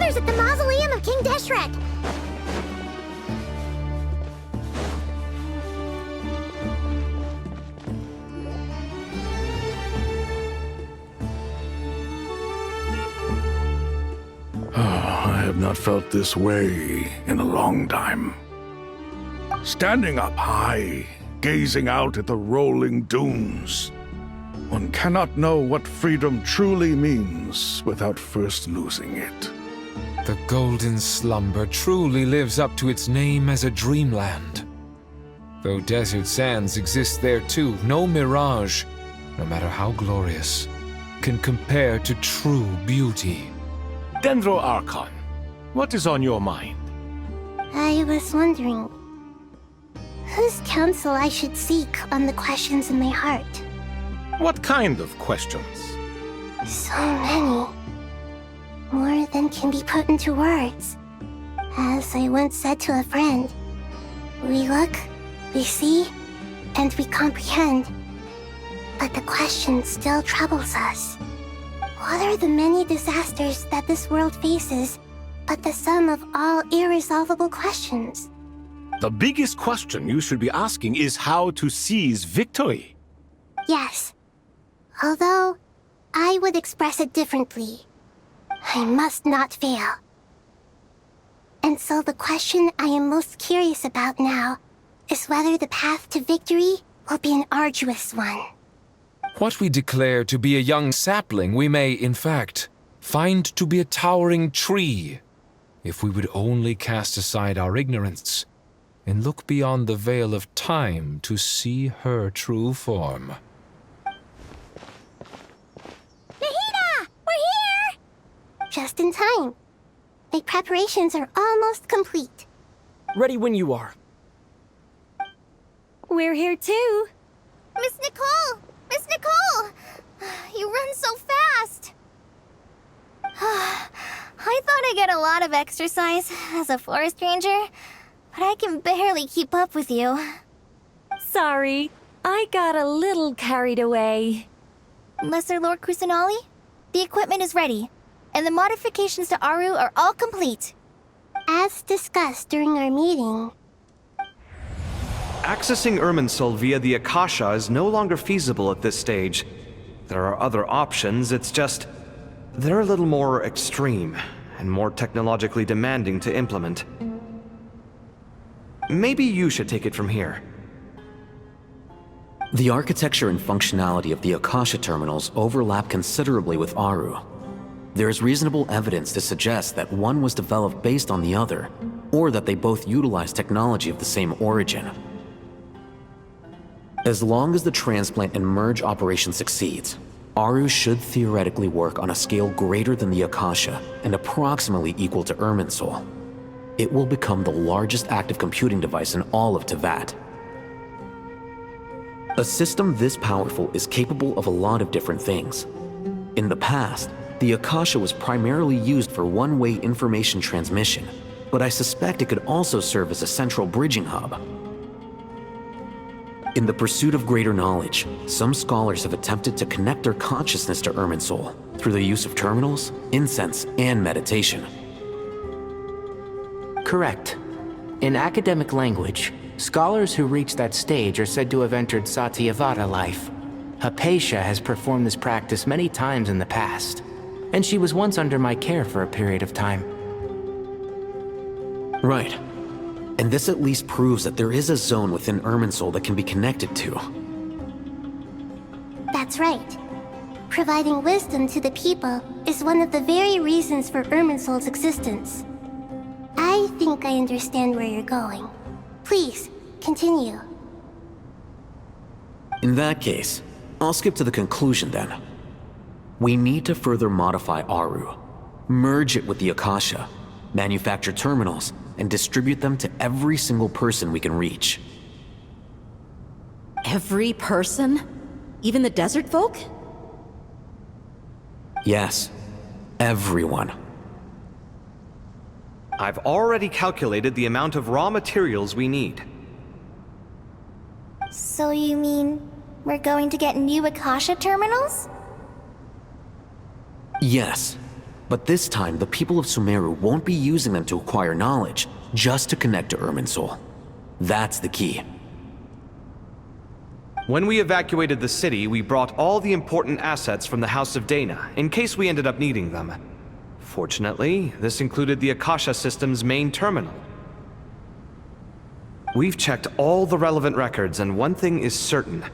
S9: At the mausoleum of King Deshret.
S4: I have not felt this way in a long time. Standing up high, gazing out at the rolling dunes. One cannot know what freedom truly means without first losing it.
S5: The Golden Slumber truly lives up to its name as a dreamland. Though desert sands exist there too, no mirage, no matter how glorious, can compare to true beauty.
S1: Dendro Archon, what is on your mind?
S9: I was wondering whose counsel I should seek on the questions in my heart.
S1: What kind of questions?
S9: So many. More than can be put into words. As I once said to a friend, we look, we see, and we comprehend. But the question still troubles us. What are the many disasters that this world faces, but the sum of all irresolvable questions?
S1: The biggest question you should be asking is how to seize victory.
S9: Yes. Although, I would express it differently. I must not fail. And so the question I am most curious about now is whether the path to victory will be an arduous one.
S5: What we declare to be a young sapling, we may, in fact, find to be a towering tree, if we would only cast aside our ignorance and look beyond the veil of time to see her true form.
S9: Nahida! We're here! Just in time. My preparations are almost complete.
S16: Ready when you are.
S19: We're here too.
S12: Miss Nicole! Miss Nicole! You run so fast! I thought I'd get a lot of exercise as a forest ranger, but I can barely keep up with you.
S19: Sorry, I got a little carried away.
S12: Lesser Lord Kusanali, the equipment is ready, and the modifications to Aru are all complete.
S9: As discussed during our meeting,
S2: Accessing Irminsul via the Akasha is no longer feasible at this stage. There are other options, it's just... they're a little more extreme, and more technologically demanding to implement. Maybe you should take it from here.
S3: The architecture and functionality of the Akasha terminals overlap considerably with Aru. There is reasonable evidence to suggest that one was developed based on the other, or that they both utilize technology of the same origin. As long as the transplant and merge operation succeeds, Aru should theoretically work on a scale greater than the Akasha and approximately equal to Irminsul. It will become the largest active computing device in all of Teyvat. A system this powerful is capable of a lot of different things. In the past, the Akasha was primarily used for one-way information transmission, but I suspect it could also serve as a central bridging hub. In the pursuit of greater knowledge, some scholars have attempted to connect their consciousness to Irminsul through the use of terminals, incense, and meditation.
S17: Correct. In academic language, scholars who reach that stage are said to have entered Satyavata life. Hypatia has performed this practice many times in the past, and she was once under my care for a period of time.
S3: Right. And this at least proves that there is a zone within Irminsul that can be connected to.
S9: that's right. Providing wisdom to the people is one of the very reasons for Irminsul's existence. I think I understand where you're going. Please, continue.
S3: In that case, I'll skip to the conclusion then. We need to further modify Aru, merge it with the Akasha, manufacture terminals, and distribute them to every single person we can reach.
S20: Every person? Even the desert folk?
S3: Yes, everyone.
S2: I've already calculated the amount of raw materials we need.
S12: So you mean we're going to get new Akasha terminals?
S3: Yes, but this time the people of Sumeru won't be using them to acquire knowledge, just to connect to Irminsul. That's the key.
S2: When we evacuated the city, we brought all the important assets from the House of Dana, in case we ended up needing them. Fortunately, this included the Akasha System's main terminal. We've checked all the relevant records, and one thing is certain.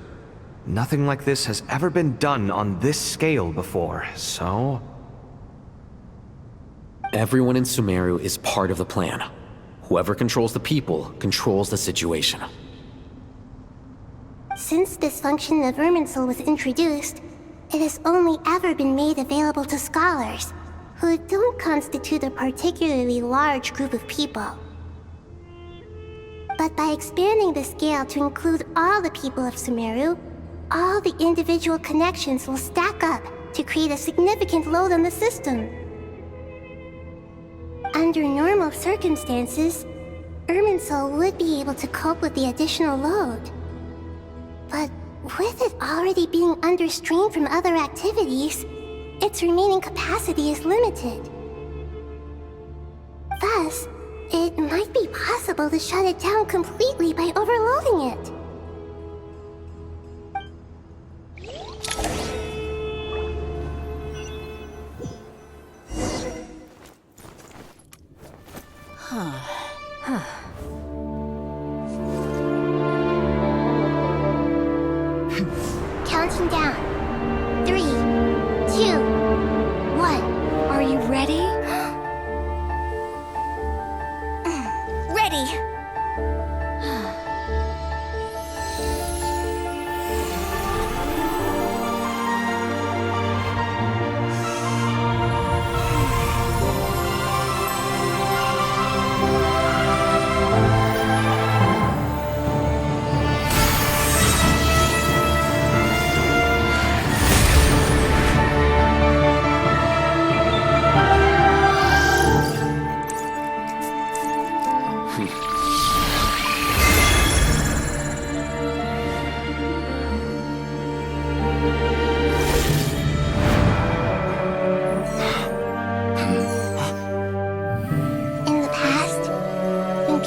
S2: Nothing like this has ever been done on this scale before, so...
S3: Everyone in Sumeru is part of the plan. Whoever controls the people controls the situation.
S9: Since this function of Irminsul was introduced, it has only ever been made available to scholars, who don't constitute a particularly large group of people. But by expanding the scale to include all the people of Sumeru, all the individual connections will stack up to create a significant load on the system. Under normal circumstances, Irminsul would be able to cope with the additional load. But with it already being under strain from other activities, its remaining capacity is limited. Thus, it might be possible to shut it down completely by overloading it.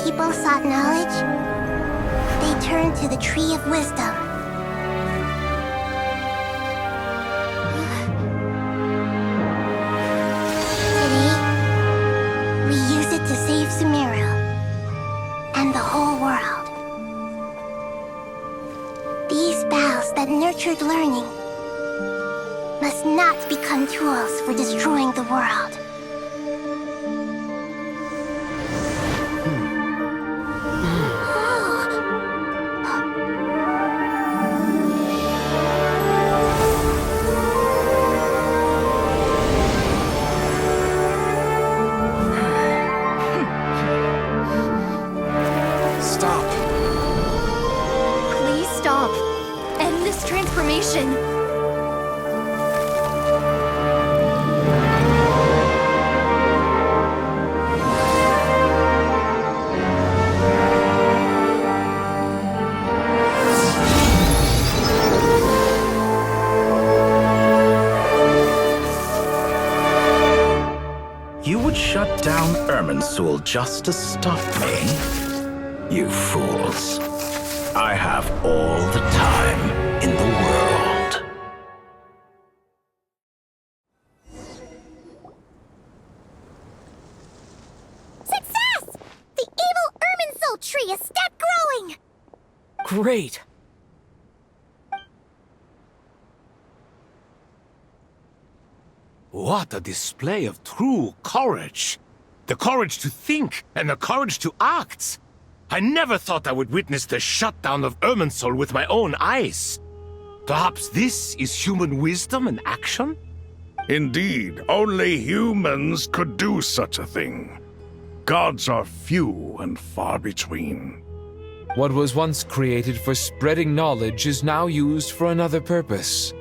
S9: people sought knowledge, they turned to the Tree of Wisdom. Today, we use it to save Sumeru and the whole world. These boughs that nurtured learning must not become tools for destroying the world.
S11: Shut down Irminsul just to stop me? You fools. I have all the time in the world.
S9: Success! The evil Irminsul tree has stopped growing!
S16: Great!
S1: What a display of true courage! The courage to think and the courage to act! I never thought I would witness the shutdown of Irminsul with my own eyes. Perhaps this is human wisdom in action?
S4: Indeed, only humans could do such a thing. Gods are few and far between.
S5: What was once created for spreading knowledge is now used for another purpose.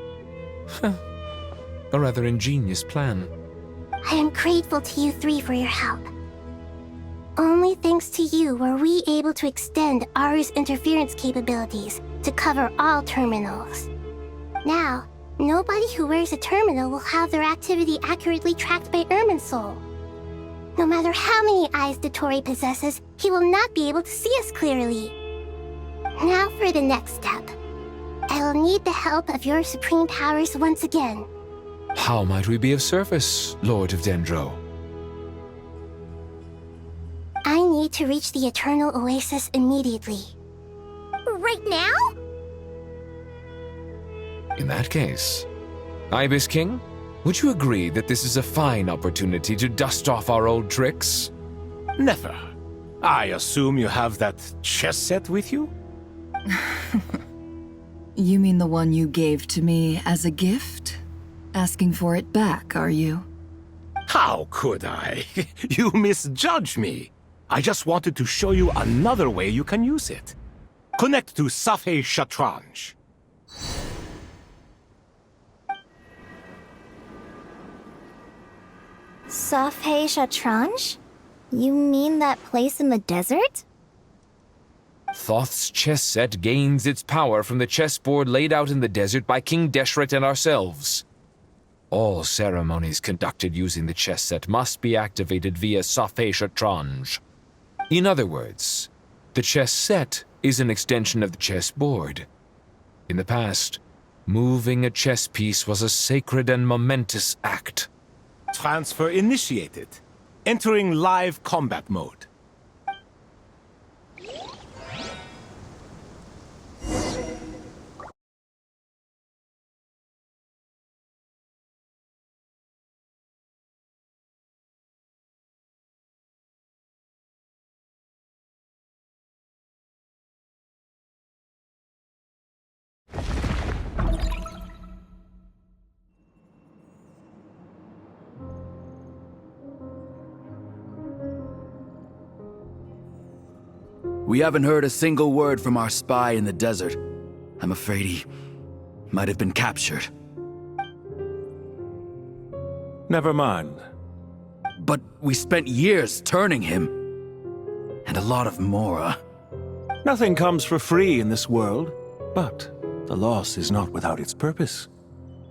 S5: A rather ingenious plan.
S9: I am grateful to you three for your help. Only thanks to you were we able to extend Aru's interference capabilities to cover all terminals. Now, nobody who wears a terminal will have their activity accurately tracked by Irminsul. No matter how many eyes Dottore possesses, he will not be able to see us clearly. Now for the next step. I will need the help of your supreme powers once again.
S5: How might we be of service, Lord of Dendro?
S9: I need to reach the Eternal Oasis immediately. Right now?
S5: In that case, Ibis King, would you agree that this is a fine opportunity to dust off our old tricks?
S1: Never. I assume you have that chess set with you?
S13: You mean the one you gave to me as a gift? Asking for it back, are you?
S1: How could I? You misjudge me. I just wanted to show you another way you can use it. Connect to Safhe Shatranj.
S12: Safhe Shatranj? You mean that place in the desert?
S5: Thoth's chess set gains its power from the chessboard laid out in the desert by King Deshret and ourselves. All ceremonies conducted using the chess set must be activated via Safhe Shatranj. In other words, the chess set is an extension of the chessboard. In the past, moving a chess piece was a sacred and momentous act.
S1: Transfer initiated. Entering live combat mode.
S22: We haven't heard a single word from our spy in the desert. I'm afraid he might have been captured.
S18: Never mind.
S22: But we spent years turning him. And a lot of Mora.
S18: Nothing comes for free in this world, but the loss is not without its purpose.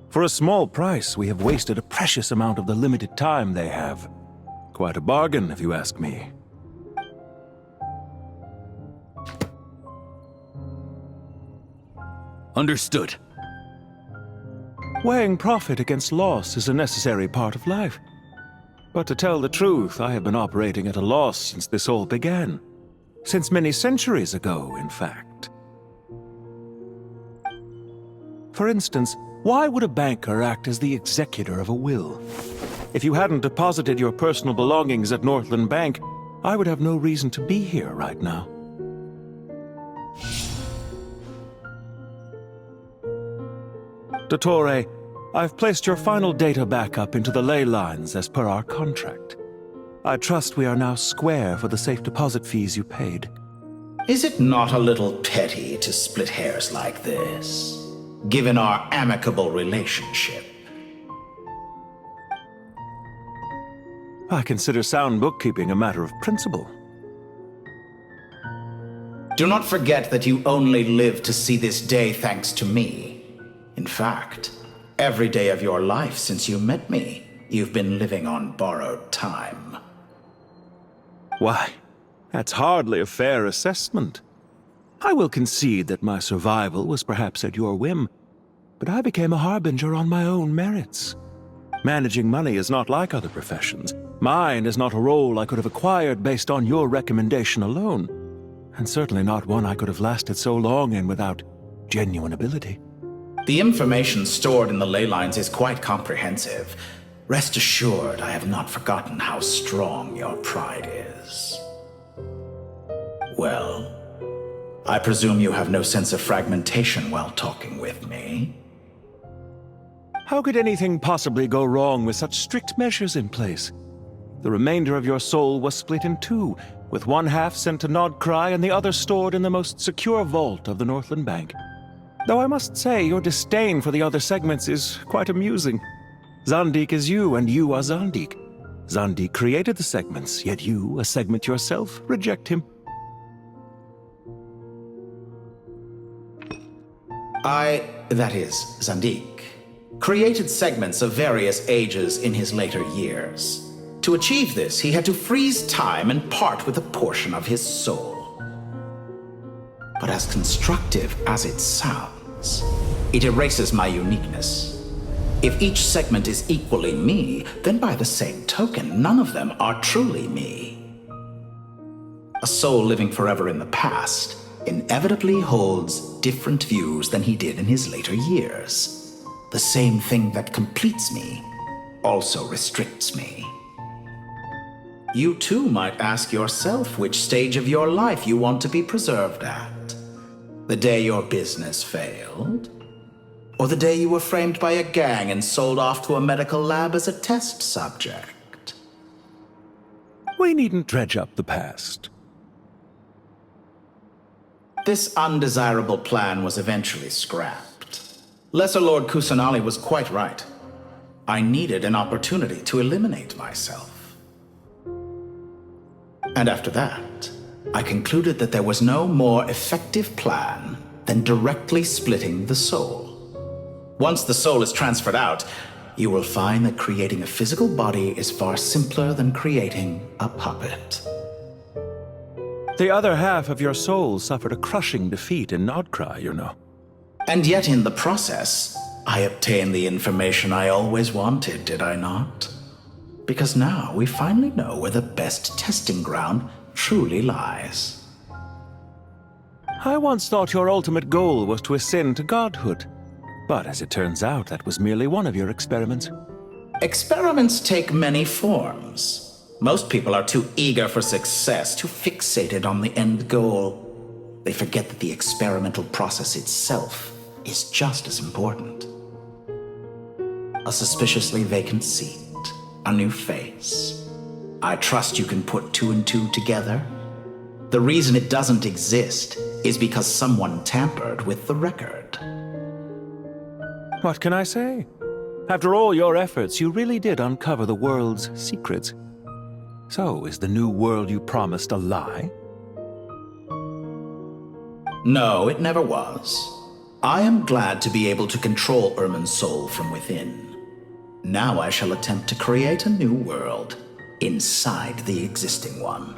S18: For a small price, we have wasted a precious amount of the limited time they have. Quite a bargain, if you ask me.
S22: Understood.
S18: Weighing profit against loss is a necessary part of life. But to tell the truth, I have been operating at a loss since this all began. Since many centuries ago, in fact. For instance, why would a banker act as the executor of a will? If you hadn't deposited your personal belongings at Northland Bank, I would have no reason to be here right now. Dottore, I've placed your final data backup into the ley lines as per our contract. I trust we are now square for the safe deposit fees you paid.
S11: Is it not a little petty to split hairs like this, given our amicable relationship?
S18: I consider sound bookkeeping a matter of principle.
S11: Do not forget that you only live to see this day thanks to me. In fact, every day of your life since you met me, you've been living on borrowed time.
S18: Why, that's hardly a fair assessment. I will concede that my survival was perhaps at your whim, but I became a harbinger on my own merits. Managing money is not like other professions. Mine is not a role I could have acquired based on your recommendation alone, and certainly not one I could have lasted so long in without genuine ability.
S11: The information stored in the ley lines is quite comprehensive. Rest assured, I have not forgotten how strong your pride is. Well, I presume you have no sense of fragmentation while talking with me.
S18: How could anything possibly go wrong with such strict measures in place? The remainder of your soul was split in two, with one half sent to Nodcry and the other stored in the most secure vault of the Northland Bank. Though I must say, your disdain for the other segments is quite amusing. Zandik is you, and you are Zandik. Zandik created the segments, yet you, a segment yourself, reject him.
S11: That is, Zandik, created segments of various ages in his later years. To achieve this, he had to freeze time and part with a portion of his soul. But as constructive as it sounds, it erases my uniqueness. If each segment is equally me, then by the same token, none of them are truly me. A soul living forever in the past inevitably holds different views than he did in his later years. The same thing that completes me also restricts me. You too might ask yourself which stage of your life you want to be preserved at. The day your business failed? Or the day you were framed by a gang and sold off to a medical lab as a test subject?
S18: We needn't dredge up the past.
S11: This undesirable plan was eventually scrapped. Lesser Lord Kusanali was quite right. I needed an opportunity to eliminate myself. And after that, I concluded that there was no more effective plan than directly splitting the soul. Once the soul is transferred out, you will find that creating a physical body is far simpler than creating a puppet.
S18: The other half of your soul suffered a crushing defeat in Nodcry, you know.
S11: And yet in the process, I obtained the information I always wanted, did I not? Because now we finally know where the best testing ground truly lies.
S18: I once thought your ultimate goal was to ascend to godhood. But as it turns out, that was merely one of your experiments.
S11: Experiments take many forms. Most people are too eager for success, too fixated on the end goal. They forget that the experimental process itself is just as important. A suspiciously vacant seat, a new face. I trust you can put two and two together. The reason it doesn't exist is because someone tampered with the record.
S18: What can I say? After all your efforts, you really did uncover the world's secrets. So, is the new world you promised a lie?
S11: No, it never was. I am glad to be able to control Irminsul from within. Now I shall attempt to create a new world inside the existing one.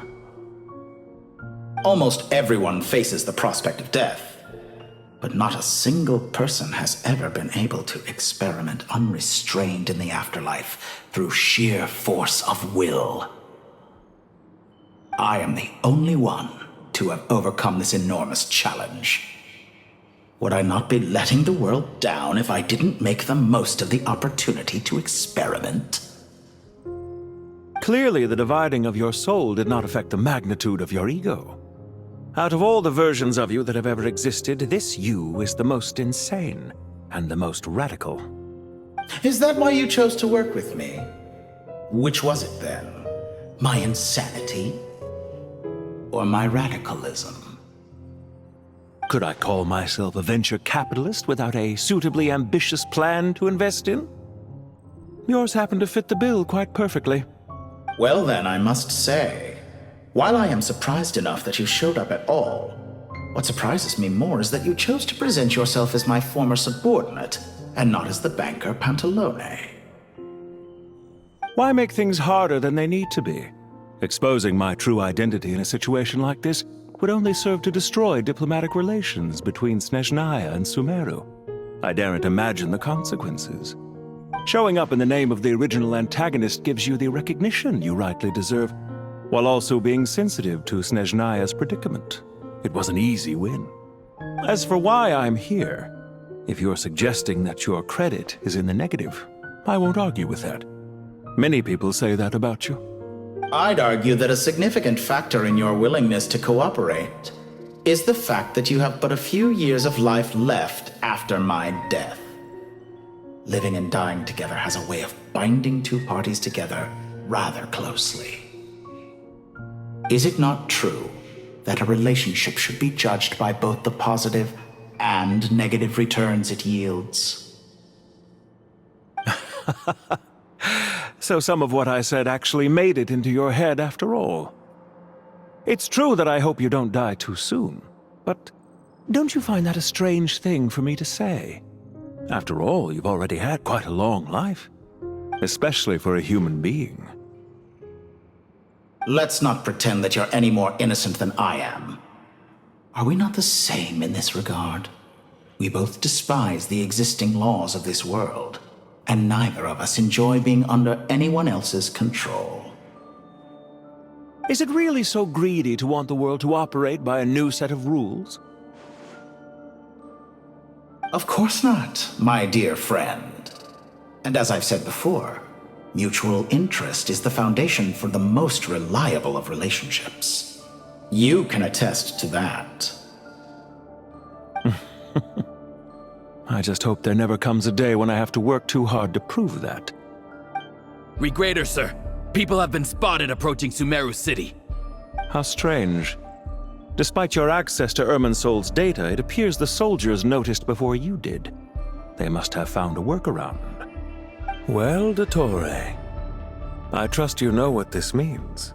S11: Almost everyone faces the prospect of death. But not a single person has ever been able to experiment unrestrained in the afterlife through sheer force of will. I am the only one to have overcome this enormous challenge. Would I not be letting the world down if I didn't make the most of the opportunity to experiment?
S18: Clearly, the dividing of your soul did not affect the magnitude of your ego. Out of all the versions of you that have ever existed, this you is the most insane and the most radical.
S11: Is that why you chose to work with me? Which was it then? My insanity? Or my radicalism?
S18: Could I call myself a venture capitalist without a suitably ambitious plan to invest in? Yours happened to fit the bill quite perfectly.
S11: Well then, I must say, while I am surprised enough that you showed up at all, what surprises me more is that you chose to present yourself as my former subordinate, and not as the banker Pantalone.
S18: Why make things harder than they need to be? Exposing my true identity in a situation like this would only serve to destroy diplomatic relations between Snezhnaya and Sumeru. I daren't imagine the consequences. Showing up in the name of the original antagonist gives you the recognition you rightly deserve, while also being sensitive to Snezhnaya's predicament. It was an easy win. As for why I'm here, if you're suggesting that your credit is in the negative, I won't argue with that. Many people say that about you.
S11: I'd argue that a significant factor in your willingness to cooperate is the fact that you have but a few years of life left after my death. Living and dying together has a way of binding two parties together rather closely. Is it not true that a relationship should be judged by both the positive and negative returns it yields?
S18: So some of what I said actually made it into your head after all. It's true that I hope you don't die too soon, but don't you find that a strange thing for me to say? After all, you've already had quite a long life, especially for a human being.
S11: Let's not pretend that you're any more innocent than I am. Are we not the same in this regard? We both despise the existing laws of this world, and neither of us enjoy being under anyone else's control.
S18: Is it really so greedy to want the world to operate by a new set of rules?
S11: Of course not, my dear friend. And as I've said before, mutual interest is the foundation for the most reliable of relationships. You can attest to that.
S18: I just hope there never comes a day when I have to work too hard to prove that.
S21: Regrader, sir. People have been spotted approaching Sumeru City.
S18: How strange. Despite your access to Irminsul's data, it appears the soldiers noticed before you did. They must have found a workaround. Well, Dottore, I trust you know what this means.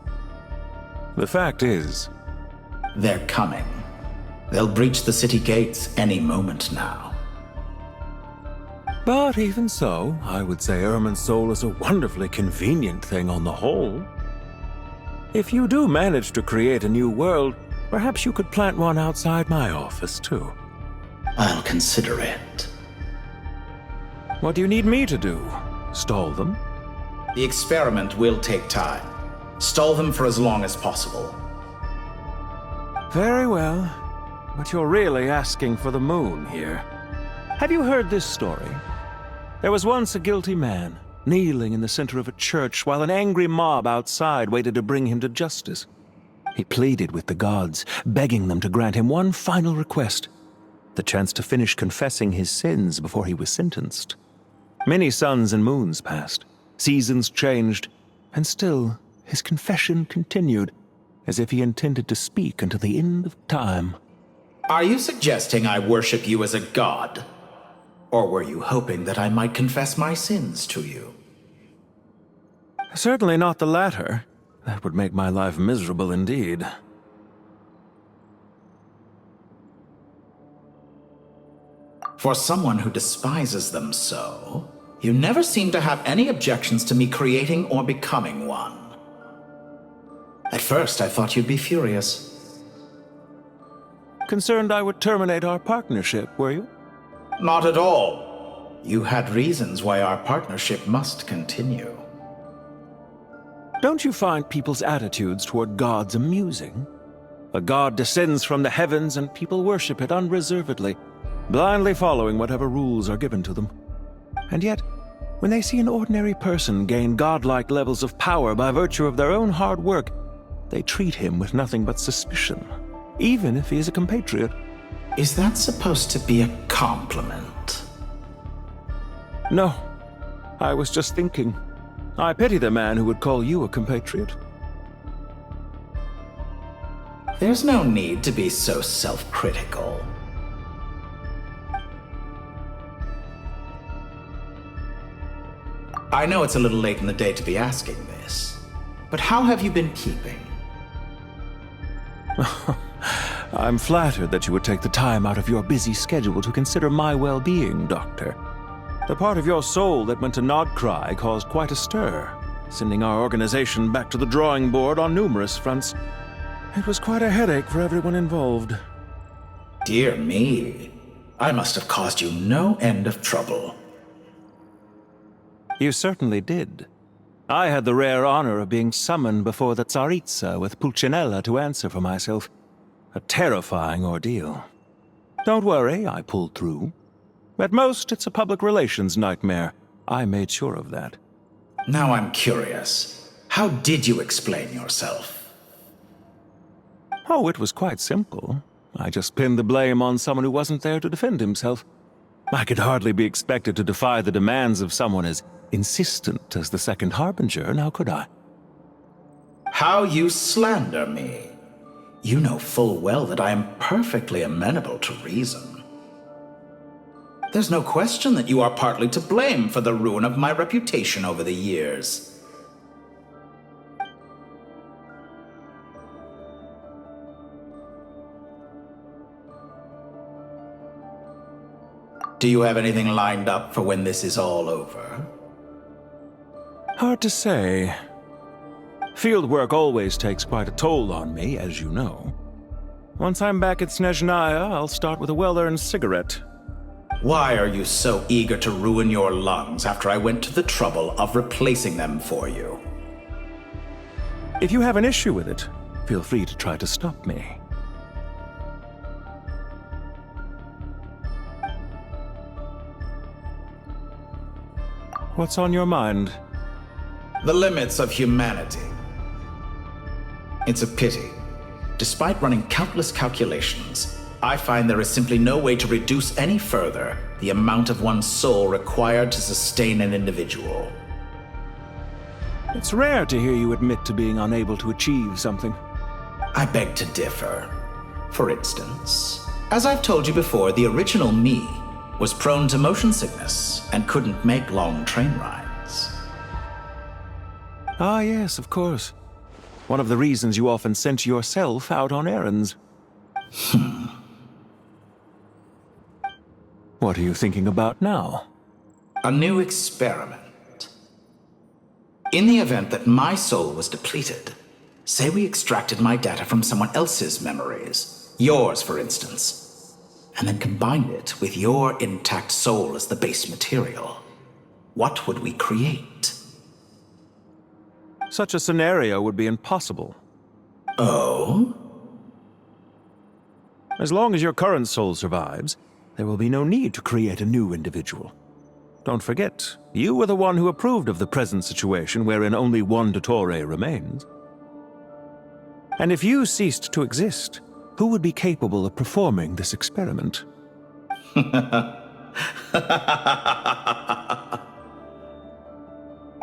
S18: The fact is...
S11: They're coming. They'll breach the city gates any moment now.
S18: But even so, I would say Irminsul is a wonderfully convenient thing on the whole. If you do manage to create a new world, perhaps you could plant one outside my office, too.
S11: I'll consider it.
S18: What do you need me to do? Stall them?
S11: The experiment will take time. Stall them for as long as possible.
S18: Very well. But you're really asking for the moon here. Have you heard this story? There was once a guilty man, kneeling in the center of a church while an angry mob outside waited to bring him to justice. He pleaded with the gods, begging them to grant him one final request, the chance to finish confessing his sins before he was sentenced. Many suns and moons passed, seasons changed, and still his confession continued, as if he intended to speak until the end of time.
S11: Are you suggesting I worship you as a god? Or were you hoping that I might confess my sins to you?
S18: Certainly not the latter. That would make my life miserable indeed.
S11: For someone who despises them so, you never seem to have any objections to me creating or becoming one. At first, I thought you'd be furious.
S18: Concerned I would terminate our partnership, were you?
S11: Not at all. You had reasons why our partnership must continue.
S18: Don't you find people's attitudes toward gods amusing? A god descends from the heavens and people worship it unreservedly, blindly following whatever rules are given to them. And yet, when they see an ordinary person gain godlike levels of power by virtue of their own hard work, they treat him with nothing but suspicion, even if he is a compatriot.
S11: Is that supposed to be a compliment?
S18: No. I was just thinking. I pity the man who would call you a compatriot.
S11: There's no need to be so self-critical. I know it's a little late in the day to be asking this, but how have you been keeping?
S18: I'm flattered that you would take the time out of your busy schedule to consider my well-being, Doctor. The part of your soul that went to Nodcry caused quite a stir, sending our organization back to the drawing board on numerous fronts. It was quite a headache for everyone involved.
S11: Dear me, I must have caused you no end of trouble.
S18: You certainly did. I had the rare honor of being summoned before the Tsaritsa with Pulcinella to answer for myself. A terrifying ordeal. Don't worry, I pulled through. At most, it's a public relations nightmare. I made sure of that.
S11: Now I'm curious. How did you explain yourself?
S18: Oh, it was quite simple. I just pinned the blame on someone who wasn't there to defend himself. I could hardly be expected to defy the demands of someone as insistent as the Second Harbinger, now could I?
S11: How you slander me. You know full well that I am perfectly amenable to reason. There's no question that you are partly to blame for the ruin of my reputation over the years. Do you have anything lined up for when this is all over?
S18: Hard to say. Fieldwork always takes quite a toll on me, as you know. Once I'm back at Snezhnaya, I'll start with a well-earned cigarette.
S11: Why are you so eager to ruin your lungs after I went to the trouble of replacing them for you?
S18: If you have an issue with it, feel free to try to stop me. What's on your mind?
S11: The limits of humanity. It's a pity. Despite running countless calculations, I find there is simply no way to reduce any further the amount of one's soul required to sustain an individual.
S18: It's rare to hear you admit to being unable to achieve something.
S11: I beg to differ. For instance, as I've told you before, the original me was prone to motion sickness and couldn't make long train rides.
S18: Ah, yes, of course. One of the reasons you often sent yourself out on errands. What are you thinking about now?
S11: A new experiment. In the event that my soul was depleted, say we extracted my data from someone else's memories, yours for instance, and then combined it with your intact soul as the base material, what would we create?
S18: Such a scenario would be impossible.
S11: Oh?
S18: As long as your current soul survives, there will be no need to create a new individual. Don't forget, you were the one who approved of the present situation wherein only one Dottore remains. And if you ceased to exist, who would be capable of performing this experiment?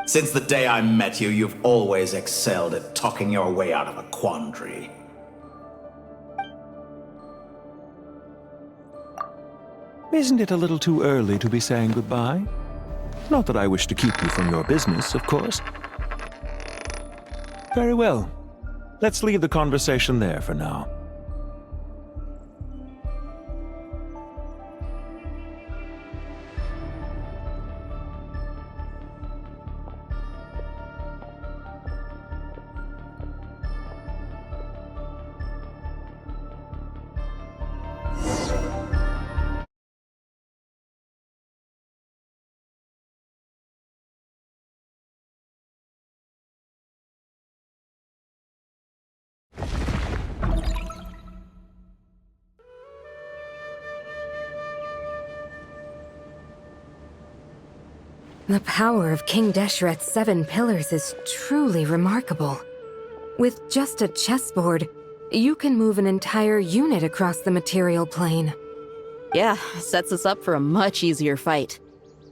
S11: Since the day I met you, you've always excelled at talking your way out of a quandary.
S18: Isn't it a little too early to be saying goodbye? Not that I wish to keep you from your business, of course. Very well. Let's leave the conversation there for now.
S19: The power of King Deshret's 7 pillars is truly remarkable. With just a chessboard, you can move an entire unit across the material plane.
S20: Yeah, sets us up for a much easier fight.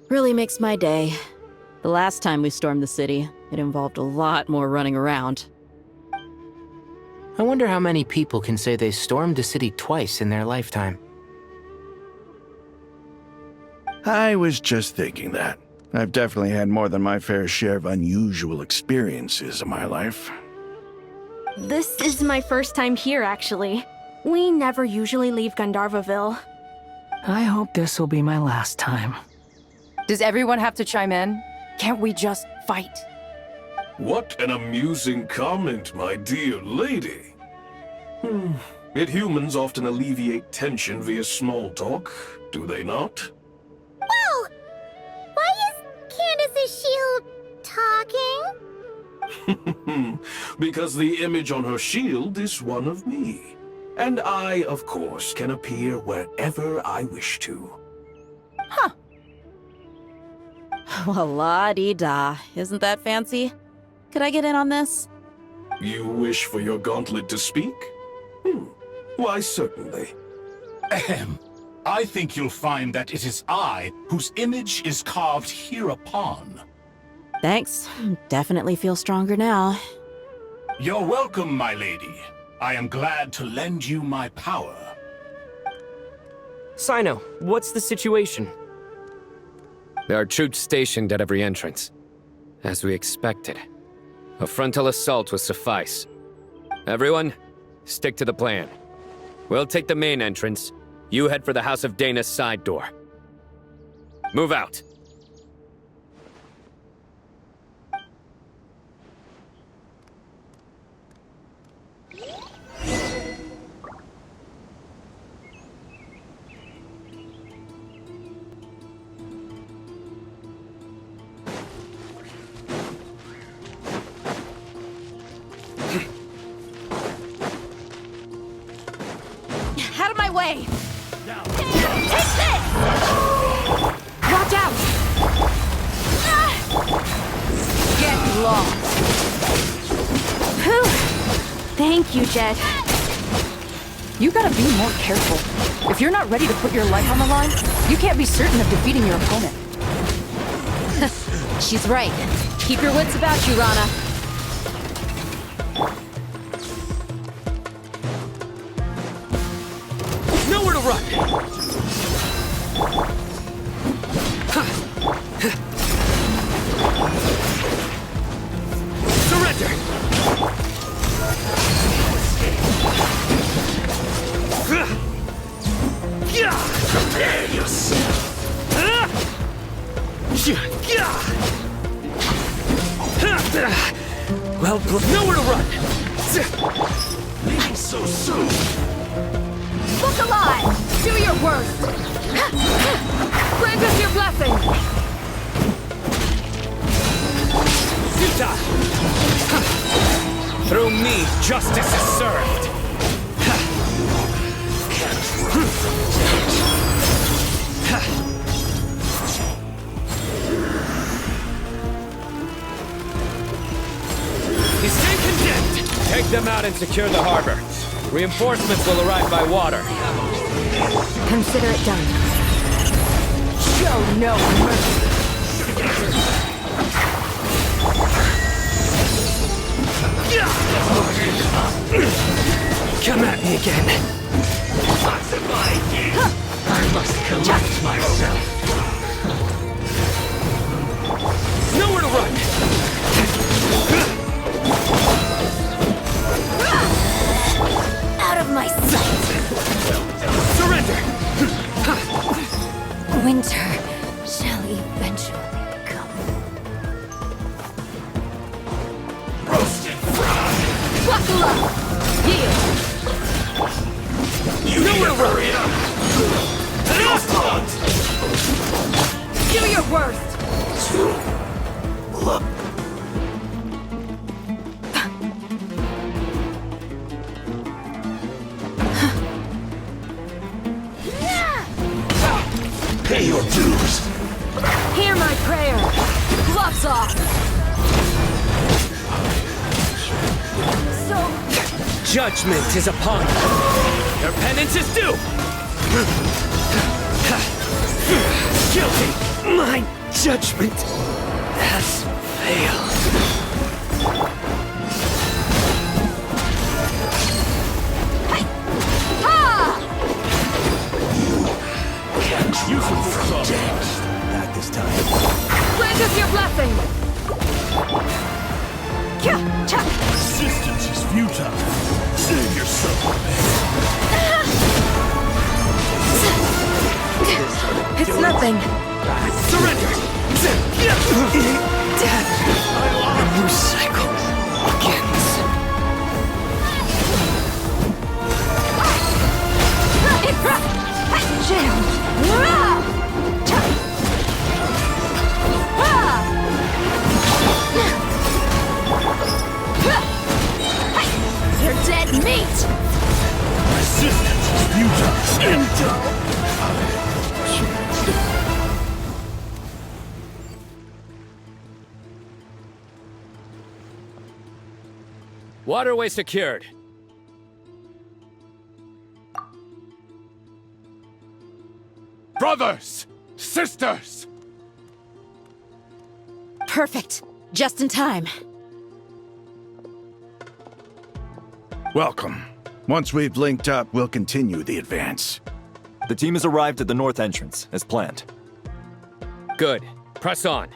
S20: Really makes my day. The last time we stormed the city, it involved a lot more running around.
S17: I wonder how many people can say they stormed a city twice in their lifetime.
S4: I was just thinking that. I've definitely had more than my fair share of unusual experiences in my life.
S6: This is my first time here, actually. We never usually leave Gandharvaville.
S15: I hope this will be my last time.
S14: Does everyone have to chime in? Can't we just fight?
S23: What an amusing comment, my dear lady. Yet humans often alleviate tension via small talk, do they not?
S9: Whoa! Why is Candace's shield talking?
S23: Because the image on her shield is one of me. And I, of course, can appear wherever I wish to.
S20: Huh. Well, la-dee-da. Isn't that fancy? Could I get in on this?
S23: You wish for your gauntlet to speak? Why, certainly.
S24: Ahem. I think you'll find that it is I whose image is carved hereupon.
S20: Thanks. Definitely feel stronger now.
S24: You're welcome, my lady. I am glad to lend you my power.
S16: Sino, what's the situation?
S10: There are troops stationed at every entrance. As we expected. A frontal assault will suffice. Everyone, stick to the plan. We'll take the main entrance. You head for the House of Dana's side door. Move out.
S6: Out of my way! Take this! Watch out! Get lost! Whew. Thank you, Jet.
S14: You gotta be more careful. If you're not ready to put your life on the line, you can't be certain of defeating your opponent.
S20: She's right. Keep your wits about you, Rana.
S16: Nowhere to run! Surrender!
S23: Prepare yourself!
S16: Well, nowhere to run!
S23: Leaving so soon!
S6: Look alive! Do your worst! Grant us your blessing!
S16: Suta! Through me, justice is served!
S10: He's staying condemned! Take them out and secure the harbor. Reinforcements will arrive by water.
S6: Consider it done. Show no mercy!
S16: Come at me again.
S23: I must collect myself.
S16: Nowhere to run!
S6: Out of my sight!
S16: Surrender!
S19: Winter shall eventually come.
S23: Roasted fried!
S6: Buckle up! Yield!
S23: You need to hurry up!
S6: Do your worst!
S23: Look. Pay your dues!
S6: Hear my prayer!
S14: gloves off!
S21: Judgment is upon you. Your penance is due. Guilty. My judgment has failed.
S14: You not this time. Grant us your blessing!
S24: Resistance is futile. Save yourself.
S14: It's nothing.
S21: Surrender!
S14: Death. A new cycle begins. It's jammed. You're dead meat!
S24: Resistance is futile.
S10: Waterway secured.
S1: Brothers! Sisters!
S20: Perfect. Just in time.
S4: Welcome. Once we've linked up, we'll continue the advance.
S2: The team has arrived at the north entrance, as planned.
S10: Good. Press on.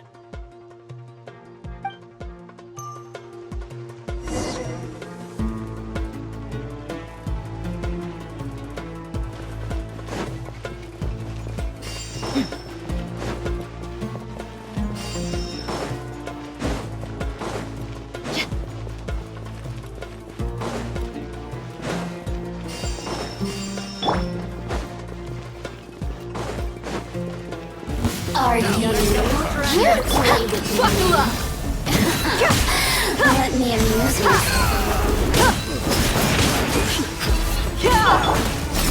S9: Are you
S14: Buckle up!
S9: Let me amuse you.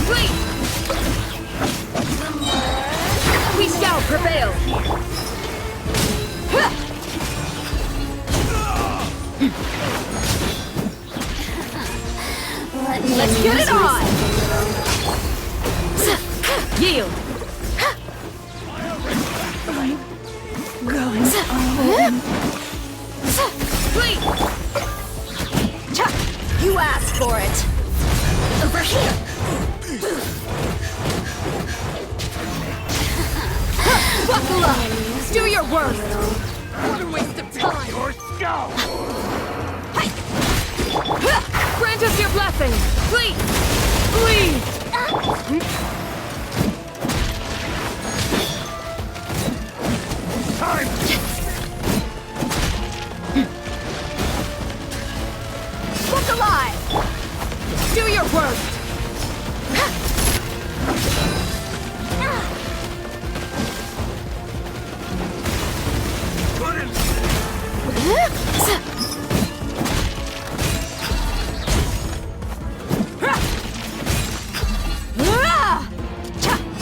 S14: Wait! We shall prevail! Let's get it on! Yield! Going on. Wait! You asked for it! Over here! Buckle up! Do your worst! What a waste of time! Your skull! Grant us your blessing! Please! Please!
S24: Time!
S14: Look alive! Do your worst!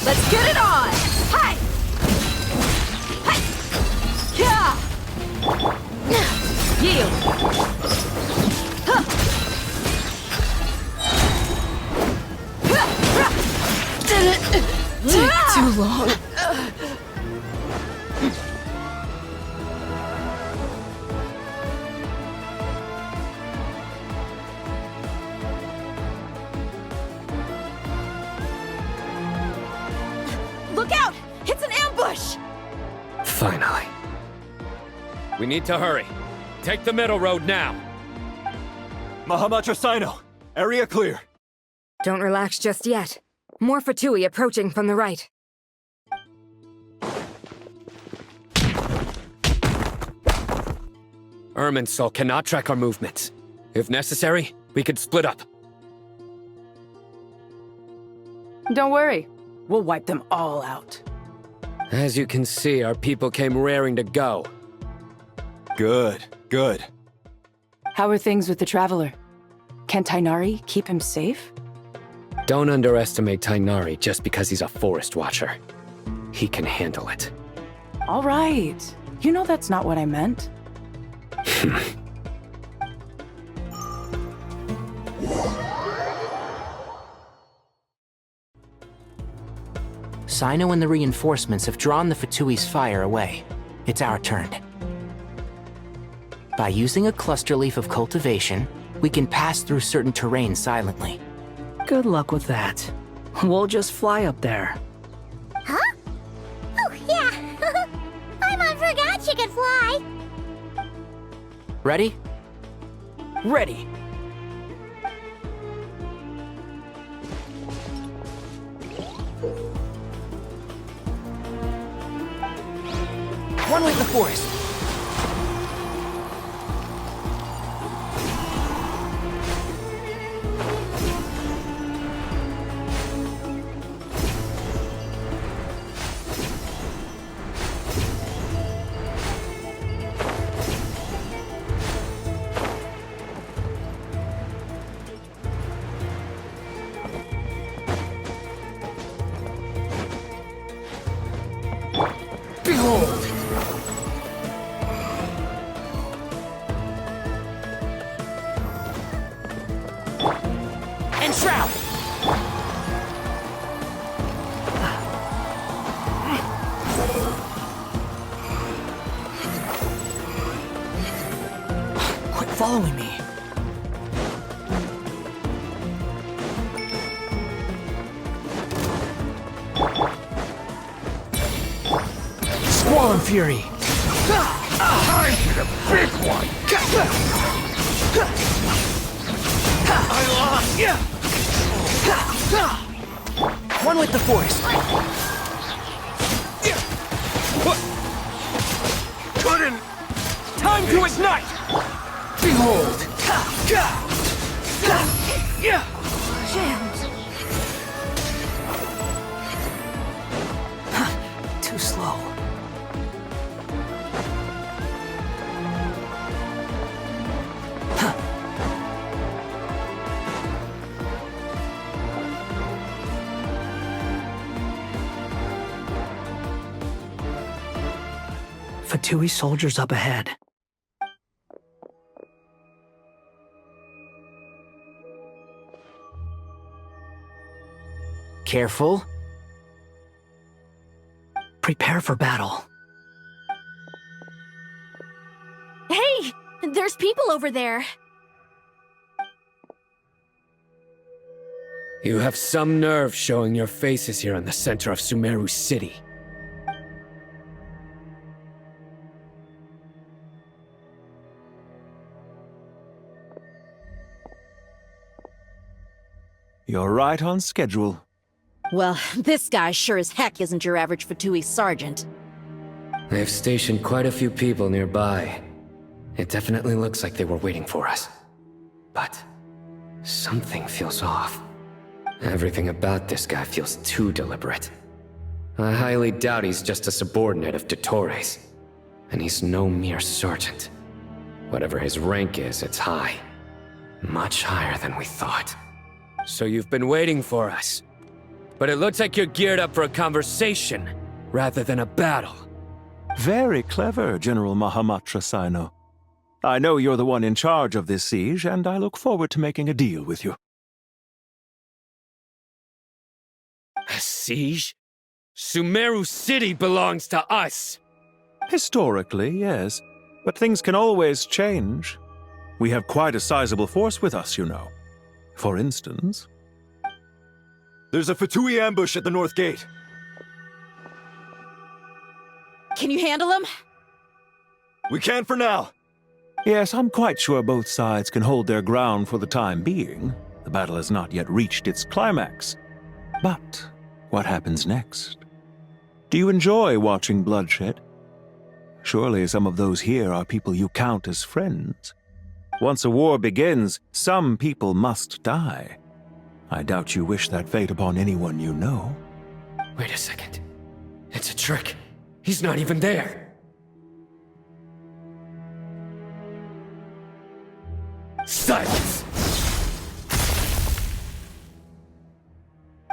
S14: Let's get it on! Hi! Hi! Yield! Take too long. Look out! It's an ambush!
S10: Finally. We need to hurry. Take the middle road now.
S2: Mahamatra Sino, area clear.
S14: Don't relax just yet. More Fatui approaching from the right.
S10: Irminsul cannot track our movements. If necessary, we could split up.
S14: Don't worry. We'll wipe them all out.
S10: As you can see, our people came raring to go.
S2: Good, good.
S14: How are things with the Traveler? Can Tainari keep him safe?
S10: Don't underestimate Tainari just because he's a forest watcher. He can handle it.
S14: All right. You know that's not what I meant.
S17: Sino and the reinforcements have drawn the Fatui's fire away. It's our turn. By using a cluster leaf of cultivation, we can pass through certain terrain silently.
S15: Good luck with that. We'll just fly up there.
S9: Huh? Oh, yeah. Paimon forgot she could fly.
S17: Ready?
S15: Ready.
S17: One with the forest.
S21: Behold!
S17: Enshroud!
S15: Quit following me. Squall and Fury.
S4: I hit a big one!
S17: I lost! One with the force.
S21: Couldn't!
S17: Time to ignite!
S21: Behold!
S15: Too slow. Fatui soldiers up ahead.
S17: Careful.
S15: Prepare for battle.
S6: Hey! There's people over there.
S10: You have some nerve showing your faces here in the center of Sumeru City.
S18: You're right on schedule.
S20: Well, this guy sure as heck isn't your average Fatui sergeant.
S10: They've stationed quite a few people nearby. It definitely looks like they were waiting for us. But something feels off. Everything about this guy feels too deliberate. I highly doubt he's just a subordinate of Dottore's. And he's no mere sergeant. Whatever his rank is, it's high. Much higher than we thought. So you've been waiting for us. But it looks like you're geared up for a conversation, rather than a battle.
S18: Very clever, General Mahamatra Sino. I know you're the one in charge of this siege, and I look forward to making a deal with you.
S10: A siege? Sumeru City belongs to us!
S18: Historically, yes. But things can always change. We have quite a sizable force with us, you know. For instance...
S2: There's a Fatui ambush at the north gate.
S20: Can you handle him?
S2: We can for now.
S18: Yes, I'm quite sure both sides can hold their ground for the time being. The battle has not yet reached its climax. But what happens next? Do you enjoy watching bloodshed? Surely some of those here are people you count as friends. Once a war begins, some people must die. I doubt you wish that fate upon anyone you know.
S10: Wait a second. It's a trick. He's not even there. Silence!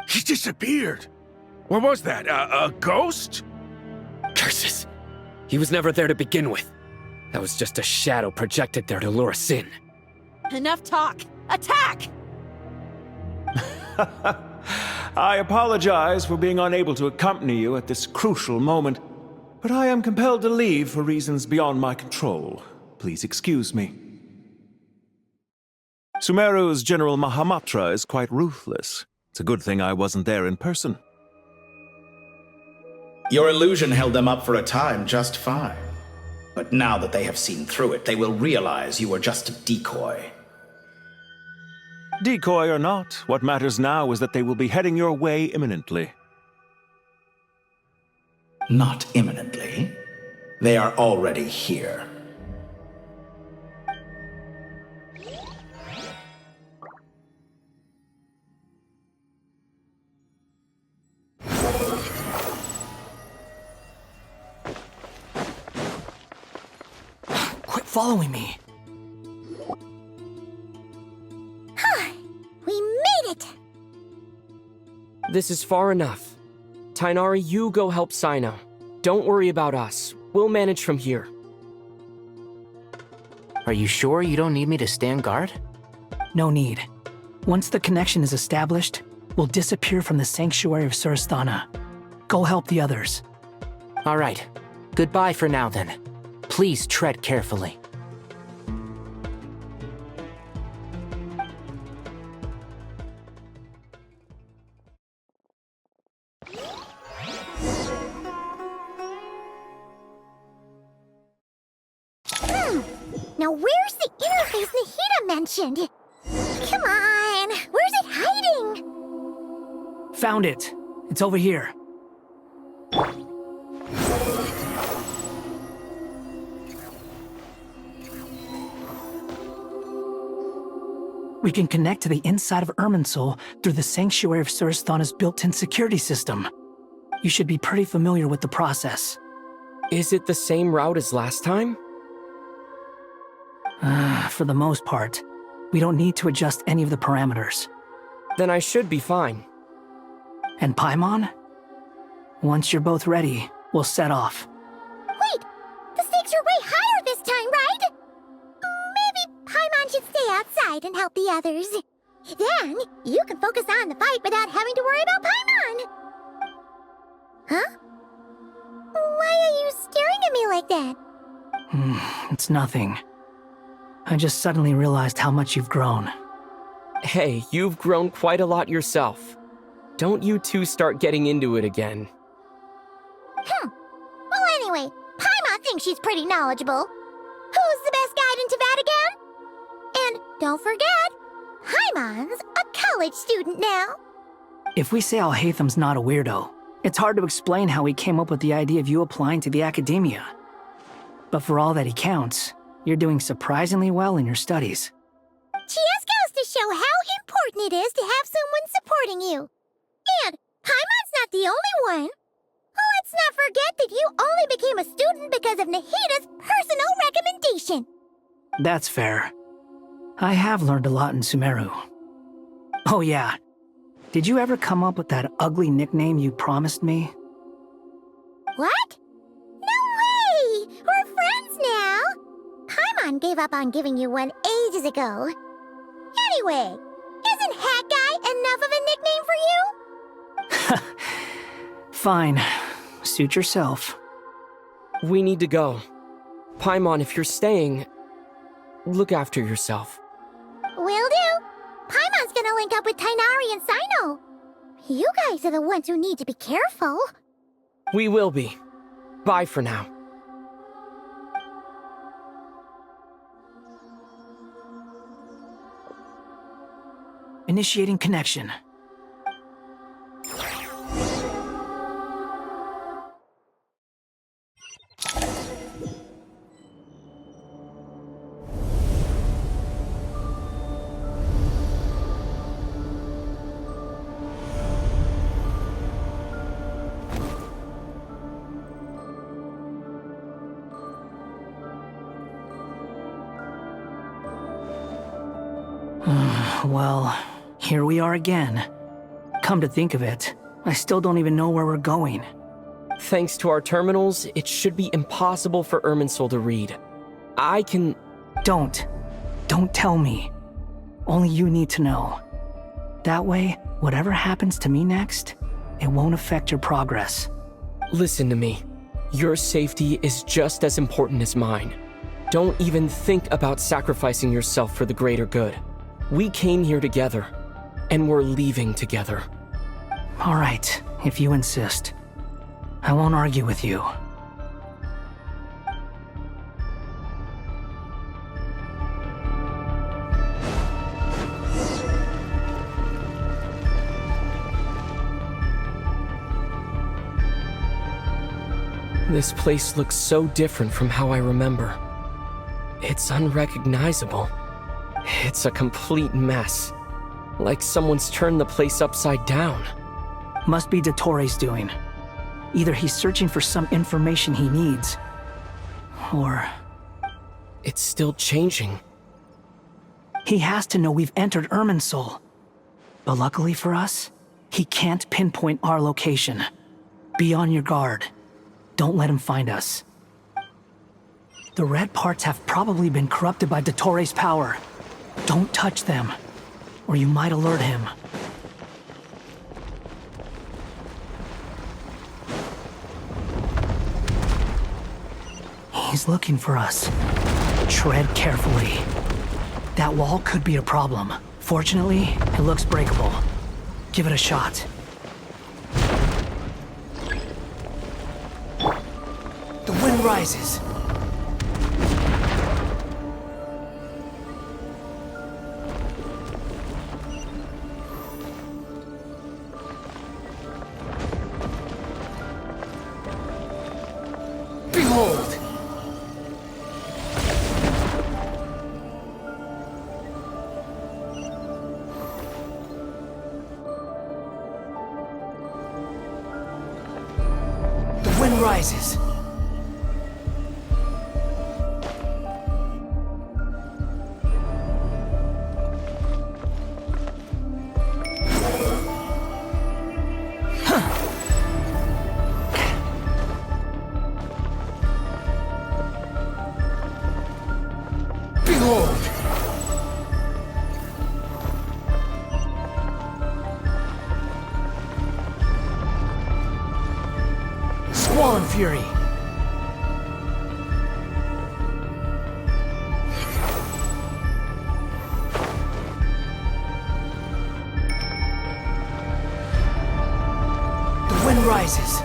S4: He disappeared. What was that? A ghost?
S10: Curses! He was never there to begin with. That was just a shadow projected there to lure us in.
S20: Enough talk! Attack!
S18: I apologize for being unable to accompany you at this crucial moment, but I am compelled to leave for reasons beyond my control. Please excuse me. Sumeru's General Mahamatra is quite ruthless. It's a good thing I wasn't there in person.
S11: Your illusion held them up for a time just fine. But now that they have seen through it, they will realize you were just a decoy.
S18: Decoy or not, what matters now is that they will be heading your way imminently.
S11: Not imminently. They are already here.
S15: Quit following me.
S9: We made it!
S16: This is far enough. Tighnari, you go help Cyno. Don't worry about us. We'll manage from here.
S17: Are you sure you don't need me to stand guard?
S15: No need. Once the connection is established, we'll disappear from the sanctuary of Surasthana. Go help the others.
S17: All right. Goodbye for now, then. Please tread carefully.
S9: Now where's the interface Nahida mentioned? Come on, where's it hiding?
S15: Found it. It's over here. We can connect to the inside of Irminsul through the Sanctuary of Surasthana's built-in security system. You should be pretty familiar with the process.
S16: Is it the same route as last time?
S15: For the most part. We don't need to adjust any of the parameters.
S16: Then I should be fine.
S15: And Paimon? Once you're both ready, we'll set off.
S9: Wait! The stakes are way higher this time, right? Maybe Paimon should stay outside and help the others. Then, you can focus on the fight without having to worry about Paimon! Huh? Why are you staring at me like that?
S15: It's nothing. I just suddenly realized how much you've grown.
S16: Hey, you've grown quite a lot yourself. Don't you two start getting into it again.
S9: Well, anyway, Paimon thinks she's pretty knowledgeable. Who's the best guide in Teyvat again? And don't forget, Paimon's a college student now.
S15: If we say Alhatham's not a weirdo, it's hard to explain how he came up with the idea of you applying to the academia. But for all that he counts, you're doing surprisingly well in your studies.
S9: Just goes to show how important it is to have someone supporting you. And Paimon's not the only one. Let's not forget that you only became a student because of Nahida's personal recommendation.
S15: That's fair. I have learned a lot in Sumeru. Oh yeah. Did you ever come up with that ugly nickname you promised me?
S9: What? No way! We're friends now! Paimon gave up on giving you one ages ago. Anyway, isn't Hat Guy enough of a nickname for you?
S15: Fine. Suit yourself.
S16: We need to go. Paimon, if you're staying, look after yourself.
S9: Will do. Paimon's gonna link up with Tighnari and Cyno. You guys are the ones who need to be careful.
S16: We will be. Bye for now.
S15: Initiating connection. Well, here we are again. Come to think of it, I still don't even know where we're going.
S16: Thanks to our terminals, it should be impossible for Irminsul to read. I can...
S15: Don't tell me. Only you need to know. That way, whatever happens to me next, it won't affect your progress.
S16: Listen to me. Your safety is just as important as mine. Don't even think about sacrificing yourself for the greater good. We came here together, and we're leaving together.
S15: All right, if you insist. I won't argue with you.
S16: This place looks so different from how I remember. It's unrecognizable. It's a complete mess. Like someone's turned the place upside down.
S15: Must be Dottore's doing. Either he's searching for some information he needs, or...
S16: It's still changing.
S15: He has to know we've entered Irminsul. But luckily for us, he can't pinpoint our location. Be on your guard. Don't let him find us. The red parts have probably been corrupted by Dottore's power. Don't touch them, or you might alert him. He's looking for us. Tread carefully. That wall could be a problem. Fortunately, it looks breakable. Give it a shot. The wind rises. Behold! The wind rises. Fury. The wind rises.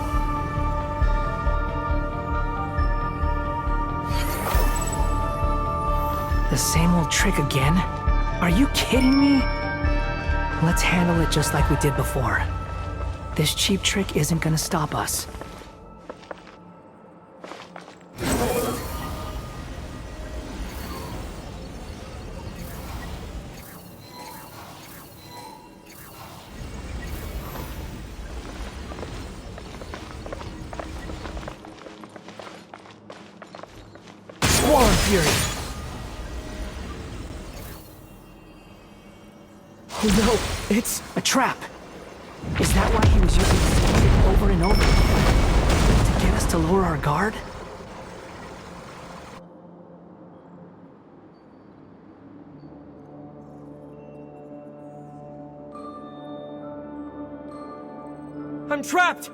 S15: The same old trick again? Are you kidding me? Let's handle it just like we did before. This cheap trick isn't gonna stop us.
S16: Oh no, it's
S15: a trap. Is that why he was using the same trick over and over? To get us to lower our guard?
S16: I'm trapped!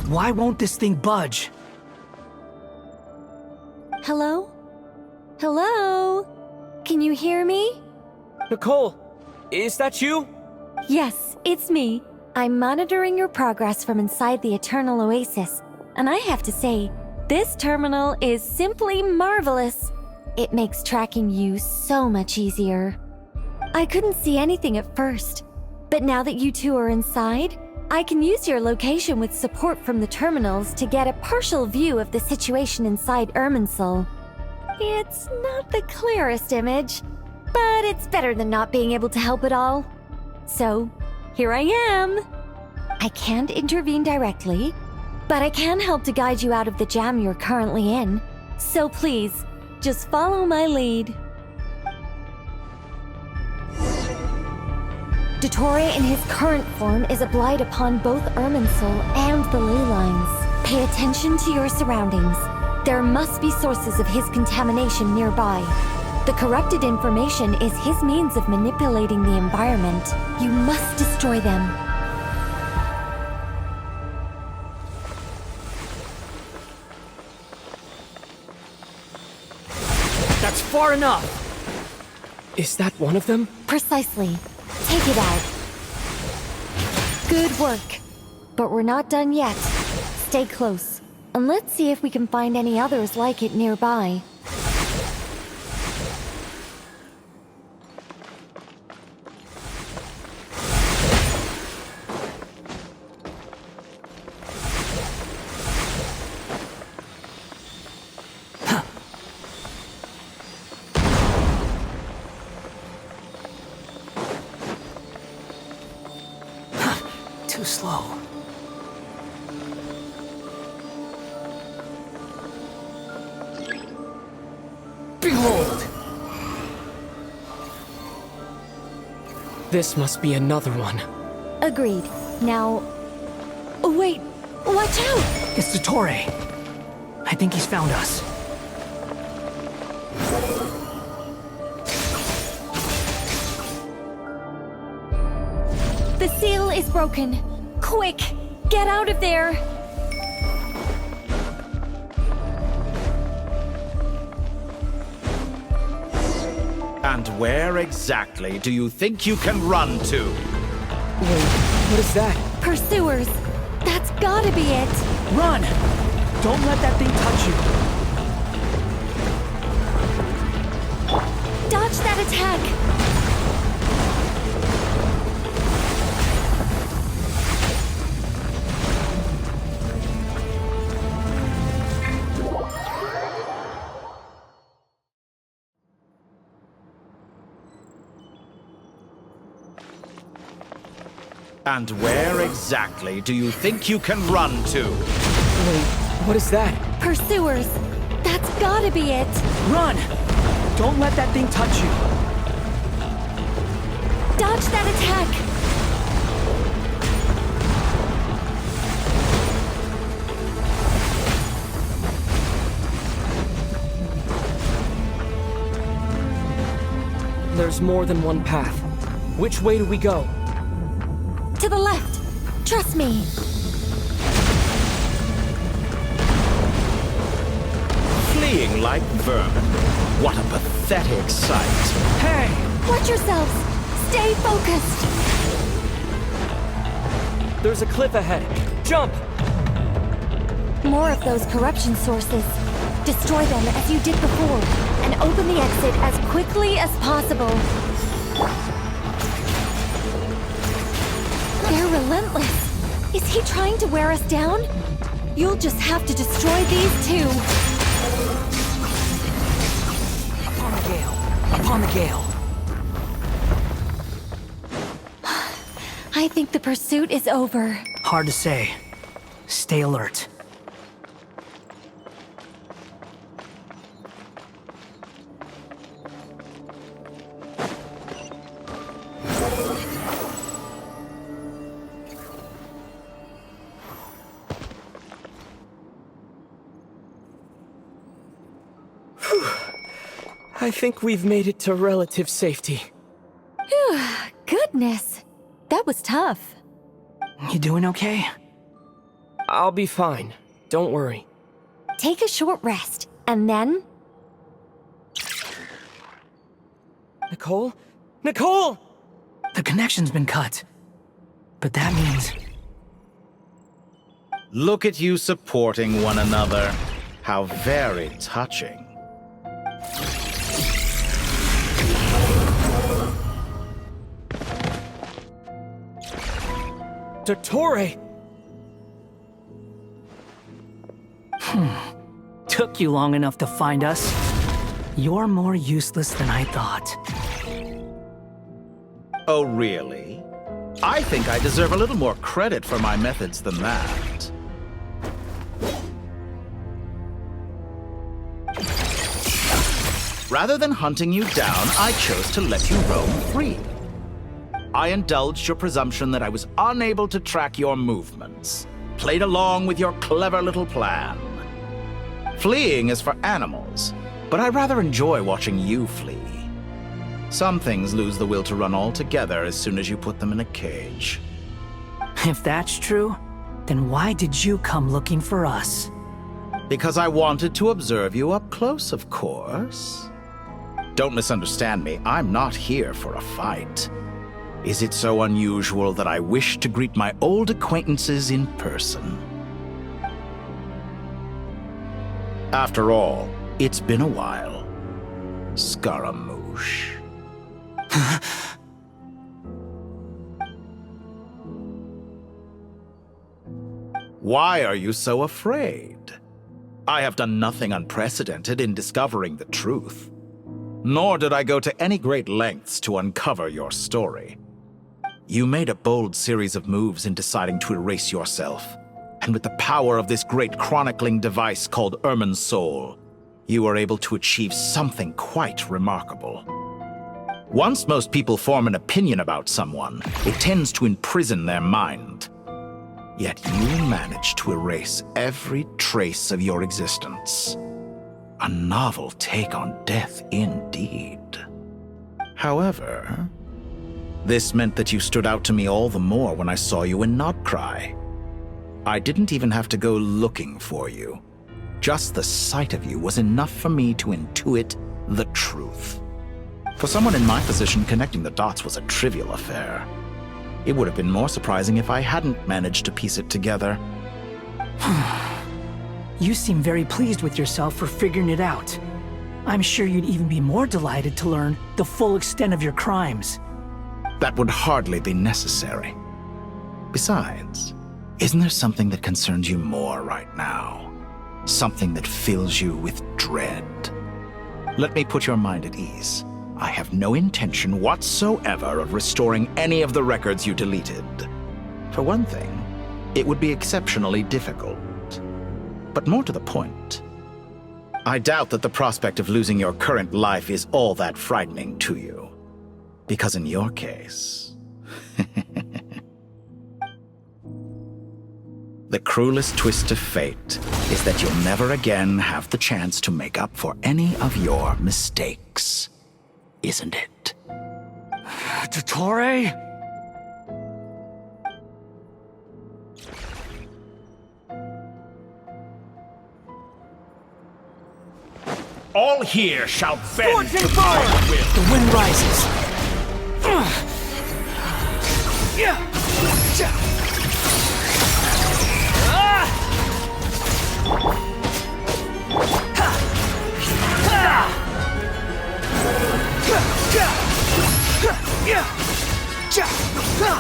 S15: Why won't this thing budge?
S19: Hello? Hello? Can you hear me?
S16: Nicole, is that you?
S19: Yes, it's me. I'm monitoring your progress from inside the Eternal Oasis, and I have to say, this terminal is simply marvelous. It makes tracking you so much easier. I couldn't see anything at first, but now that you two are inside, I can use your location with support from the terminals to get a partial view of the situation inside Irminsul. It's not the clearest image, but it's better than not being able to help at all. So, here I am. I can't intervene directly, but I can help to guide you out of the jam you're currently in. So please, just follow my lead. Dottore in his current form is a blight upon both Irminsul and the ley lines. Pay attention to your surroundings. There must be sources of his contamination nearby. The corrupted information is his means of manipulating the environment. You must destroy them.
S16: That's far enough! Is that one of them?
S19: Precisely. Take it out. Good work. But we're not done yet. Stay close. And let's see if we can find any others like it nearby.
S15: Too slow.
S16: Behold! This must be another one.
S19: Agreed. Now... Wait! Watch out!
S15: It's Dottore. I think he's found us.
S19: The seal is broken. Quick! Get out of there!
S11: And where exactly do you think you can run to?
S16: Wait, what is that?
S19: Pursuers! That's gotta be it!
S15: Run! Don't let that thing touch you.
S19: Dodge that attack!
S11: And where exactly do you think you can run to?
S16: Wait, what is that?
S19: Pursuers! That's gotta be it!
S15: Run! Don't let that thing touch you.
S19: Dodge that attack!
S16: There's more than one path. Which way do we go?
S19: To the left! Trust me!
S11: Fleeing like vermin. What a pathetic sight.
S15: Hey!
S19: Watch yourselves! Stay focused!
S16: There's a cliff ahead. Jump!
S19: More of those corruption sources. Destroy them as you did before, and open the exit as quickly as possible. They're relentless. Is he trying to wear us down? You'll just have to destroy these too.
S15: Upon the gale. Upon the gale.
S19: I think the pursuit is over.
S15: Hard to say. Stay alert.
S16: I think we've made it to relative safety.
S19: Phew, goodness. That was tough.
S15: You doing okay?
S16: I'll be fine. Don't worry.
S19: Take a short rest, and then...
S16: Nicole? Nicole!
S15: The connection's been cut. But that means...
S11: Look at you supporting one another. How very touching.
S16: Dottore!
S15: Took you long enough to find us. You're more useless than I thought.
S11: Oh, really? I think I deserve a little more credit for my methods than that. Rather than hunting you down, I chose to let you roam free. I indulged your presumption that I was unable to track your movements, played along with your clever little plan. Fleeing is for animals, but I rather enjoy watching you flee. Some things lose the will to run altogether as soon as you put them in a cage.
S15: If that's true, then why did you come looking for us?
S11: Because I wanted to observe you up close, of course. Don't misunderstand me, I'm not here for a fight. Is it so unusual that I wish to greet my old acquaintances in person? After all, it's been a while. Scaramouche. Why are you so afraid? I have done nothing unprecedented in discovering the truth. Nor did I go to any great lengths to uncover your story. You made a bold series of moves in deciding to erase yourself. And with the power of this great chronicling device called Irminsul, you were able to achieve something quite remarkable. Once most people form an opinion about someone, it tends to imprison their mind. Yet you managed to erase every trace of your existence. A novel take on death indeed. However, this meant that you stood out to me all the more when I saw you in Nodcry. I didn't even have to go looking for you. Just the sight of you was enough for me to intuit the truth. For someone in my position, connecting the dots was a trivial affair. It would have been more surprising if I hadn't managed to piece it together.
S15: You seem very pleased with yourself for figuring it out. I'm sure you'd even be more delighted to learn the full extent of your crimes.
S11: That would hardly be necessary. Besides, isn't there something that concerns you more right now? Something that fills you with dread? Let me put your mind at ease. I have no intention whatsoever of restoring any of the records you deleted. For one thing, it would be exceptionally difficult. But more to the point, I doubt that the prospect of losing your current life is all that frightening to you. Because in your case, the cruelest twist of fate is that you'll never again have the chance to make up for any of your mistakes. Isn't it?
S15: Dottore?
S4: All here shall bend
S15: Forging
S4: to
S15: fire!
S4: my will.
S15: The wind rises.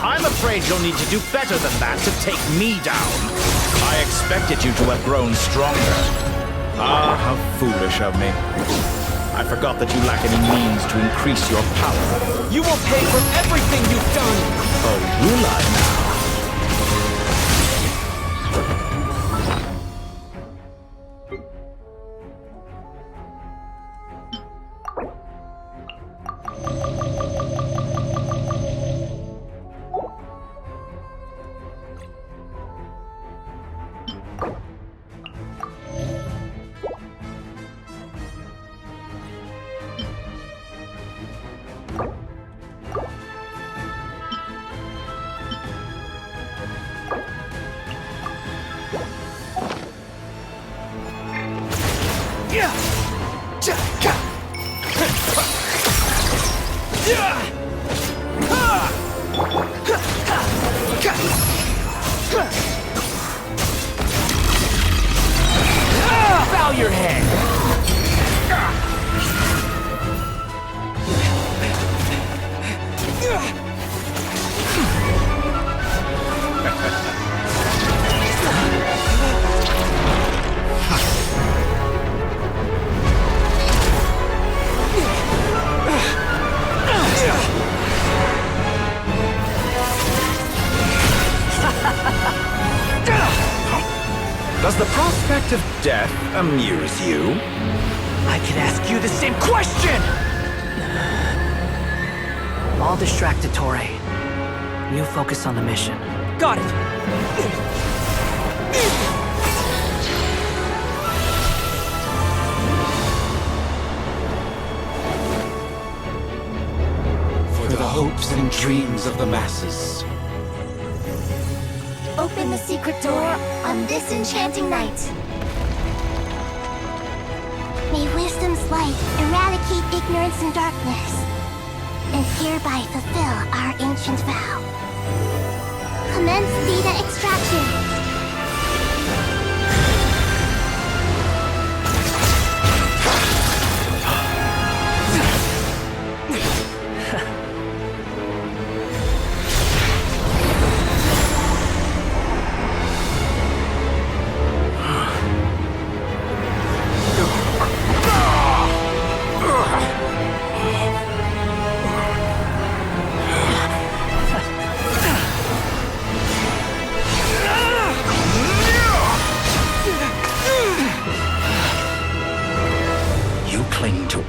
S11: I'm afraid you'll need to do better than that to take me down. I expected you to have grown stronger. Ah, how foolish of me. I forgot that you lack any means to increase your power.
S16: You will pay for everything you've done!
S11: Oh, will I now?
S16: Bow your head!
S11: Does the prospect of death amuse you?
S15: I can ask you the same question! I'll distract Dottore. You focus on the mission.
S16: Got it!
S11: For the hopes and dreams of the masses.
S9: Open the secret door on this enchanting night. May wisdom's light eradicate ignorance and darkness, and hereby fulfill our ancient vow. Commence data extraction.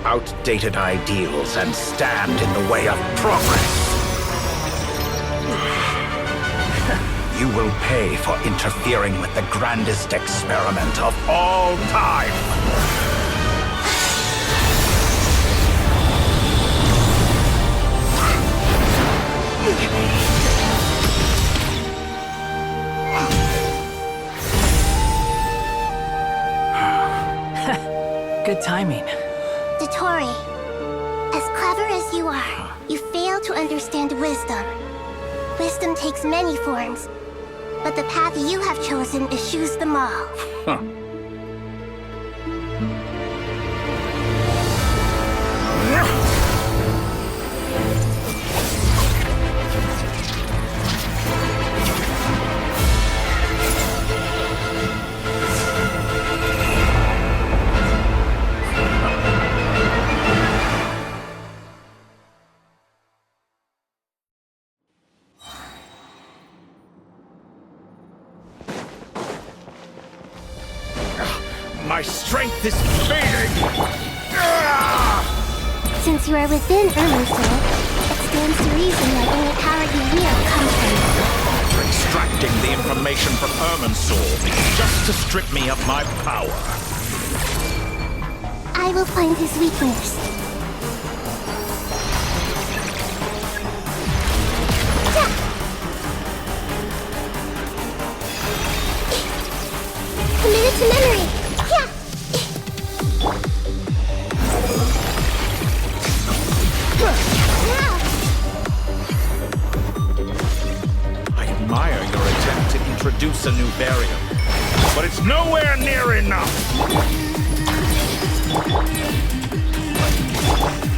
S11: Outdated ideals and stand in the way of progress. You will pay for interfering with the grandest experiment of all time.
S15: Good timing.
S9: Dottore, as clever as you are, you fail to understand wisdom. Wisdom takes many forms, but the path you have chosen eschews them all.
S11: Huh.
S1: My strength is fading!
S9: Since you are within Irminsul, it stands to reason that any power you wield comes from you.
S11: Extracting the information from Irminsul just to strip me of my power.
S9: I will find his weakness. Commit it to memory! Yeah!
S11: I admire your attempt to introduce a new variant, but it's nowhere near enough!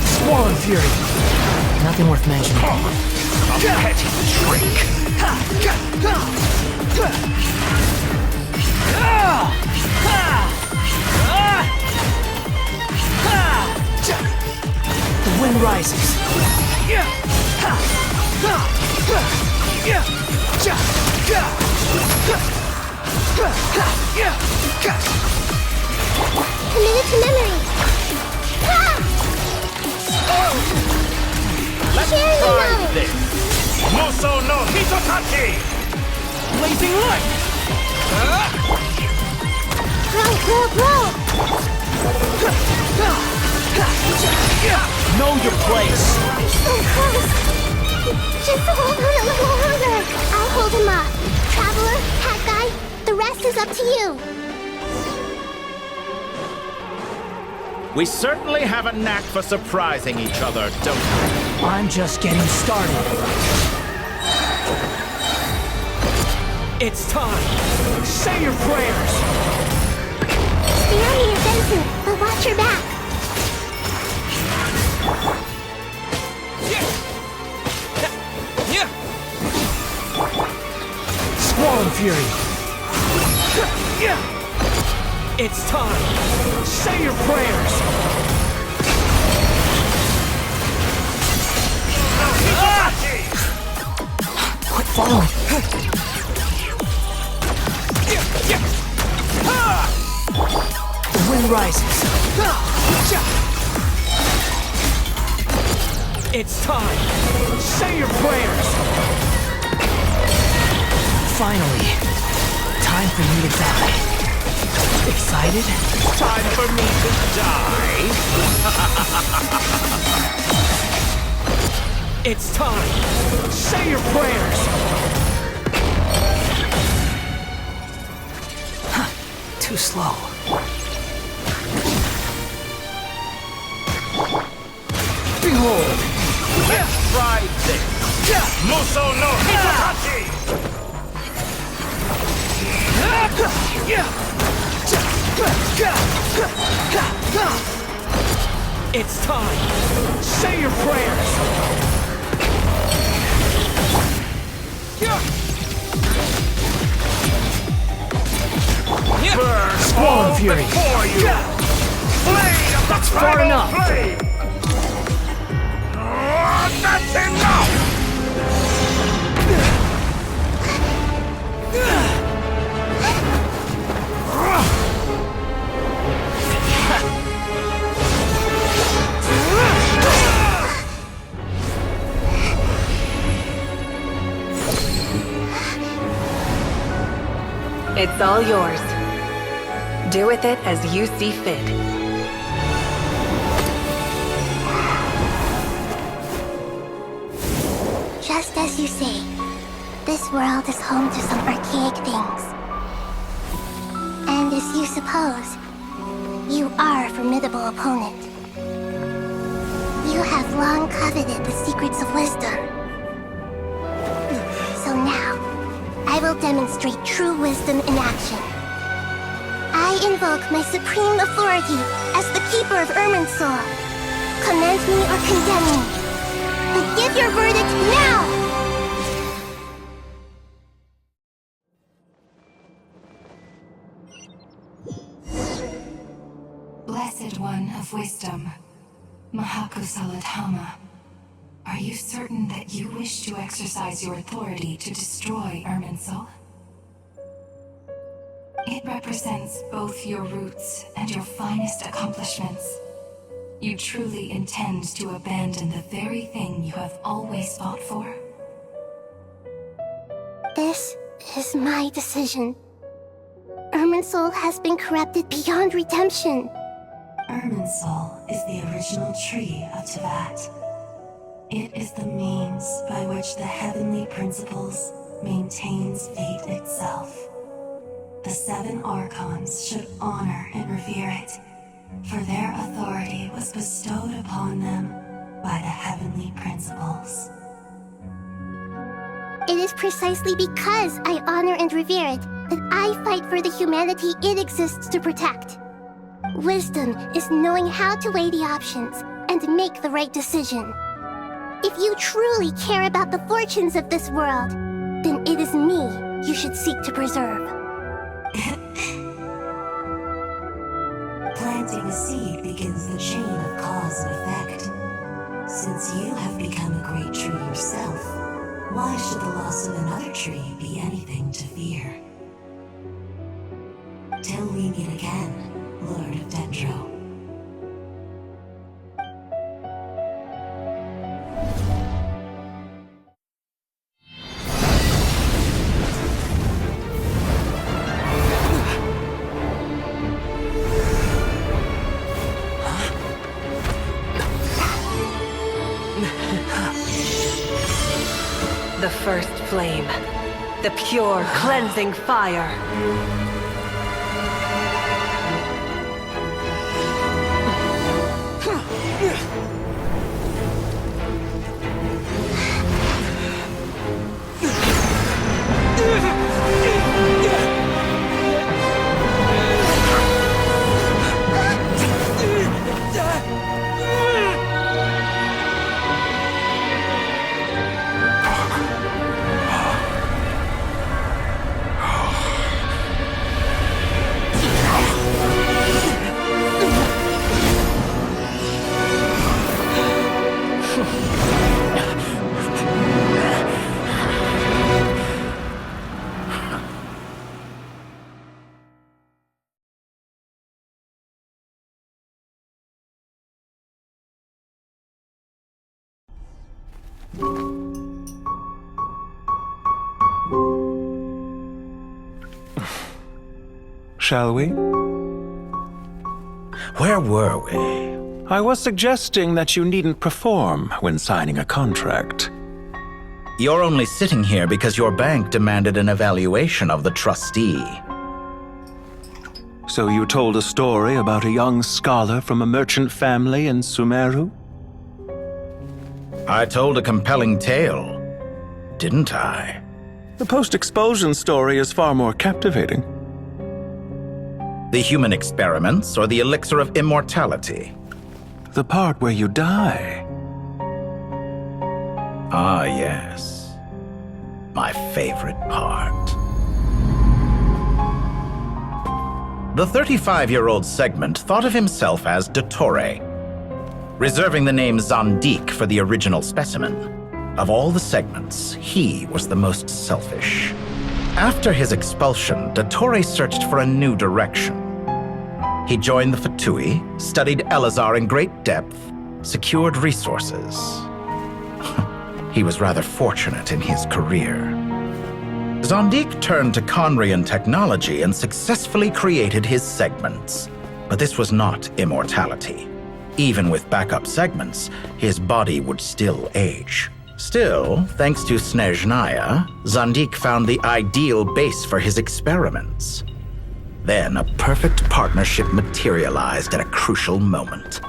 S15: Squall and Fury. Nothing worth mentioning.
S11: A petty trick!
S15: The wind rises.
S9: Commit it to memory!
S11: Let's
S9: Sharing
S11: try
S9: knowledge.
S11: this! Muso no Hitotachi!
S16: Blazing light!
S9: Blow!
S11: Know your place!
S9: So close! Just hold on a little longer. I'll hold him off. Traveler, Hat Guy, the rest is up to you.
S11: We certainly have a knack for surprising each other, don't we?
S15: I'm just getting started.
S16: It's time! Say your prayers!
S9: Stay on your defensive, but watch your back.
S15: Squall and Fury.
S16: It's time! Say your prayers!
S15: Quit following. The wind rises.
S16: It's time! Say your prayers!
S15: Finally. Time for me to die. Excited?
S21: Time for me to die? It's time! Say your prayers!
S15: Too slow.
S21: Behold! Let's try this! Muso no Hitachi! It's time! Say your prayers! Burn
S15: Squall
S21: all
S15: of Fury.
S21: before you! Blade of
S15: That's
S21: the
S15: far
S21: primal
S15: enough.
S21: flame! That's enough!
S3: It's all yours. Do with it as you see fit.
S9: Just as you say, this world is home to some archaic things. And as you suppose, you are a formidable opponent. You have long coveted the secrets of wisdom. So now, I will demonstrate true wisdom in action. I invoke my supreme authority as the keeper of Irminsul. Command me or condemn me. But give your verdict now!
S7: Blessed One of Wisdom, Mahakusaladhama, are you certain that you wish to exercise your authority to destroy Irminsul? It represents both your roots and your finest accomplishments. You truly intend to abandon the very thing you have always fought for?
S9: This is my decision. Irminsul has been corrupted beyond redemption.
S7: Irminsul is the original tree of Teyvat. It is the means by which the heavenly principles maintains fate itself. The 7 Archons should honor and revere it, for their authority was bestowed upon them by the heavenly principles.
S9: It is precisely because I honor and revere it that I fight for the humanity it exists to protect. Wisdom is knowing how to weigh the options and make the right decision. If you truly care about the fortunes of this world, then it is me you should seek to preserve.
S7: Planting a seed begins the chain of cause and effect. Since you have become a great tree yourself, why should the loss of another tree be anything to fear? Till we meet again, Lord of Dendro.
S3: The first flame. The pure, cleansing fire.
S18: shall we?
S11: Where were we?
S18: I was suggesting that you needn't perform when signing a contract.
S11: You're only sitting here because your bank demanded an evaluation of the trustee.
S18: So you told a story about a young scholar from a merchant family in Sumeru?
S11: I told a compelling tale, didn't I?
S18: The post-expulsion story is far more captivating.
S11: The human experiments or the elixir of immortality?
S18: The part where you die.
S11: Ah, yes. My favorite part. The 35-year-old Segment thought of himself as Dottore, reserving the name Zandik for the original specimen. Of all the Segments, he was the most selfish. After his expulsion, Dottore searched for a new direction. He joined the Fatui, studied Elazar in great depth, secured resources. He was rather fortunate in his career. Zandik turned to Conrian technology and successfully created his segments. But this was not immortality. Even with backup segments, his body would still age. Still, thanks to Snezhnaya, Zandik found the ideal base for his experiments. Then a perfect partnership materialized at a crucial moment.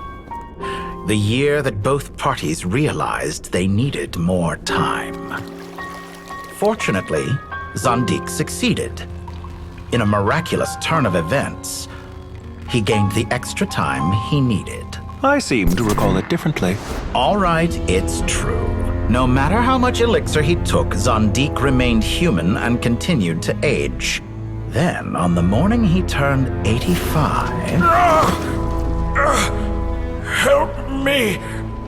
S11: The year that both parties realized they needed more time. Fortunately, Zandik succeeded. In a miraculous turn of events, he gained the extra time he needed.
S18: I seem to recall it differently.
S11: All right, it's true. No matter how much elixir he took, Zandik remained human and continued to age. Then, on the morning he turned 85...
S4: Help me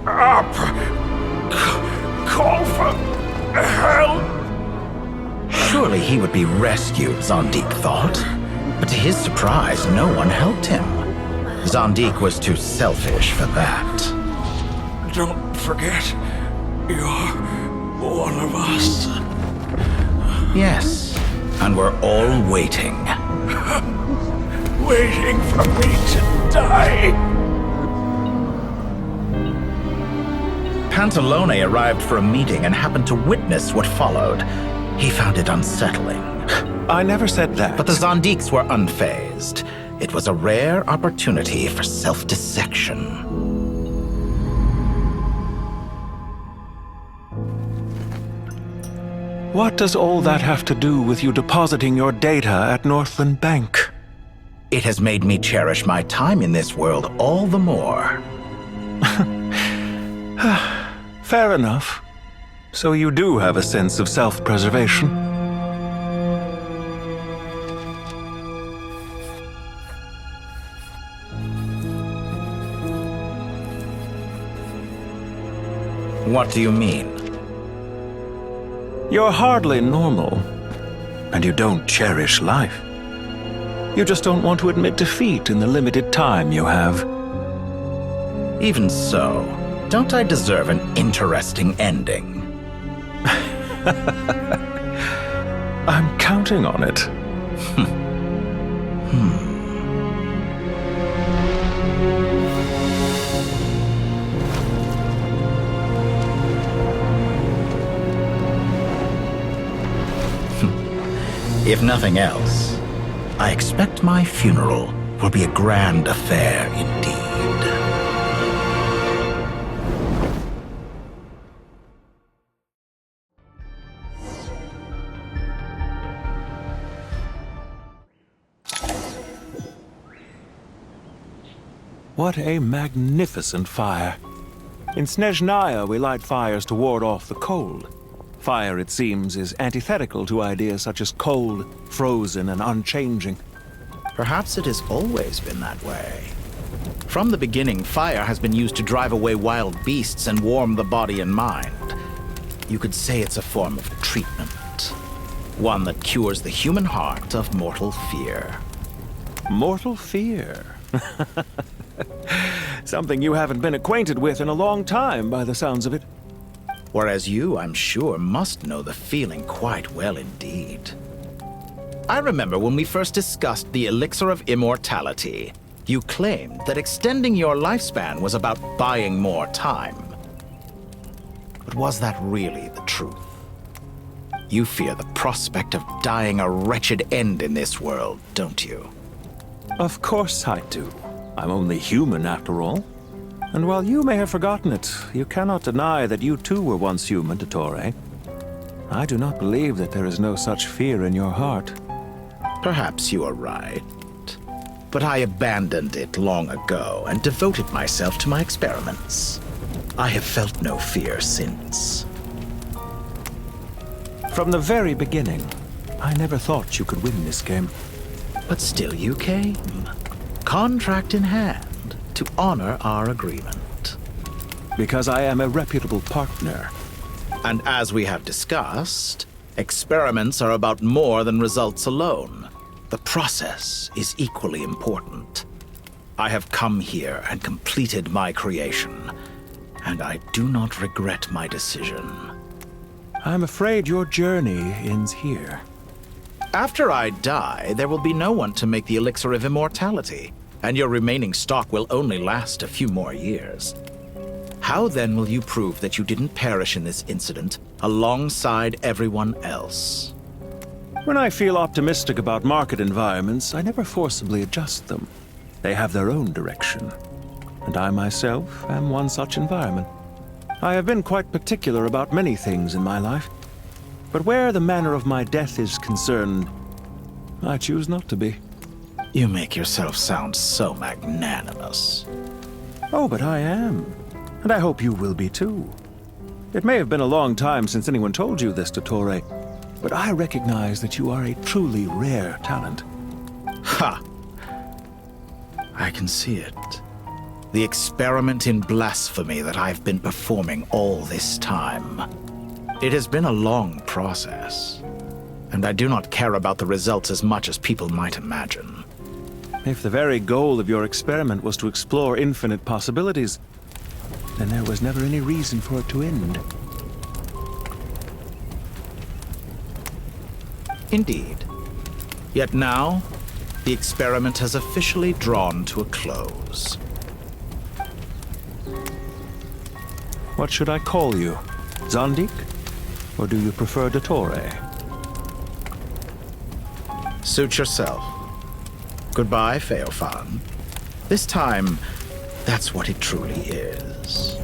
S4: up! Call for help!
S11: Surely he would be rescued, Zandik thought. But to his surprise, no one helped him. Zandik was too selfish for that.
S4: Don't forget, you're one of us.
S11: Yes, and we're all waiting.
S4: Waiting for me to die.
S11: Pantalone arrived for a meeting and happened to witness what followed. He found it unsettling.
S18: I never said that.
S11: But the Zandiks were unfazed. It was a rare opportunity for self-dissection.
S18: What does all that have to do with you depositing your data at Northland Bank?
S11: It has made me cherish my time in this world all the more.
S18: Fair enough. So you do have a sense of self-preservation.
S11: What do you mean?
S18: You're hardly normal, and you don't cherish life. You just don't want to admit defeat in the limited time you have.
S11: Even so, don't I deserve an interesting ending?
S18: I'm counting on it.
S11: If nothing else, I expect my funeral will be a grand affair indeed.
S18: What a magnificent fire. In Snezhnaya, we light fires to ward off the cold. Fire, it seems, is antithetical to ideas such as cold, frozen, and unchanging.
S11: Perhaps it has always been that way. From the beginning, fire has been used to drive away wild beasts and warm the body and mind. You could say it's a form of treatment. One that cures the human heart of mortal fear.
S18: Mortal fear? Something you haven't been acquainted with in a long time, by the sounds of it.
S11: Whereas you, I'm sure, must know the feeling quite well indeed. I remember when we first discussed the elixir of immortality. You claimed that extending your lifespan was about buying more time. But was that really the truth? You fear the prospect of dying a wretched end in this world, don't you?
S18: Of course I do. I'm only human after all. And while you may have forgotten it, you cannot deny that you too were once human, Dottore. I do not believe that there is no such fear in your heart.
S11: Perhaps you are right. But I abandoned it long ago and devoted myself to my experiments. I have felt no fear since.
S18: From the very beginning, I never thought you could win this game.
S11: But still you came, contract in hand, to honor our agreement.
S18: Because I am a reputable partner.
S11: And as we have discussed, experiments are about more than results alone. The process is equally important. I have come here and completed my creation, and I do not regret my decision.
S18: I'm afraid your journey ends here.
S11: After I die, there will be no one to make the elixir of immortality, and your remaining stock will only last a few more years. How then will you prove that you didn't perish in this incident alongside everyone else?
S18: When I feel optimistic about market environments, I never forcibly adjust them. They have their own direction. And I myself am one such environment. I have been quite particular about many things in my life. But where the manner of my death is concerned, I choose not to be.
S11: You make yourself sound so magnanimous.
S18: Oh, but I am. And I hope you will be too. It may have been a long time since anyone told you this, Dottore, but I recognize that you are a truly rare talent.
S11: Ha! I can see it. The experiment in blasphemy that I've been performing all this time. It has been a long process, and I do not care about the results as much as people might imagine.
S18: If the very goal of your experiment was to explore infinite possibilities, then there was never any reason for it to end.
S11: Indeed. Yet now, the experiment has officially drawn to a close.
S18: What should I call you? Zandik? Or do you prefer Dottore?
S11: Suit yourself. Goodbye, Feofan. This time, that's what it truly is.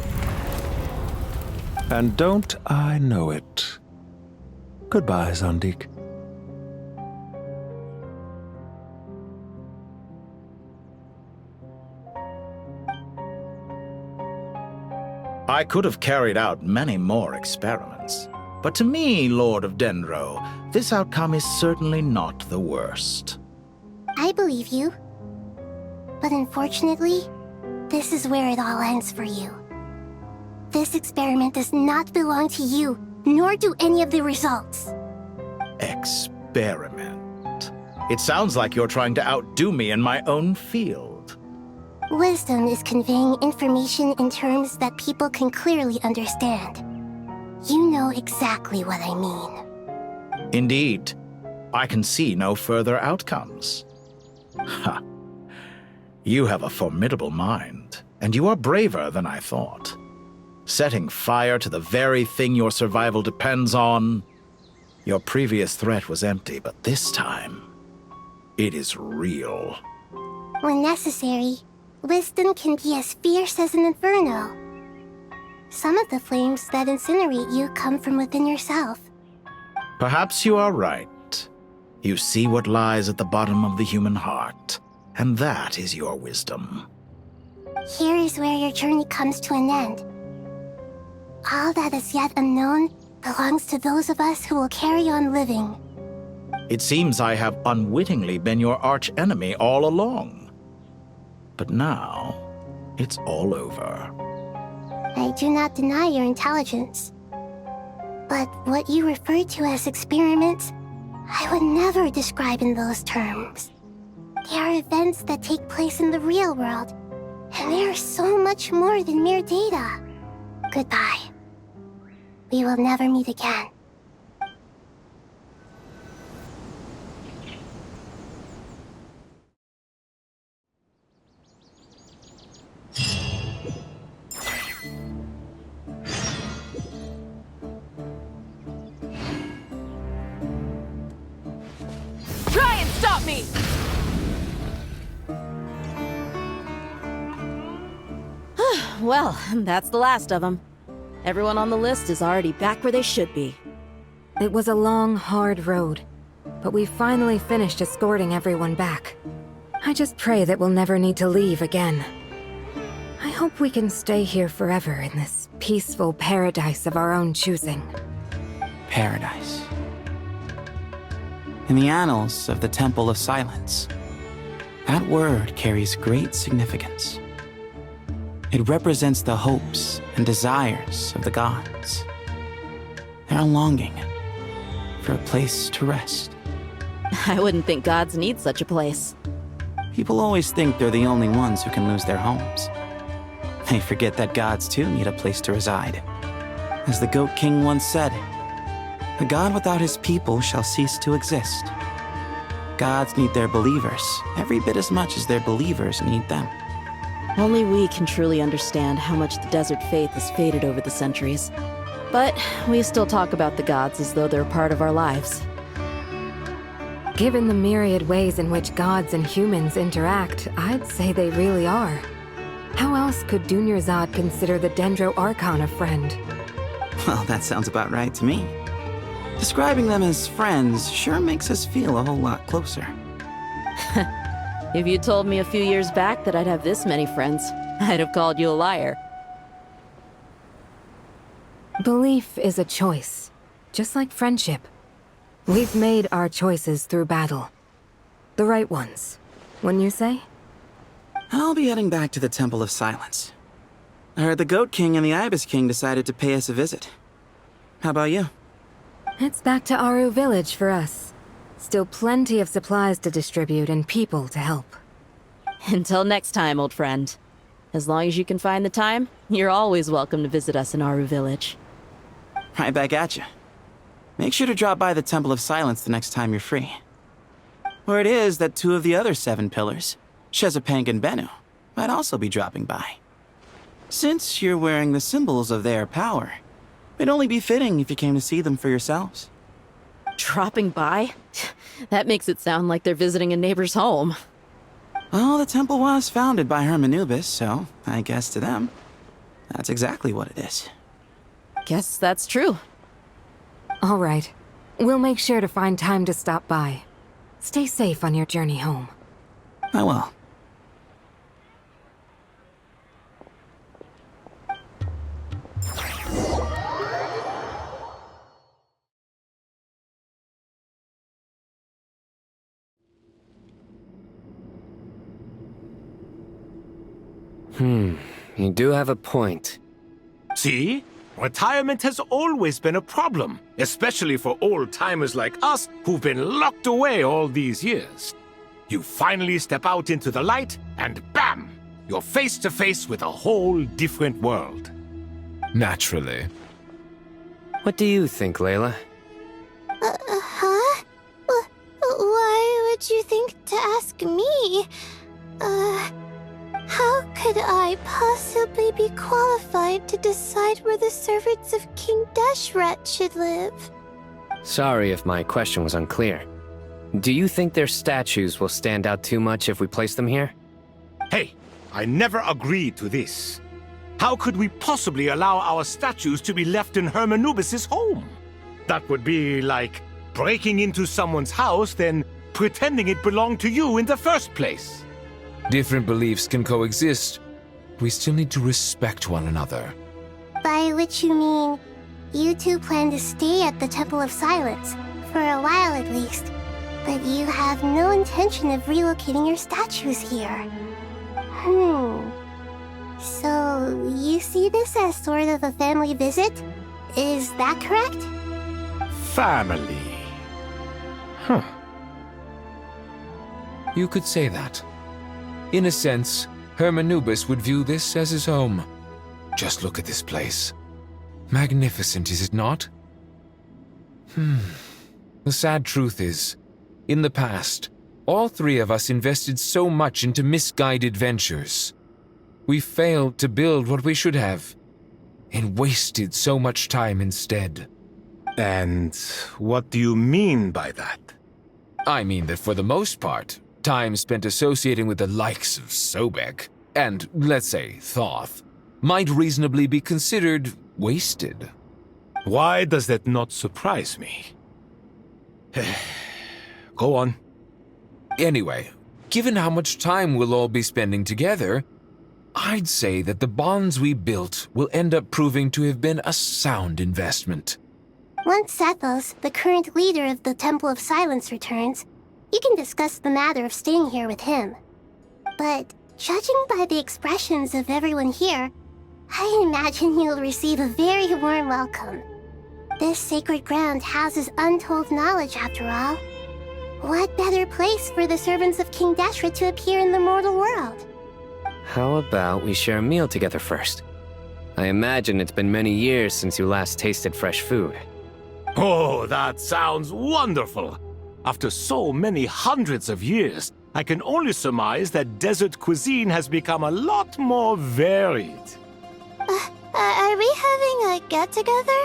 S18: And don't I know it? Goodbye, Zandik.
S11: I could have carried out many more experiments, but to me, Lord of Dendro, this outcome is certainly not the worst.
S9: I believe you. But unfortunately, this is where it all ends for you. This experiment does not belong to you, nor do any of the results.
S11: Experiment? It sounds like you're trying to outdo me in my own field.
S9: Wisdom is conveying information in terms that people can clearly understand. You know exactly what I mean.
S11: Indeed. I can see no further outcomes. Ha! You have a formidable mind, and you are braver than I thought. Setting fire to the very thing your survival depends on. Your previous threat was empty, but this time, it is real.
S9: When necessary, wisdom can be as fierce as an inferno. Some of the flames that incinerate you come from within yourself.
S11: Perhaps you are right. You see what lies at the bottom of the human heart, and that is your wisdom.
S9: Here is where your journey comes to an end. All that is yet unknown belongs to those of us who will carry on living.
S11: It seems I have unwittingly been your arch-enemy all along. But now, it's all over.
S9: I do not deny your intelligence. But what you refer to as experiments, I would never describe in those terms. They are events that take place in the real world, and they are so much more than mere data. Goodbye. We will never meet again.
S14: stop me!
S20: Well, that's the last of them. Everyone on the list is already back where they should be.
S3: It was a long, hard road, but we finally finished escorting everyone back. I just pray that we'll never need to leave again. I hope we can stay here forever in this peaceful paradise of our own choosing.
S17: Paradise. In the annals of the Temple of Silence, that word carries great significance. It represents the hopes and desires of the gods. Their longing for a place to rest.
S20: I wouldn't think gods need such a place.
S17: People always think they're the only ones who can lose their homes. They forget that gods too need a place to reside. As the Goat King once said, "A god without his people shall cease to exist." Gods need their believers every bit as much as their believers need them.
S20: Only we can truly understand how much the desert faith has faded over the centuries. But we still talk about the gods as though they're a part of our lives.
S3: Given the myriad ways in which gods and humans interact, I'd say they really are. How else could Dunyarzad consider the Dendro Archon a friend?
S17: Well, that sounds about right to me. Describing them as friends sure makes us feel a whole lot closer.
S20: If you told me a few years back that I'd have this many friends, I'd have called you a liar.
S3: Belief is a choice, just like friendship. We've made our choices through battle. The right ones, wouldn't you say?
S17: I'll be heading back to the Temple of Silence. I heard the Goat King and the Ibis King decided to pay us a visit. How about you?
S3: It's back to Aru Village for us. Still plenty of supplies to distribute and people to help.
S20: Until next time, old friend. As long as you can find the time, you're always welcome to visit us in Aru Village.
S17: Right back at you. Make sure to drop by the Temple of Silence the next time you're free. Word is that 2 of the other 7 pillars, Shezepang and Bennu, might also be dropping by. Since you're wearing the symbols of their power, it'd only be fitting if you came to see them for yourselves.
S20: Dropping by? That makes it sound like they're visiting a neighbor's home.
S17: Well, the temple was founded by Hermanubis, so I guess to them, that's exactly what it is.
S20: Guess that's true.
S3: All right. We'll make sure to find time to stop by. Stay safe on your journey home.
S17: I will.
S10: You do have a point.
S1: See? Retirement has always been a problem, especially for old-timers like us who've been locked away all these years. You finally step out into the light, and bam! You're face to face with a whole different world.
S5: Naturally.
S10: What do you think, Layla?
S9: Huh? Why would you think to ask me? How could I possibly be qualified to decide where the servants of King Deshret should live?
S10: Sorry if my question was unclear. Do you think their statues will stand out too much if we place them here?
S1: Hey, I never agreed to this. How could we possibly allow our statues to be left in Hermanubis' home? That would be like breaking into someone's house, then pretending it belonged to you in the first place.
S5: Different beliefs can coexist. We still need to respect one another.
S9: By which you mean, you two plan to stay at the Temple of Silence, for a while at least, but you have no intention of relocating your statues here. So, you see this as sort of a family visit? Is that correct?
S1: Family. Huh.
S5: You could say that. In a sense, Hermanubis would view this as his home. Just look at this place. Magnificent, is it not? The sad truth is, in the past, all 3 of us invested so much into misguided ventures. We failed to build what we should have, and wasted so much time instead.
S1: And what do you mean by that?
S5: I mean that for the most part, time spent associating with the likes of Sobek and, let's say, Thoth, might reasonably be considered wasted.
S1: Why does that not surprise me? Go on.
S5: Anyway, given how much time we'll all be spending together, I'd say that the bonds we built will end up proving to have been a sound investment.
S9: Once Sethos, the current leader of the Temple of Silence, returns, you can discuss the matter of staying here with him. But judging by the expressions of everyone here, I imagine you'll receive a very warm welcome. This sacred ground houses untold knowledge, after all. What better place for the servants of King Deshra to appear in the mortal world?
S10: How about we share a meal together first? I imagine it's been many years since you last tasted fresh food.
S1: Oh, that sounds wonderful! After so many hundreds of years, I can only surmise that desert cuisine has become a lot more varied.
S9: Are we having a get-together?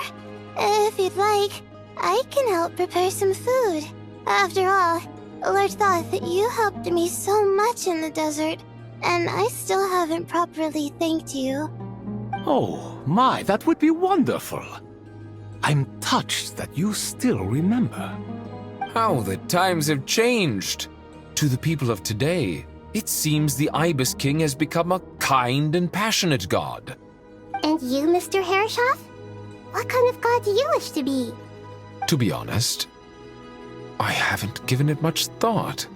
S9: If you'd like, I can help prepare some food. After all, Lord Thoth, you helped me so much in the desert, and I still haven't properly thanked you.
S1: Oh, my, that would be wonderful. I'm touched that you still remember.
S5: How the times have changed! To the people of today, it seems the Ibis King has become a kind and passionate god.
S9: And you, Mr. Herreshoff? What kind of god do you wish to be?
S5: To be honest, I haven't given it much thought.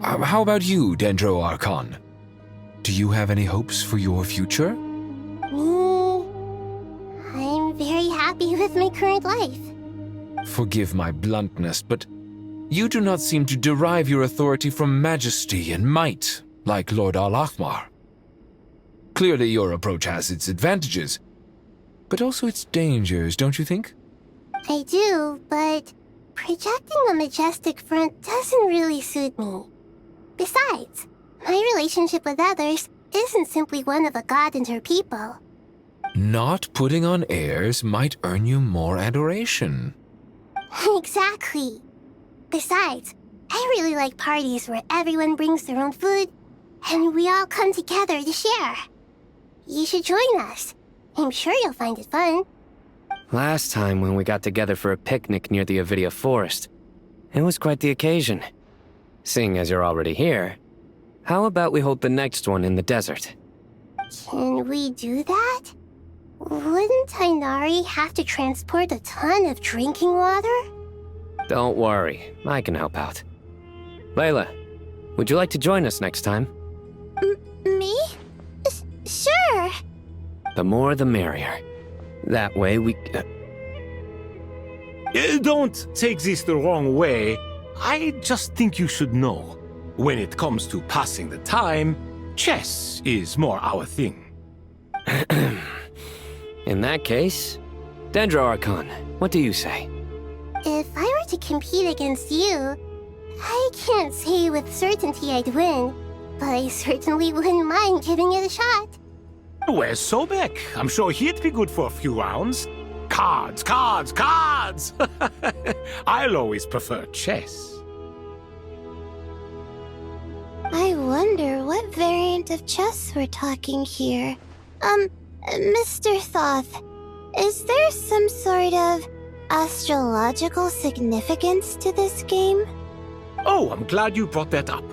S5: How about you, Dendro Archon? Do you have any hopes for your future?
S9: Me? I'm very happy with my current life.
S5: Forgive my bluntness, but you do not seem to derive your authority from majesty and might, like Lord Al-Ahmar. Clearly your approach has its advantages, but also its dangers, don't you think?
S9: I do, but projecting a majestic front doesn't really suit me. Besides, my relationship with others isn't simply one of a god and her people.
S5: Not putting on airs might earn you more adoration.
S9: Exactly. Besides, I really like parties where everyone brings their own food, and we all come together to share. You should join us. I'm sure you'll find it fun.
S10: Last time when we got together for a picnic near the Avidia Forest, it was quite the occasion. Seeing as you're already here, how about we hold the next one in the desert?
S9: Can we do that? Wouldn't Tainari have to transport a ton of drinking water?
S10: Don't worry, I can help out. Layla, would you like to join us next time?
S9: Me? Sure.
S10: The more the merrier. That way we...
S1: Don't take this the wrong way. I just think you should know. When it comes to passing the time, chess is more our thing.
S10: In that case, Dendro Archon, what do you say?
S9: If I were to compete against you, I can't say with certainty I'd win, but I certainly wouldn't mind giving it a shot.
S1: Where's Sobek? I'm sure he'd be good for a few rounds. Cards, cards, cards! I'll always prefer chess.
S9: I wonder what variant of chess we're talking here. Mr. Thoth, is there some sort of astrological significance to this game?
S1: Oh, I'm glad you brought that up.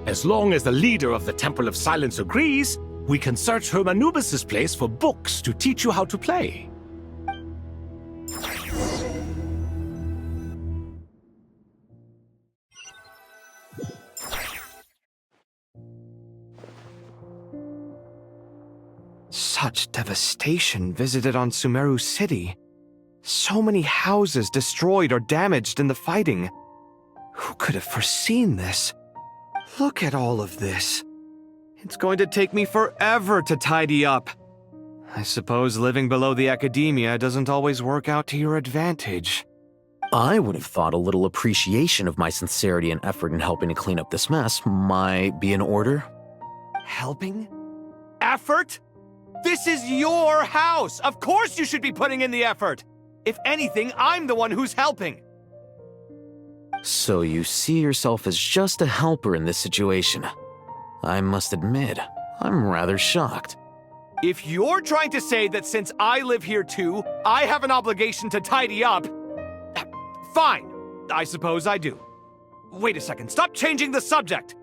S1: As long as the leader of the Temple of Silence agrees, we can search Hermanubis' place for books to teach you how to play.
S8: Such devastation visited on Sumeru City. So many houses destroyed or damaged in the fighting. Who could have foreseen this? Look at all of this. It's going to take me forever to tidy up. I suppose living below the academia doesn't always work out to your advantage.
S12: I would have thought a little appreciation of my sincerity and effort in helping to clean up this mess might be in order.
S8: Helping? Effort? This is your house! Of course you should be putting in the effort! If anything, I'm the one who's helping!
S12: So you see yourself as just a helper in this situation. I must admit, I'm rather shocked.
S13: If you're trying to say that since I live here too, I have an obligation to tidy up, fine. I suppose I do. Wait a second, stop changing the subject!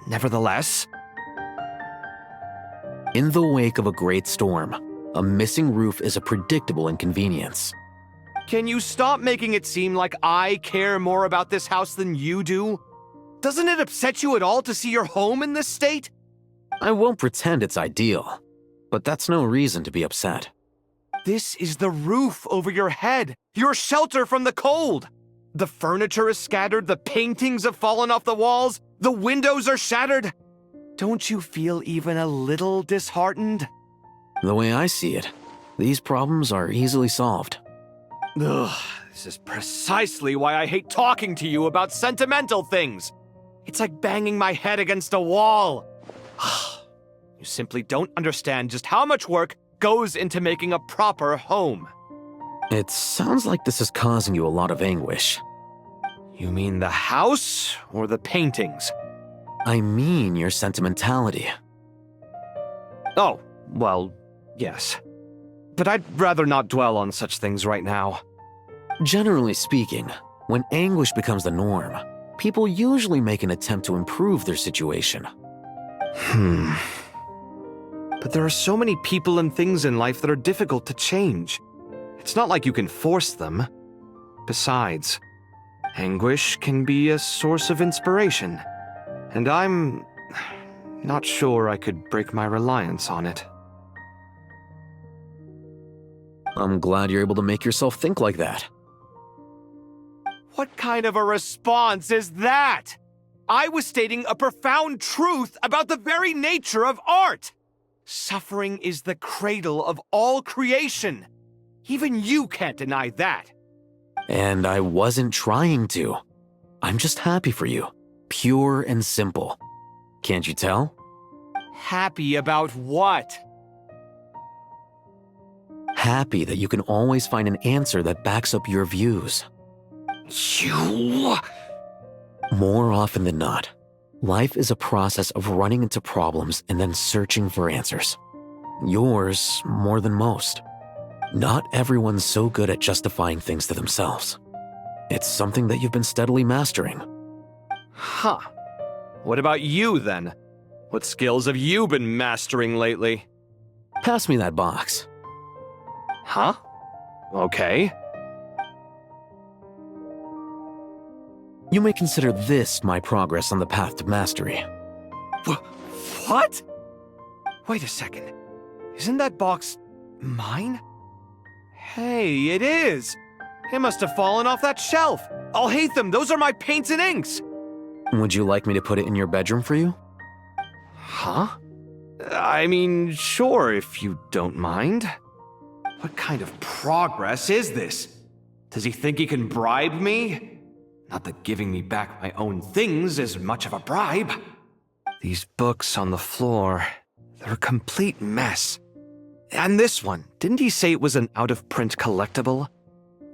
S8: Nevertheless,
S12: in the wake of a great storm, a missing roof is a predictable inconvenience.
S13: Can you stop making it seem like I care more about this house than you do? Doesn't it upset you at all to see your home in this state?
S12: I won't pretend it's ideal, but that's no reason to be upset.
S13: This is the roof over your head, your shelter from the cold. The furniture is scattered, the paintings have fallen off the walls, the windows are shattered. Don't you feel even a little disheartened?
S12: The way I see it, these problems are easily solved.
S13: Ugh, this is precisely why I hate talking to you about sentimental things. It's like banging my head against a wall. You simply don't understand just how much work goes into making a proper home.
S12: It sounds like this is causing you a lot of anguish.
S13: You mean the house or the paintings?
S12: I mean your sentimentality.
S13: Oh, well, yes. But I'd rather not dwell on such things right now.
S12: Generally speaking, when anguish becomes the norm, people usually make an attempt to improve their situation.
S8: But there are so many people and things in life that are difficult to change. It's not like you can force them. Besides, anguish can be a source of inspiration, and I'm not sure I could break my reliance on it.
S12: I'm glad you're able to make yourself think like that.
S13: What kind of a response is that? I was stating a profound truth about the very nature of art. Suffering is the cradle of all creation. Even you can't deny that.
S12: And I wasn't trying to. I'm just happy for you. Pure and simple. Can't you tell?
S13: Happy about what?
S12: Happy that you can always find an answer that backs up your views.
S13: You...
S12: More often than not, life is a process of running into problems and then searching for answers. Yours more than most. Not everyone's so good at justifying things to themselves. It's something that you've been steadily mastering.
S13: Huh. What about you, then? What skills have you been mastering lately?
S12: Pass me that box.
S13: Huh? Okay.
S12: You may consider this my progress on the path to mastery.
S13: What? Wait a second. Isn't that box mine? Hey, it is! It must have fallen off that shelf! I'll hate them! Those are my paints and inks!
S12: Would you like me to put it in your bedroom for you?
S13: Huh? I mean, sure, if you don't mind. What kind of progress is this? Does he think he can bribe me? Not that giving me back my own things is much of a bribe.
S8: These books on the floor, they're a complete mess. And this one, didn't he say it was an out-of-print collectible?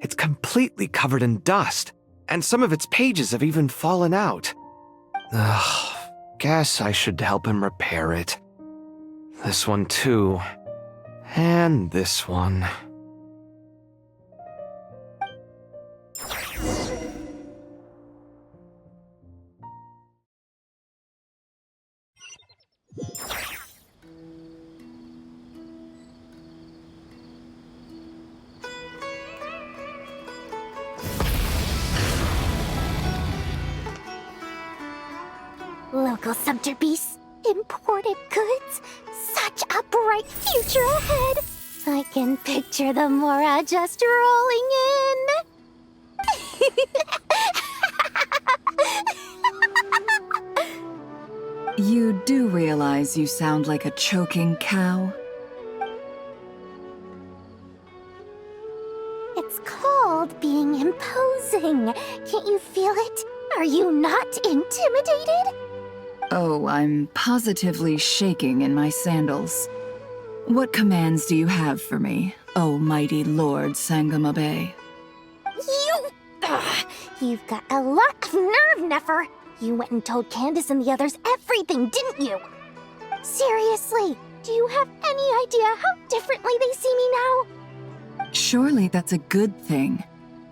S8: It's completely covered in dust, and some of its pages have even fallen out. Ugh, guess I should help him repair it. This one too. And this one.
S9: Local sumpter beasts, imported goods, such a bright future ahead. I can picture the Mora just rolling in.
S14: You do realize you sound like a choking cow?
S9: It's called being imposing. Can't you feel it? Are you not intimidated?
S14: Oh, I'm positively shaking in my sandals. What commands do you have for me, oh mighty Lord Sangamabe?
S9: You... You've got a lot of nerve, Nefer. You went and told Candace and the others everything, didn't you? Seriously, do you have any idea how differently they see me now?
S14: Surely that's a good thing.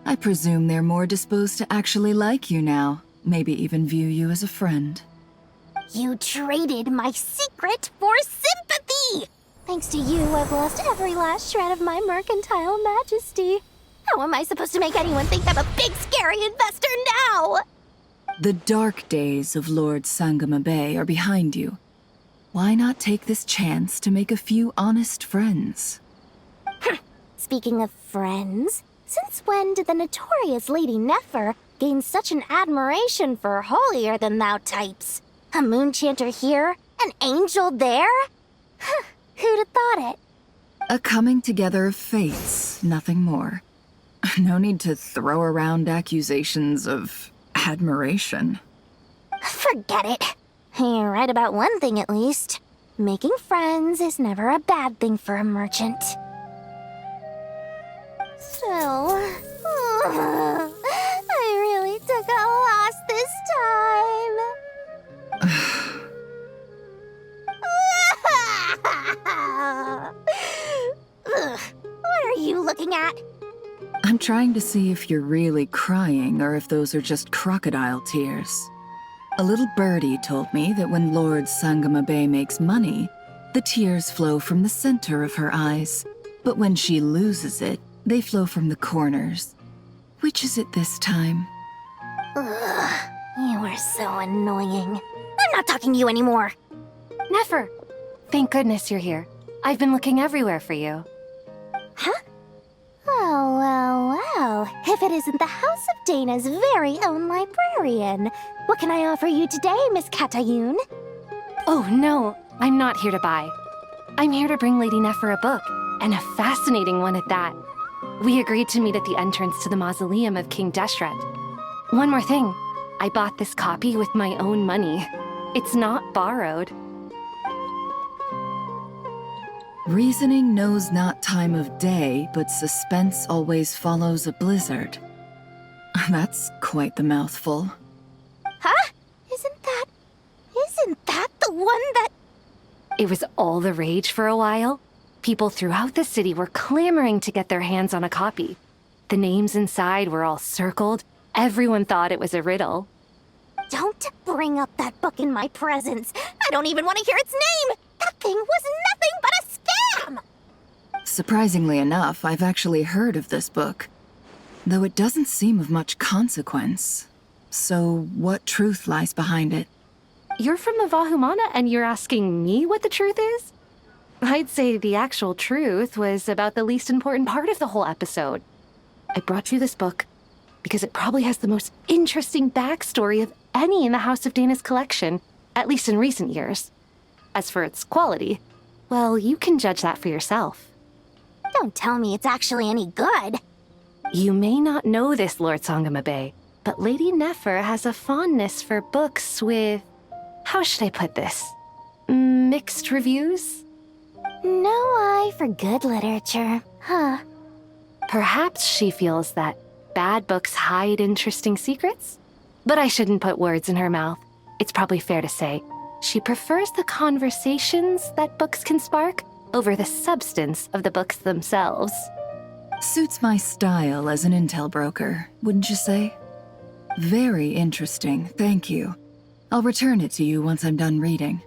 S14: I presume they're more disposed to actually like you now, maybe even view you as a friend.
S9: You traded my secret for sympathy! Thanks to you, I've lost every last shred of my mercantile majesty. How am I supposed to make anyone think I'm a big, scary investor now?
S14: The dark days of Lord Sangama Bay are behind you. Why not take this chance to make a few honest friends?
S9: Speaking of friends, since when did the notorious Lady Nefer gain such an admiration for holier-than-thou types? A moon chanter here, an angel there? Who'd have thought it?
S14: A coming together of fates, nothing more. No need to throw around accusations of admiration.
S9: Forget it. You're right about one thing at least. Making friends is never a bad thing for a merchant. So, I really took a loss this time. What are you looking at?
S14: I'm trying to see if you're really crying or if those are just crocodile tears. A little birdie told me that when Lord Sangama Bay makes money, the tears flow from the center of her eyes, but when she loses it, they flow from the corners. Which is it this time?
S9: Ugh, you are so annoying. I'm not talking to you anymore.
S6: Nefer, thank goodness you're here. I've been looking everywhere for you.
S9: Huh? Well. If it isn't the House of Dana's very own librarian. What can I offer you today, Miss Katayun?
S6: Oh, no. I'm not here to buy. I'm here to bring Lady Nefer a book, and a fascinating one at that. We agreed to meet at the entrance to the mausoleum of King Deshret. One more thing. I bought this copy with my own money. It's not borrowed.
S14: Reasoning knows not time of day, but suspense always follows a blizzard. That's quite the mouthful.
S9: Huh? Isn't that the one that...
S6: It was all the rage for a while. People throughout the city were clamoring to get their hands on a copy. The names inside were all circled. Everyone thought it was a riddle.
S9: Don't bring up that book in my presence. I don't even want to hear its name. That thing was nothing but a scam.
S14: Surprisingly enough, I've actually heard of this book, though it doesn't seem of much consequence. So what truth lies behind it?
S6: You're from the Vahumana and you're asking me what the truth is? I'd say the actual truth was about the least important part of the whole episode. I brought you this book because it probably has the most interesting backstory of any in the House of Dana's collection, at least in recent years. As for its quality, well, you can judge that for yourself.
S9: Don't tell me it's actually any good.
S6: You may not know this, Lord Sangama Bay, but Lady Nefer has a fondness for books with... how should I put this? Mixed reviews?
S9: No eye for good literature, huh?
S6: Perhaps she feels that bad books hide interesting secrets? But I shouldn't put words in her mouth. It's probably fair to say she prefers the conversations that books can spark over the substance of the books themselves.
S14: Suits my style as an intel broker, wouldn't you say? Very interesting, thank you. I'll return it to you once I'm done reading.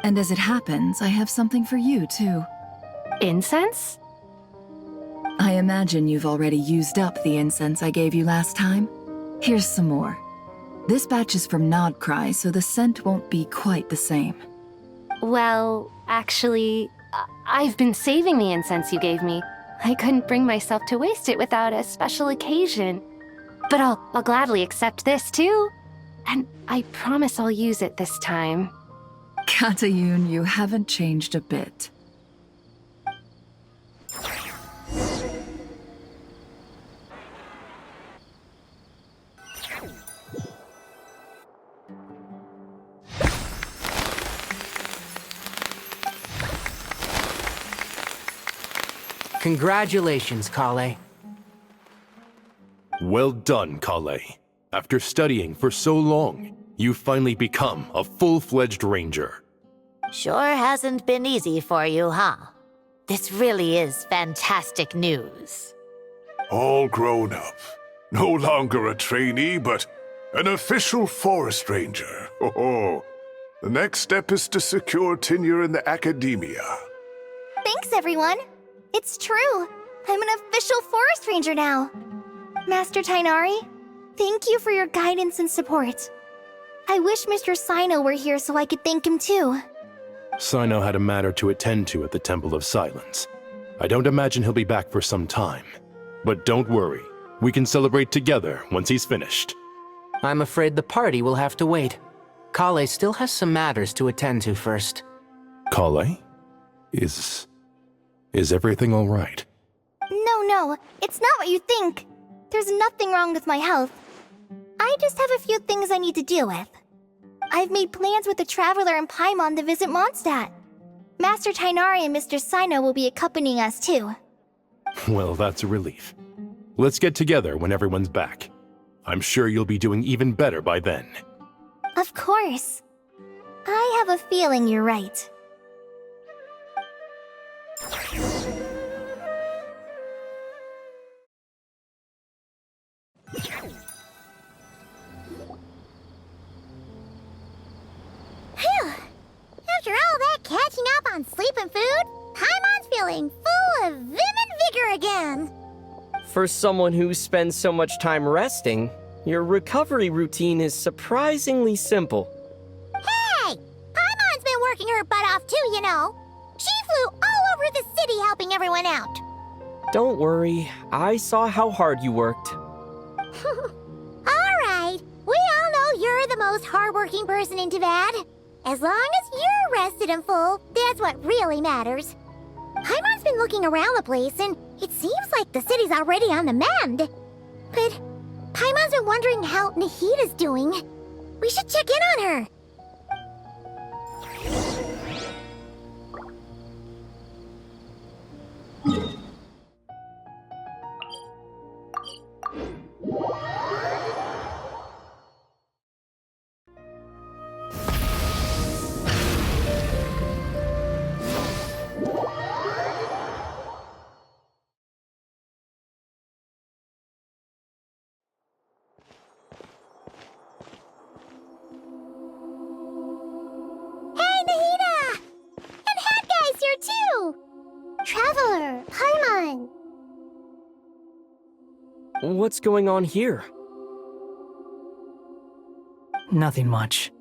S14: And as it happens, I have something for you, too.
S6: Incense?
S14: I imagine you've already used up the incense I gave you last time. Here's some more. This batch is from Nodcry, so the scent won't be quite the same.
S6: Well, actually, I've been saving the incense you gave me. I couldn't bring myself to waste it without a special occasion. But I'll gladly accept this, too. And I promise I'll use it this time.
S14: Katayun, you haven't changed a bit.
S17: Congratulations, Kale.
S2: Well done, Kale.
S19: After studying for so long, you've finally become a full-fledged ranger.
S22: Sure hasn't been easy for you, huh? This really is fantastic news.
S23: All grown up. No longer a trainee, but an official forest ranger. Oh, the next step is to secure tenure in the academia.
S9: Thanks, everyone. It's true. I'm an official forest ranger now. Master Tainari, thank you for your guidance and support. I wish Mr. Sino were here so I could thank him too.
S19: Sino had a matter to attend to at the Temple of Silence. I don't imagine he'll be back for some time. But don't worry, we can celebrate together once he's finished.
S17: I'm afraid the party will have to wait. Kale still has some matters to attend to first.
S19: Kale? Is everything all right?
S9: No, it's not what you think. There's nothing wrong with my health. I just have a few things I need to deal with. I've made plans with the Traveler and Paimon to visit Mondstadt. Master Tainari and Mr. Sino will be accompanying us too.
S19: Well, that's a relief. Let's get together when everyone's back. I'm sure you'll be doing even better by then.
S9: Of course. I have a feeling you're right. Phew! After all that catching up on sleep and food, Paimon's feeling full of vim and vigor again.
S16: For someone who spends so much time resting, your recovery routine is surprisingly simple.
S9: Hey! Paimon's been working her butt off too, you know. She flew all over the city helping everyone out.
S16: Don't worry, I saw how hard you worked.
S9: Alright, we all know you're the most hardworking person in Teyvat. As long as you're rested and full, that's what really matters. Paimon's been looking around the place, and it seems like the city's already on the mend. But Paimon's been wondering how Nahida's doing. We should check in on her. Traveler, Paimon!
S16: What's going on here?
S15: Nothing much.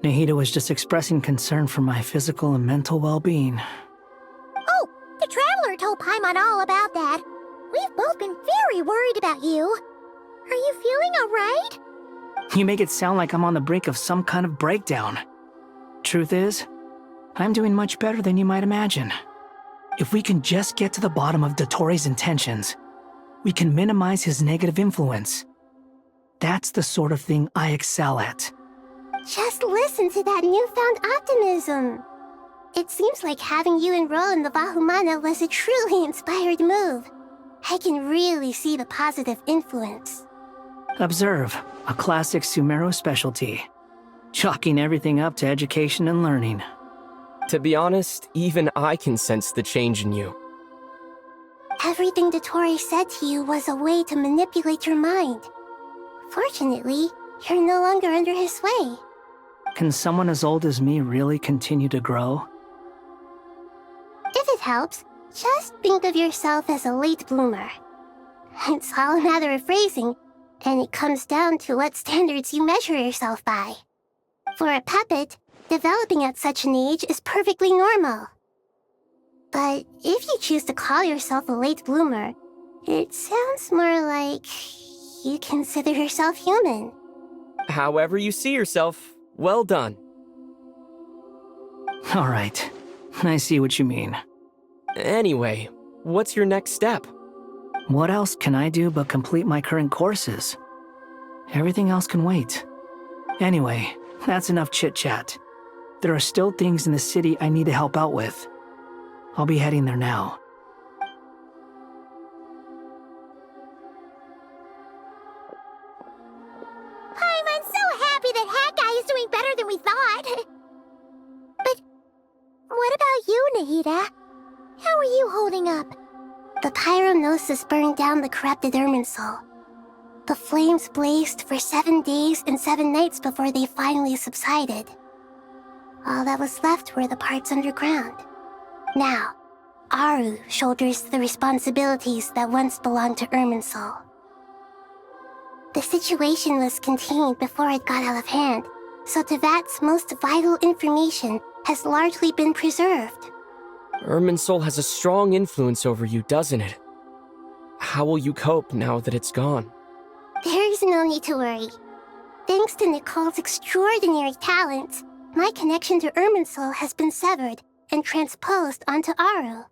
S15: Nahida was just expressing concern for my physical and mental well-being.
S9: Oh, the Traveler told Paimon all about that. We've both been very worried about you. Are you feeling alright?
S15: You make it sound like I'm on the brink of some kind of breakdown. Truth is, I'm doing much better than you might imagine. If we can just get to the bottom of Dottore's intentions, we can minimize his negative influence. That's the sort of thing I excel at.
S9: Just listen to that newfound optimism. It seems like having you enroll in the Vahumana was a truly inspired move. I can really see the positive influence.
S15: Observe, a classic Sumeru specialty. Chalking everything up to education and learning.
S16: To be honest, even I can sense the change in you.
S9: Everything Dottore said to you was a way to manipulate your mind. Fortunately, you're no longer under his sway.
S15: Can someone as old as me really continue to grow?
S9: If it helps, just think of yourself as a late bloomer. It's all a matter of phrasing, and it comes down to what standards you measure yourself by. For a puppet, developing at such an age is perfectly normal. But if you choose to call yourself a late bloomer, it sounds more like you consider yourself human.
S16: However you see yourself, well done.
S15: All right, I see what you mean.
S16: Anyway, what's your next step?
S15: What else can I do but complete my current courses? Everything else can wait. Anyway, that's enough chit-chat. There are still things in the city I need to help out with. I'll be heading there now.
S9: holding up? The pyronosis burned down the corrupted Irminsul. The flames blazed for 7 days and 7 nights before they finally subsided. All that was left were the parts underground. Now, Aru shoulders the responsibilities that once belonged to Irminsul. The situation was contained before it got out of hand, so Teyvat's most vital information has largely been preserved.
S16: Irminsul has a strong influence over you, doesn't it? How will you cope now that it's gone?
S9: There is no need to worry. Thanks to Nicole's extraordinary talents, my connection to Irminsul has been severed and transposed onto Aru.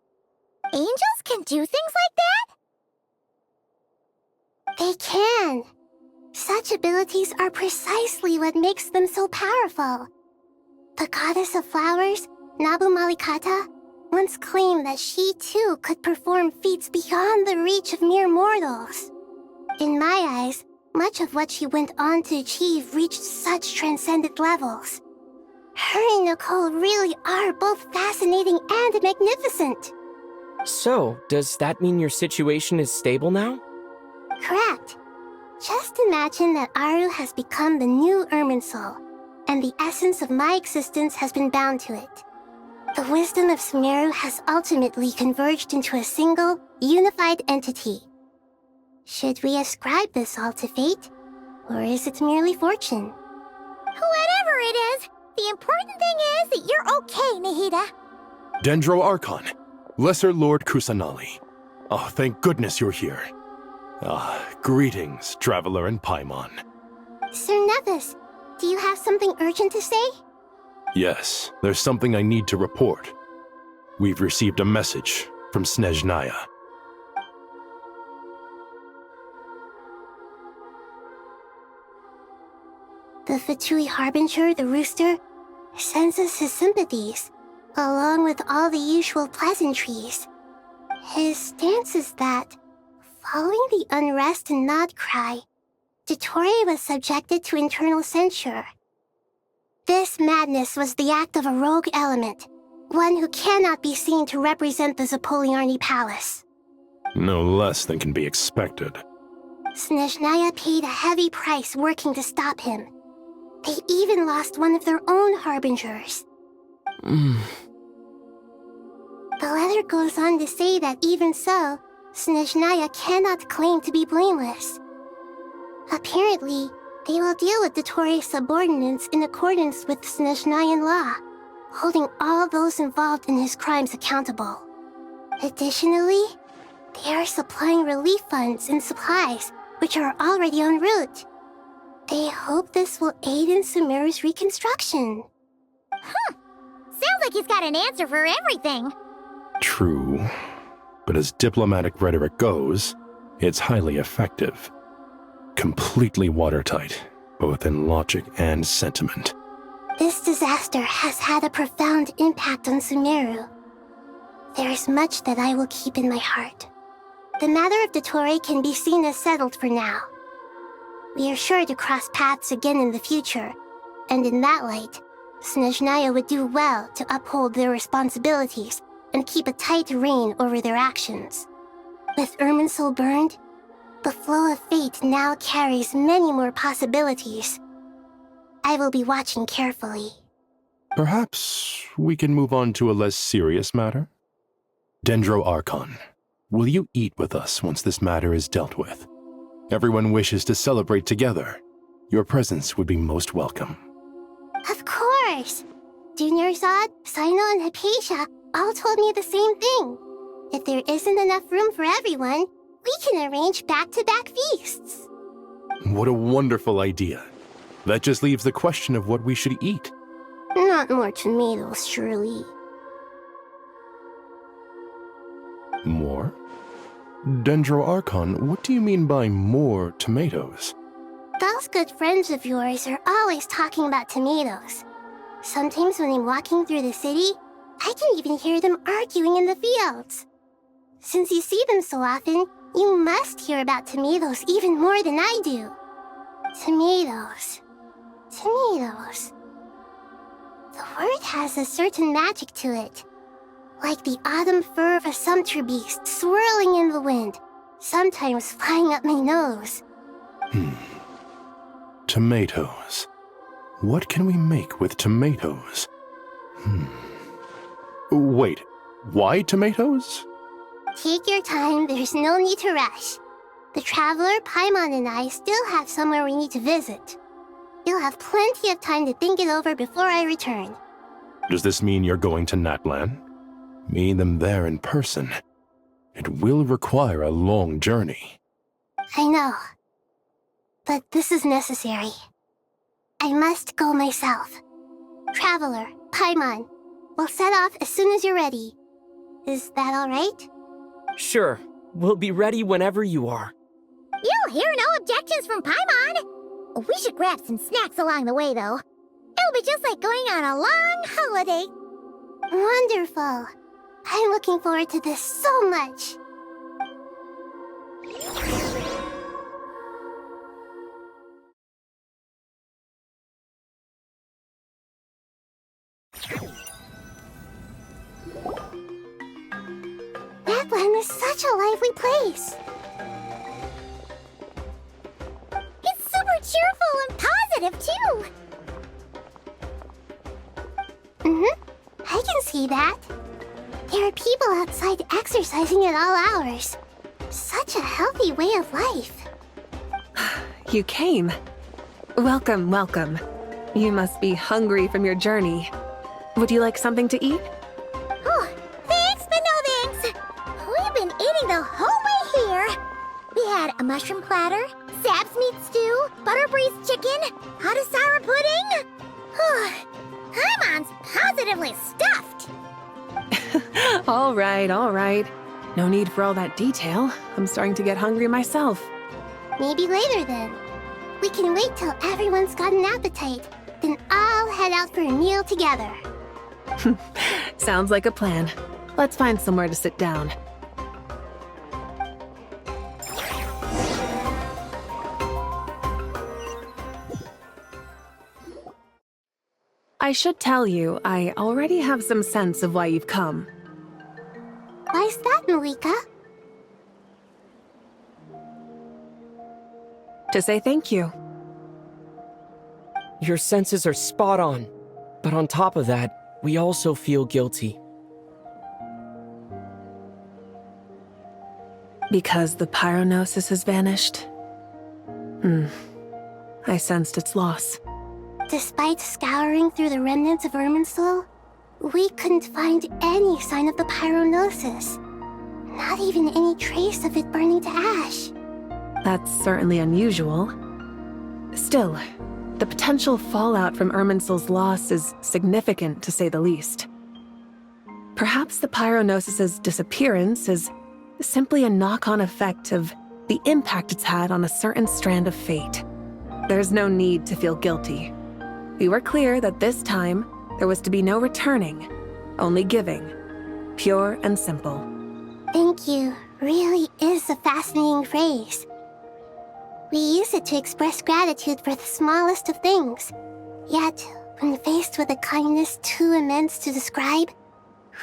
S22: Angels can do things like that?
S9: They can. Such abilities are precisely what makes them so powerful. The goddess of flowers, Nabu Malikata, once claimed that she too could perform feats beyond the reach of mere mortals. In my eyes, much of what she went on to achieve reached such transcendent levels. Her and Nicole really are both fascinating and magnificent.
S16: So, does that mean your situation is stable now?
S9: Correct. Just imagine that Aru has become the new Irminsul, and the essence of my existence has been bound to it. The wisdom of Sumeru has ultimately converged into a single, unified entity. Should we ascribe this all to fate, or is it merely fortune?
S22: Whatever it is, the important thing is that you're okay, Nahida.
S19: Dendro Archon, Lesser Lord Kusanali. Oh, thank goodness you're here. Greetings, Traveler and Paimon.
S9: Sir Nevis, do you have something urgent to say?
S19: Yes, there's something I need to report. We've received a message from Snezhnaya.
S9: The Fatui Harbinger, the Rooster, sends us his sympathies, along with all the usual pleasantries. His stance is that, following the unrest and Nod Cry, Dottore was subjected to internal censure. This madness was the act of a rogue element, one who cannot be seen to represent the Zapoliarni Palace.
S19: No less than can be expected.
S9: Snezhnaya paid a heavy price working to stop him. They even lost one of their own harbingers. The letter goes on to say that even so, Snezhnaya cannot claim to be blameless. Apparently, they will deal with Dottore's subordinates in accordance with Snezhnayan law, holding all those involved in his crimes accountable. Additionally, they are supplying relief funds and supplies, which are already en route. They hope this will aid in Sumeru's reconstruction.
S22: Sounds like he's got an answer for everything.
S19: True, but as diplomatic rhetoric goes, it's highly effective. Completely watertight, both in logic and sentiment.
S9: This disaster has had a profound impact on Sumeru. There is much that I will keep in my heart. The matter of Dottore can be seen as settled for now. We are sure to cross paths again in the future, and in that light, Snezhnaya would do well to uphold their responsibilities and keep a tight rein over their actions. With Irminsul burned, the flow of fate now carries many more possibilities. I will be watching carefully.
S19: Perhaps we can move on to a less serious matter? Dendro Archon, will you eat with us once this matter is dealt with? Everyone wishes to celebrate together. Your presence would be most welcome.
S9: Of course! Junior Zod, Sino, and Hypatia all told me the same thing. If there isn't enough room for everyone, we can arrange back-to-back feasts.
S19: What a wonderful idea. That just leaves the question of what we should eat.
S9: Not more tomatoes, surely.
S19: More? Dendro Archon, what do you mean by more tomatoes?
S9: Those good friends of yours are always talking about tomatoes. Sometimes when I'm walking through the city, I can even hear them arguing in the fields. Since you see them so often, you must hear about tomatoes even more than I do. Tomatoes. Tomatoes. The word has a certain magic to it. Like the autumn fur of a sumpter beast swirling in the wind, sometimes flying up my nose.
S19: Tomatoes. What can we make with tomatoes? Wait, why tomatoes?
S9: Take your time, there's no need to rush. The traveler, Paimon, and I still have somewhere we need to visit. You'll have plenty of time to think it over before I return.
S19: Does this mean you're going to Natlan? Meet them there in person. It will require a long journey.
S9: I know. But this is necessary. I must go myself. Traveler, Paimon, we'll set off as soon as you're ready. Is that all right?
S16: Sure. We'll be ready whenever you are.
S9: You'll hear no objections from Paimon. We should grab some snacks along the way, though. It'll be just like going on a long holiday. Wonderful. I'm looking forward to this so much. Natlan is such a lively place. It's super cheerful and positive, too. I can see that. There are people outside exercising at all hours. Such a healthy way of life.
S4: You came. Welcome, welcome. You must be hungry from your journey. Would you like something to eat?
S9: Oh, thanks, but no thanks. We've been eating the whole way here. We had a mushroom platter, Sab's meat stew, butter braised chicken, hot sour pudding. Paimon's positively stuffed.
S4: All right, all right. No need for all that detail. I'm starting to get hungry myself.
S9: Maybe later then. We can wait till everyone's got an appetite. Then I'll head out for a meal together.
S4: Sounds like a plan. Let's find somewhere to sit down. I should tell you, I already have some sense of why you've come.
S9: Why's that, Malika?
S4: To say thank you.
S16: Your senses are spot on. But on top of that, we also feel guilty.
S4: Because the pyronosis has vanished? I sensed its loss.
S9: Despite scouring through the remnants of Irminsul, we couldn't find any sign of the pyronosis. Not even any trace of it burning to ash.
S4: That's certainly unusual. Still, the potential fallout from Irminsul's loss is significant, to say the least. Perhaps the pyronosis's disappearance is simply a knock-on effect of the impact it's had on a certain strand of fate. There's no need to feel guilty. We were clear that this time, there was to be no returning, only giving. Pure and simple.
S9: Thank you really is a fascinating phrase. We use it to express gratitude for the smallest of things. Yet, when faced with a kindness too immense to describe,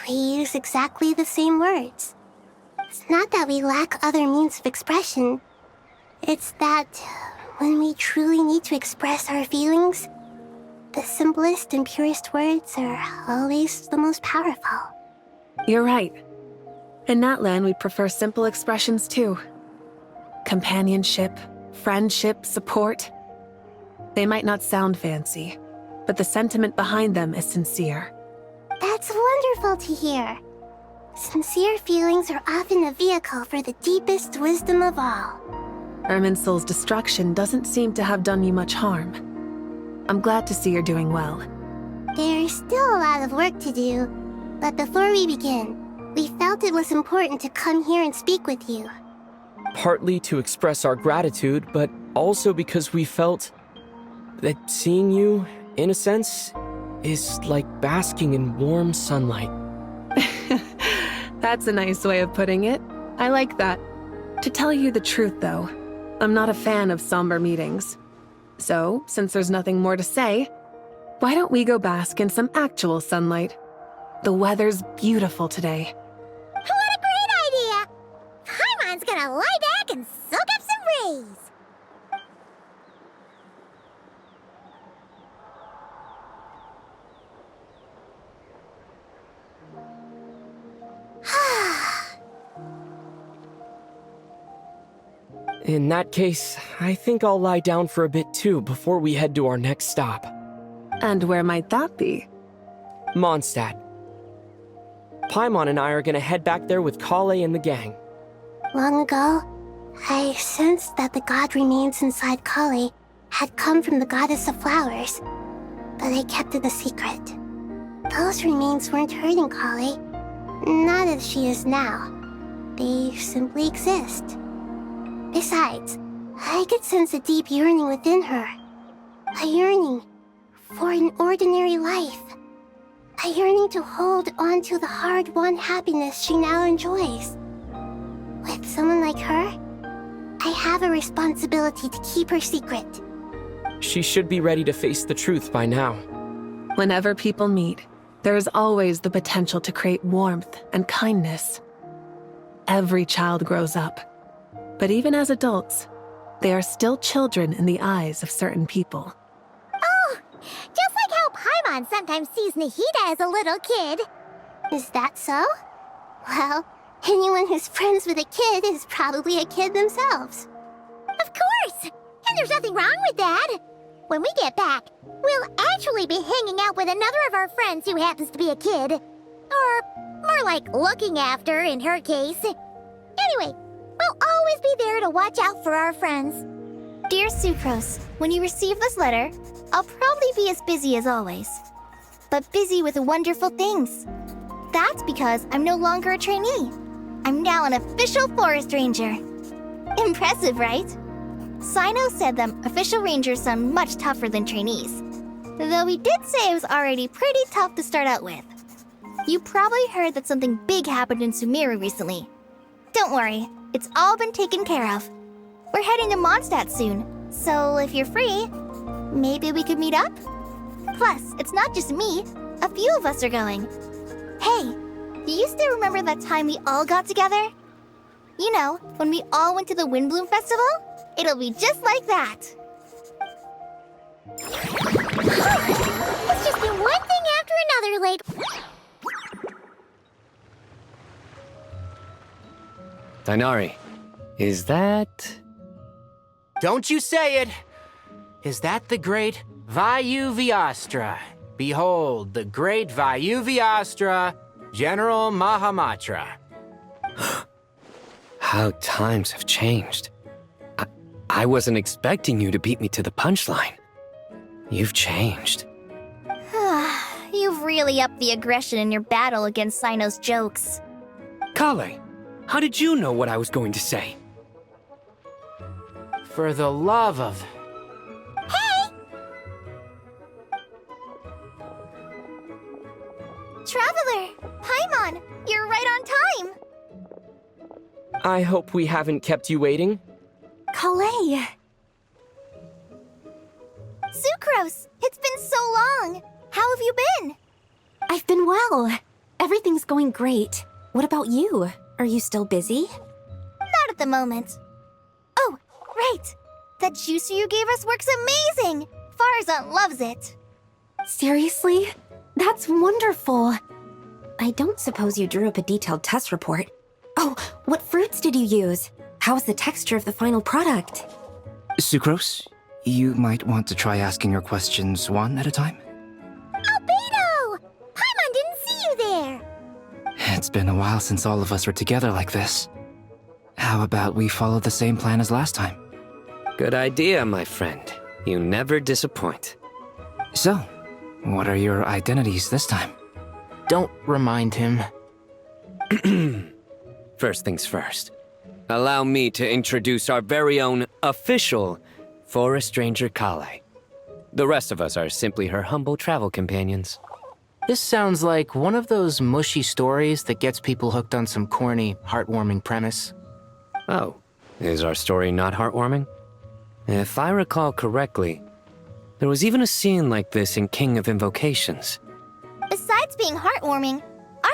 S9: we use exactly the same words. It's not that we lack other means of expression. It's that when we truly need to express our feelings, the simplest and purest words are always the most powerful.
S4: You're right. In Natlan, we prefer simple expressions too. Companionship, friendship, support. They might not sound fancy, but the sentiment behind them is sincere.
S9: That's wonderful to hear. Sincere feelings are often a vehicle for the deepest wisdom of all.
S4: Irminsul's destruction doesn't seem to have done you much harm. I'm glad to see you're doing well.
S9: There's still a lot of work to do, but before we begin, we felt it was important to come here and speak with you.
S16: Partly to express our gratitude, but also because we felt that seeing you, in a sense, is like basking in warm sunlight.
S4: That's a nice way of putting it. I like that. To tell you the truth, though, I'm not a fan of somber meetings. So, since there's nothing more to say, why don't we go bask in some actual sunlight? The weather's beautiful today.
S9: What a great idea! Paimon's gonna lie back and soak up some rays.
S16: In that case, I think I'll lie down for a bit too before we head to our next stop.
S4: And where might that be?
S16: Mondstadt. Paimon and I are gonna head back there with Kale and the gang.
S9: Long ago, I sensed that the god remains inside Kali had come from the goddess of flowers, but I kept it a secret. Those remains weren't hurting Kali, not as she is now. They simply exist. Besides, I could sense a deep yearning within her. A yearning for an ordinary life. A yearning to hold on to the hard-won happiness she now enjoys. With someone like her, I have a responsibility to keep her secret.
S16: She should be ready to face the truth by now.
S4: Whenever people meet, there is always the potential to create warmth and kindness. Every child grows up. But even as adults, they are still children in the eyes of certain people.
S9: Oh, just like how Paimon sometimes sees Nahida as a little kid. Is that so? Well, anyone who's friends with a kid is probably a kid themselves. Of course! And there's nothing wrong with that. When we get back, we'll actually be hanging out with another of our friends who happens to be a kid. Or more like looking after, in her case. Anyway, we'll always be there to watch out for our friends.
S7: Dear Sucrose, when you receive this letter, I'll probably be as busy as always. But busy with wonderful things. That's because I'm no longer a trainee. I'm now an official forest ranger. Impressive, right? Sino said them official rangers sound much tougher than trainees. Though he did say it was already pretty tough to start out with. You probably heard that something big happened in Sumeru recently. Don't worry, it's all been taken care of. We're heading to Mondstadt soon, so if you're free, maybe we could meet up? Plus, it's not just me, a few of us are going. Hey, do you still remember that time we all got together? You know, when we all went to the Windbloom Festival? It'll be just like that.
S9: It's just been one thing after another lately.
S10: Dainari, is that...
S17: Don't you say it! Is that the great Vayu-Vyastra? Behold, the great Vayu-Vyastra, General Mahamatra.
S10: How times have changed. I wasn't expecting you to beat me to the punchline. You've changed.
S7: You've really upped the aggression in your battle against Sino's jokes.
S10: Kale, how did you know what I was going to say?
S17: For the love of...
S9: Hey!
S7: Traveler! Paimon! You're right on time!
S16: I hope we haven't kept you waiting.
S7: Kale! Sucrose! It's been so long! How have you been?
S18: I've been well. Everything's going great. What about you? Are you still busy?
S7: Not at the moment. Oh, right! That juicer you gave us works amazing! Farzan loves it!
S18: Seriously? That's wonderful. I don't suppose you drew up a detailed test report. Oh, what fruits did you use? How's the texture of the final product?
S21: Sucrose, you might want to try asking your questions one at a time.
S9: Albedo! Paimon didn't see you there!
S21: It's been a while since all of us were together like this. How about we follow the same plan as last time?
S10: Good idea, my friend. You never disappoint.
S21: So, what are your identities this time?
S17: Don't remind him.
S10: First things first. Allow me to introduce our very own official Forest Ranger Kale. The rest of us are simply her humble travel companions.
S17: This sounds like one of those mushy stories that gets people hooked on some corny, heartwarming premise.
S10: Oh, is our story not heartwarming? If I recall correctly, there was even a scene like this in King of Invocations.
S7: Besides being heartwarming,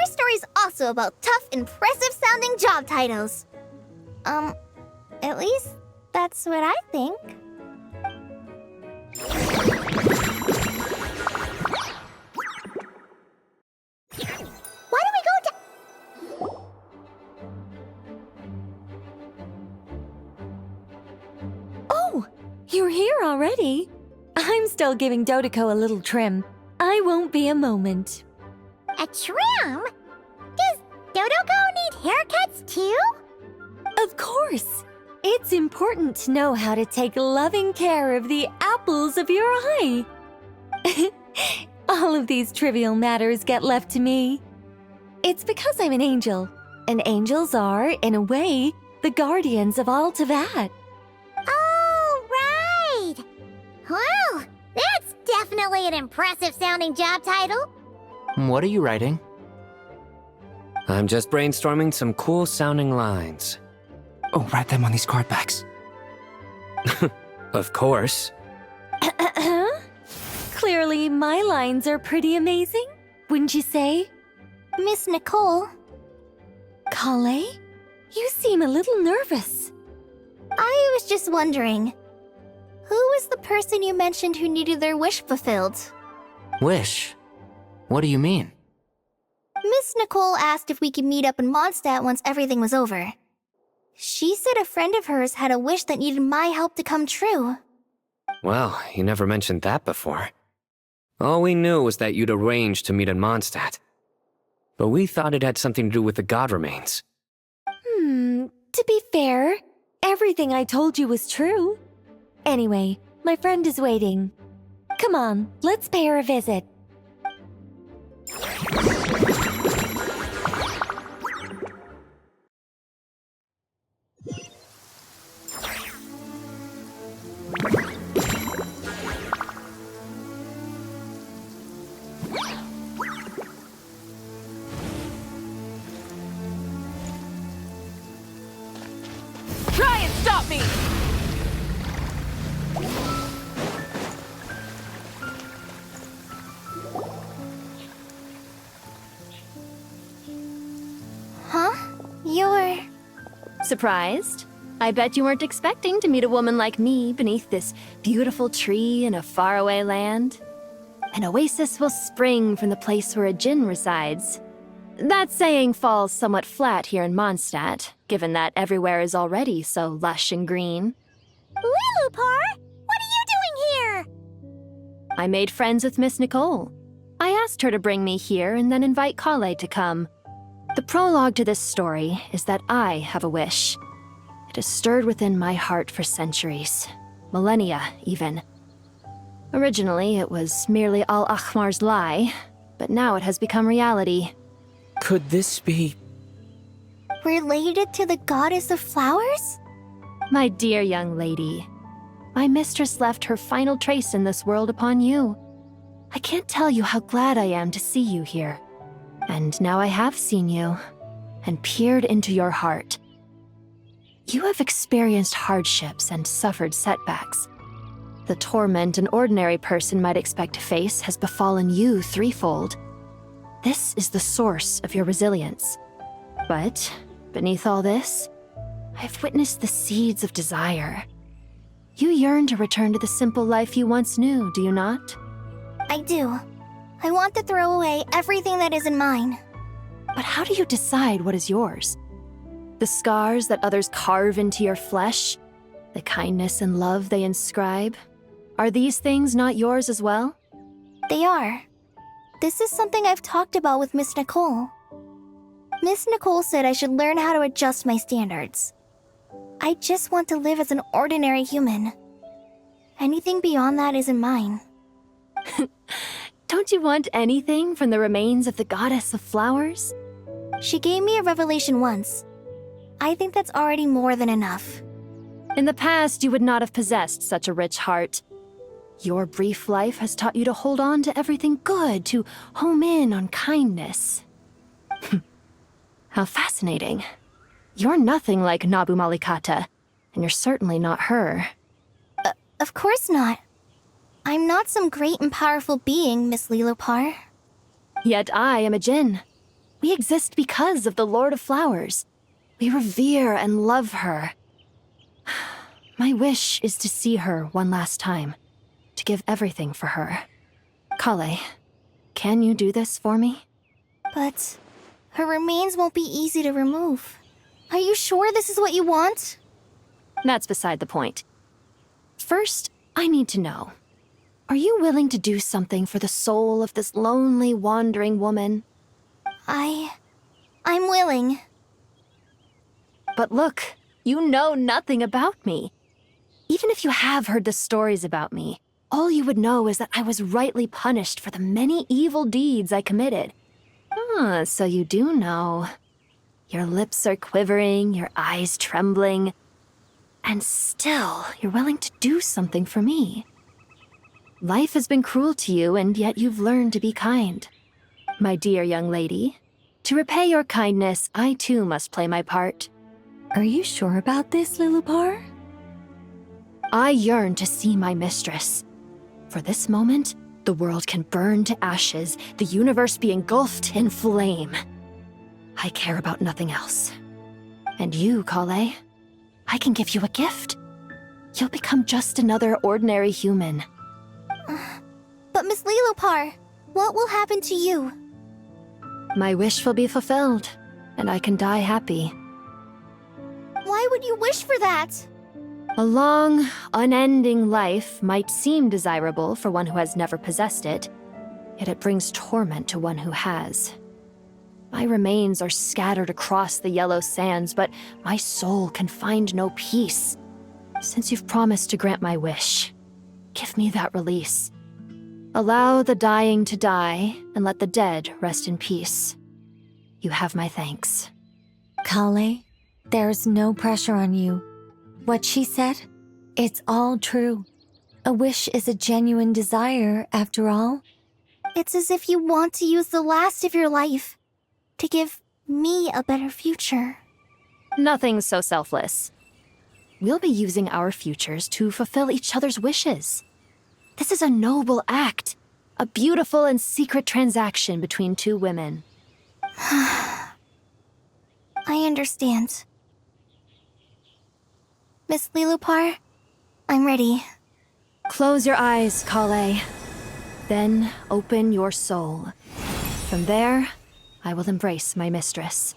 S7: story's also about tough, impressive-sounding job titles. At least that's what I think. Why don't we go to...
S18: Oh, you're here already? I'm still giving Dodiko a little trim. I won't be a moment.
S9: A trim? Does Dodoko need haircuts too?
S18: Of course. It's important to know how to take loving care of the apples of your eye. All of these trivial matters get left to me. It's because I'm an angel, and angels are, in a way, the guardians of all Teyvat.
S9: Oh, right! Well, that's definitely an impressive-sounding job title.
S17: What are you writing?
S10: I'm just brainstorming some cool-sounding lines.
S21: Oh, write them on these card backs.
S10: Of course.
S18: Clearly, my lines are pretty amazing, wouldn't you say?
S7: Miss Nicole.
S18: Kale? You seem a little nervous.
S7: I was just wondering, who was the person you mentioned who needed their wish fulfilled?
S17: Wish? What do you mean?
S7: Miss Nicole asked if we could meet up in Mondstadt once everything was over. She said a friend of hers had a wish that needed my help to come true.
S10: Well, you never mentioned that before. All we knew was that you'd arranged to meet in Mondstadt. But we thought it had something to do with the god remains.
S18: To be fair, everything I told you was true. Anyway, my friend is waiting. Come on, let's pay her a visit.
S3: Try and stop me!
S7: Huh? You're...
S6: Surprised? I bet you weren't expecting to meet a woman like me beneath this beautiful tree in a faraway land. An oasis will spring from the place where a djinn resides. That saying falls somewhat flat here in Mondstadt, given that everywhere is already so lush and green.
S9: Lilupar, what are you doing here?
S6: I made friends with Miss Nicole. I asked her to bring me here and then invite Kale to come. The prologue to this story is that I have a wish. It has stirred within my heart for centuries, millennia even. Originally, it was merely Al-Ahmar's lie, but now it has become reality.
S16: Could this be...
S7: related to the goddess of flowers?
S6: My dear young lady, my mistress left her final trace in this world upon you. I can't tell you how glad I am to see you here. And now I have seen you, and peered into your heart. You have experienced hardships and suffered setbacks. The torment an ordinary person might expect to face has befallen you threefold. This is the source of your resilience. But beneath all this, I've witnessed the seeds of desire. You yearn to return to the simple life you once knew, do you not?
S7: I do. I want to throw away everything that isn't mine.
S6: But how do you decide what is yours? The scars that others carve into your flesh? The kindness and love they inscribe? Are these things not yours as well?
S7: They are. This is something I've talked about with Miss Nicole. Miss Nicole said I should learn how to adjust my standards. I just want to live as an ordinary human. Anything beyond that isn't mine.
S6: Don't you want anything from the remains of the goddess of flowers?
S7: She gave me a revelation once. I think that's already more than enough.
S6: In the past, you would not have possessed such a rich heart. Your brief life has taught you to hold on to everything good, to home in on kindness. How fascinating. You're nothing like Nabu Malikata, and you're certainly not her.
S7: Of course not. I'm not some great and powerful being, Miss Lilopar.
S6: Yet I am a djinn. We exist because of the Lord of Flowers. We revere and love her. My wish is to see her one last time, to give everything for her. Kale, can you do this for me?
S7: But her remains won't be easy to remove. Are you sure this is what you want?
S6: That's beside the point. First, I need to know. Are you willing to do something for the soul of this lonely, wandering woman?
S7: I'm willing.
S6: But look, you know nothing about me. Even if you have heard the stories about me, all you would know is that I was rightly punished for the many evil deeds I committed. Ah, so you do know. Your lips are quivering, your eyes trembling, and still you're willing to do something for me. Life has been cruel to you, and yet you've learned to be kind. My dear young lady, to repay your kindness, I too must play my part.
S18: Are you sure about this, Lilupar?
S6: I yearn to see my mistress. For this moment, the world can burn to ashes, the universe be engulfed in flame. I care about nothing else. And you, Kale, I can give you a gift. You'll become just another ordinary human.
S7: But Miss Lilupar, what will happen to you?
S6: My wish will be fulfilled, and I can die happy.
S7: Why would you wish for that?
S6: A long, unending life might seem desirable for one who has never possessed it, yet it brings torment to one who has. My remains are scattered across the yellow sands, but my soul can find no peace. Since you've promised to grant my wish, give me that release. Allow the dying to die, and let the dead rest in peace. You have my thanks.
S18: Kale, there's no pressure on you. What she said, it's all true. A wish is a genuine desire, after all.
S7: It's as if you want to use the last of your life to give me a better future.
S6: Nothing so selfless. We'll be using our futures to fulfill each other's wishes. This is a noble act, a beautiful and secret transaction between two women.
S7: I understand. Miss Lilupar, I'm ready.
S6: Close your eyes, Kale. Then open your soul. From there, I will embrace my mistress.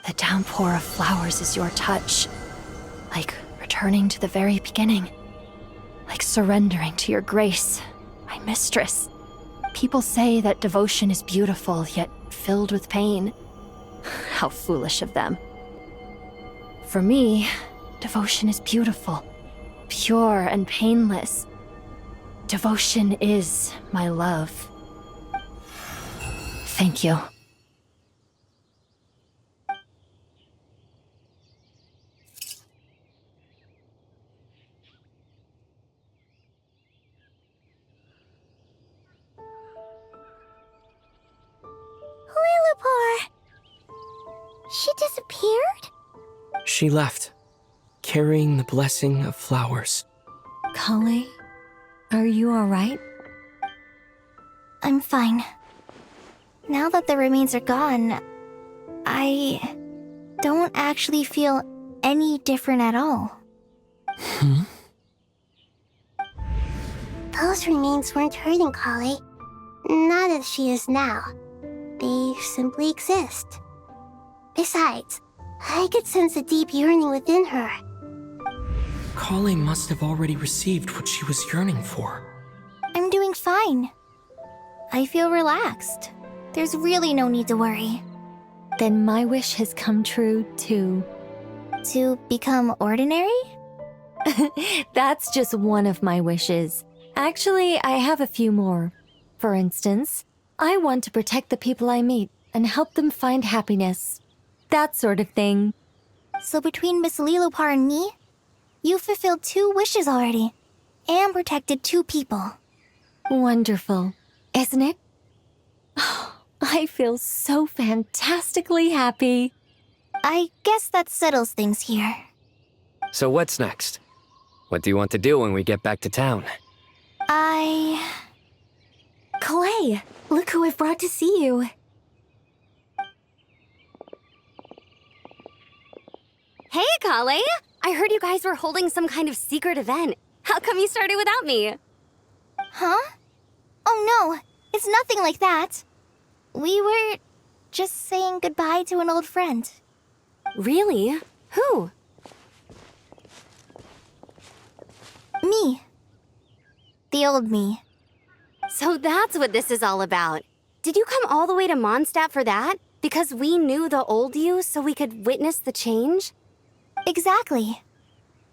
S6: The downpour of flowers is your touch, like returning to the very beginning. Like surrendering to your grace, my mistress. People say that devotion is beautiful, yet filled with pain. How foolish of them. For me, devotion is beautiful, pure and painless. Devotion is my love. Thank you.
S9: Lilupar! She disappeared?
S16: She left, carrying the blessing of flowers.
S18: Kale, are you alright?
S7: I'm fine. Now that the remains are gone, I don't actually feel any different at all.
S9: Those remains weren't hurting Kale. Not as she is now. They simply exist. Besides, I could sense a deep yearning within her.
S16: Kale must have already received what she was yearning for.
S7: I'm doing fine. I feel relaxed. There's really no need to worry.
S18: Then my wish has come true, too.
S7: To become ordinary?
S18: That's just one of my wishes. Actually, I have a few more. For instance, I want to protect the people I meet and help them find happiness. That sort of thing.
S7: So between Miss Lilupar and me, you've fulfilled 2 wishes already, and protected 2 people.
S18: Wonderful, isn't it? I feel so fantastically happy.
S7: I guess that settles things here.
S10: So what's next? What do you want to do when we get back to town?
S18: Kale, look who I've brought to see you.
S5: Kale! I heard you guys were holding some kind of secret event. How come you started without me?
S7: Huh? Oh no, it's nothing like that. We were just saying goodbye to an old friend.
S5: Really? Who?
S7: Me. The old me.
S5: So that's what this is all about. Did you come all the way to Mondstadt for that? Because we knew the old you so we could witness the change?
S7: Exactly.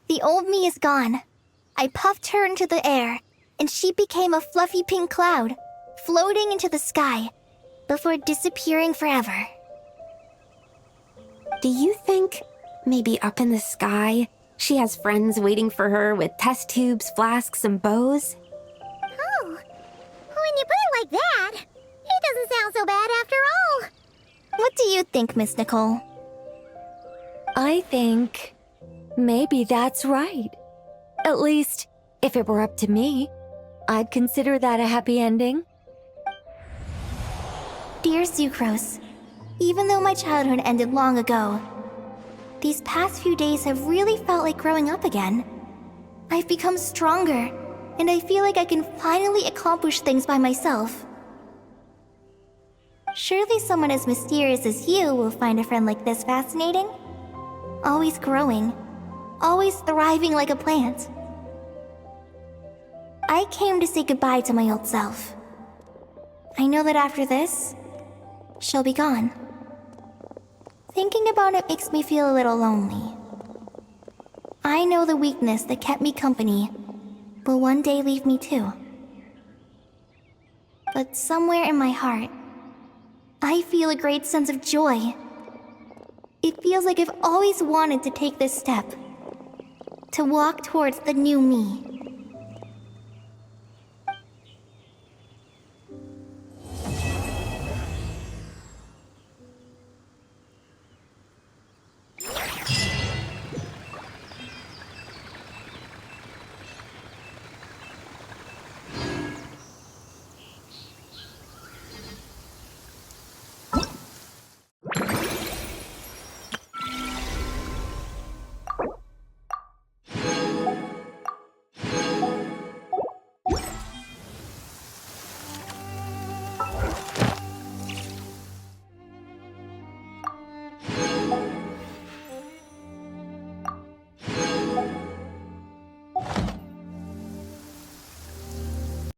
S7: The old me is gone. I puffed her into the air, and she became a fluffy pink cloud, floating into the sky, before disappearing forever.
S18: Do you think, maybe up in the sky, she has friends waiting for her with test tubes, flasks, and bows?
S9: Oh, when you put it like that, it doesn't sound so bad after all.
S7: What do you think, Miss Nicole?
S18: I think maybe that's right. At least, if it were up to me, I'd consider that a happy ending.
S7: Dear Sucrose, even though my childhood ended long ago, these past few days have really felt like growing up again. I've become stronger, and I feel like I can finally accomplish things by myself. Surely someone as mysterious as you will find a friend like this fascinating. Always growing, always thriving like a plant. I came to say goodbye to my old self. I know that after this, she'll be gone. Thinking about it makes me feel a little lonely. I know the weakness that kept me company will one day leave me too. But somewhere in my heart, I feel a great sense of joy. It feels like I've always wanted to take this step, to walk towards the new me.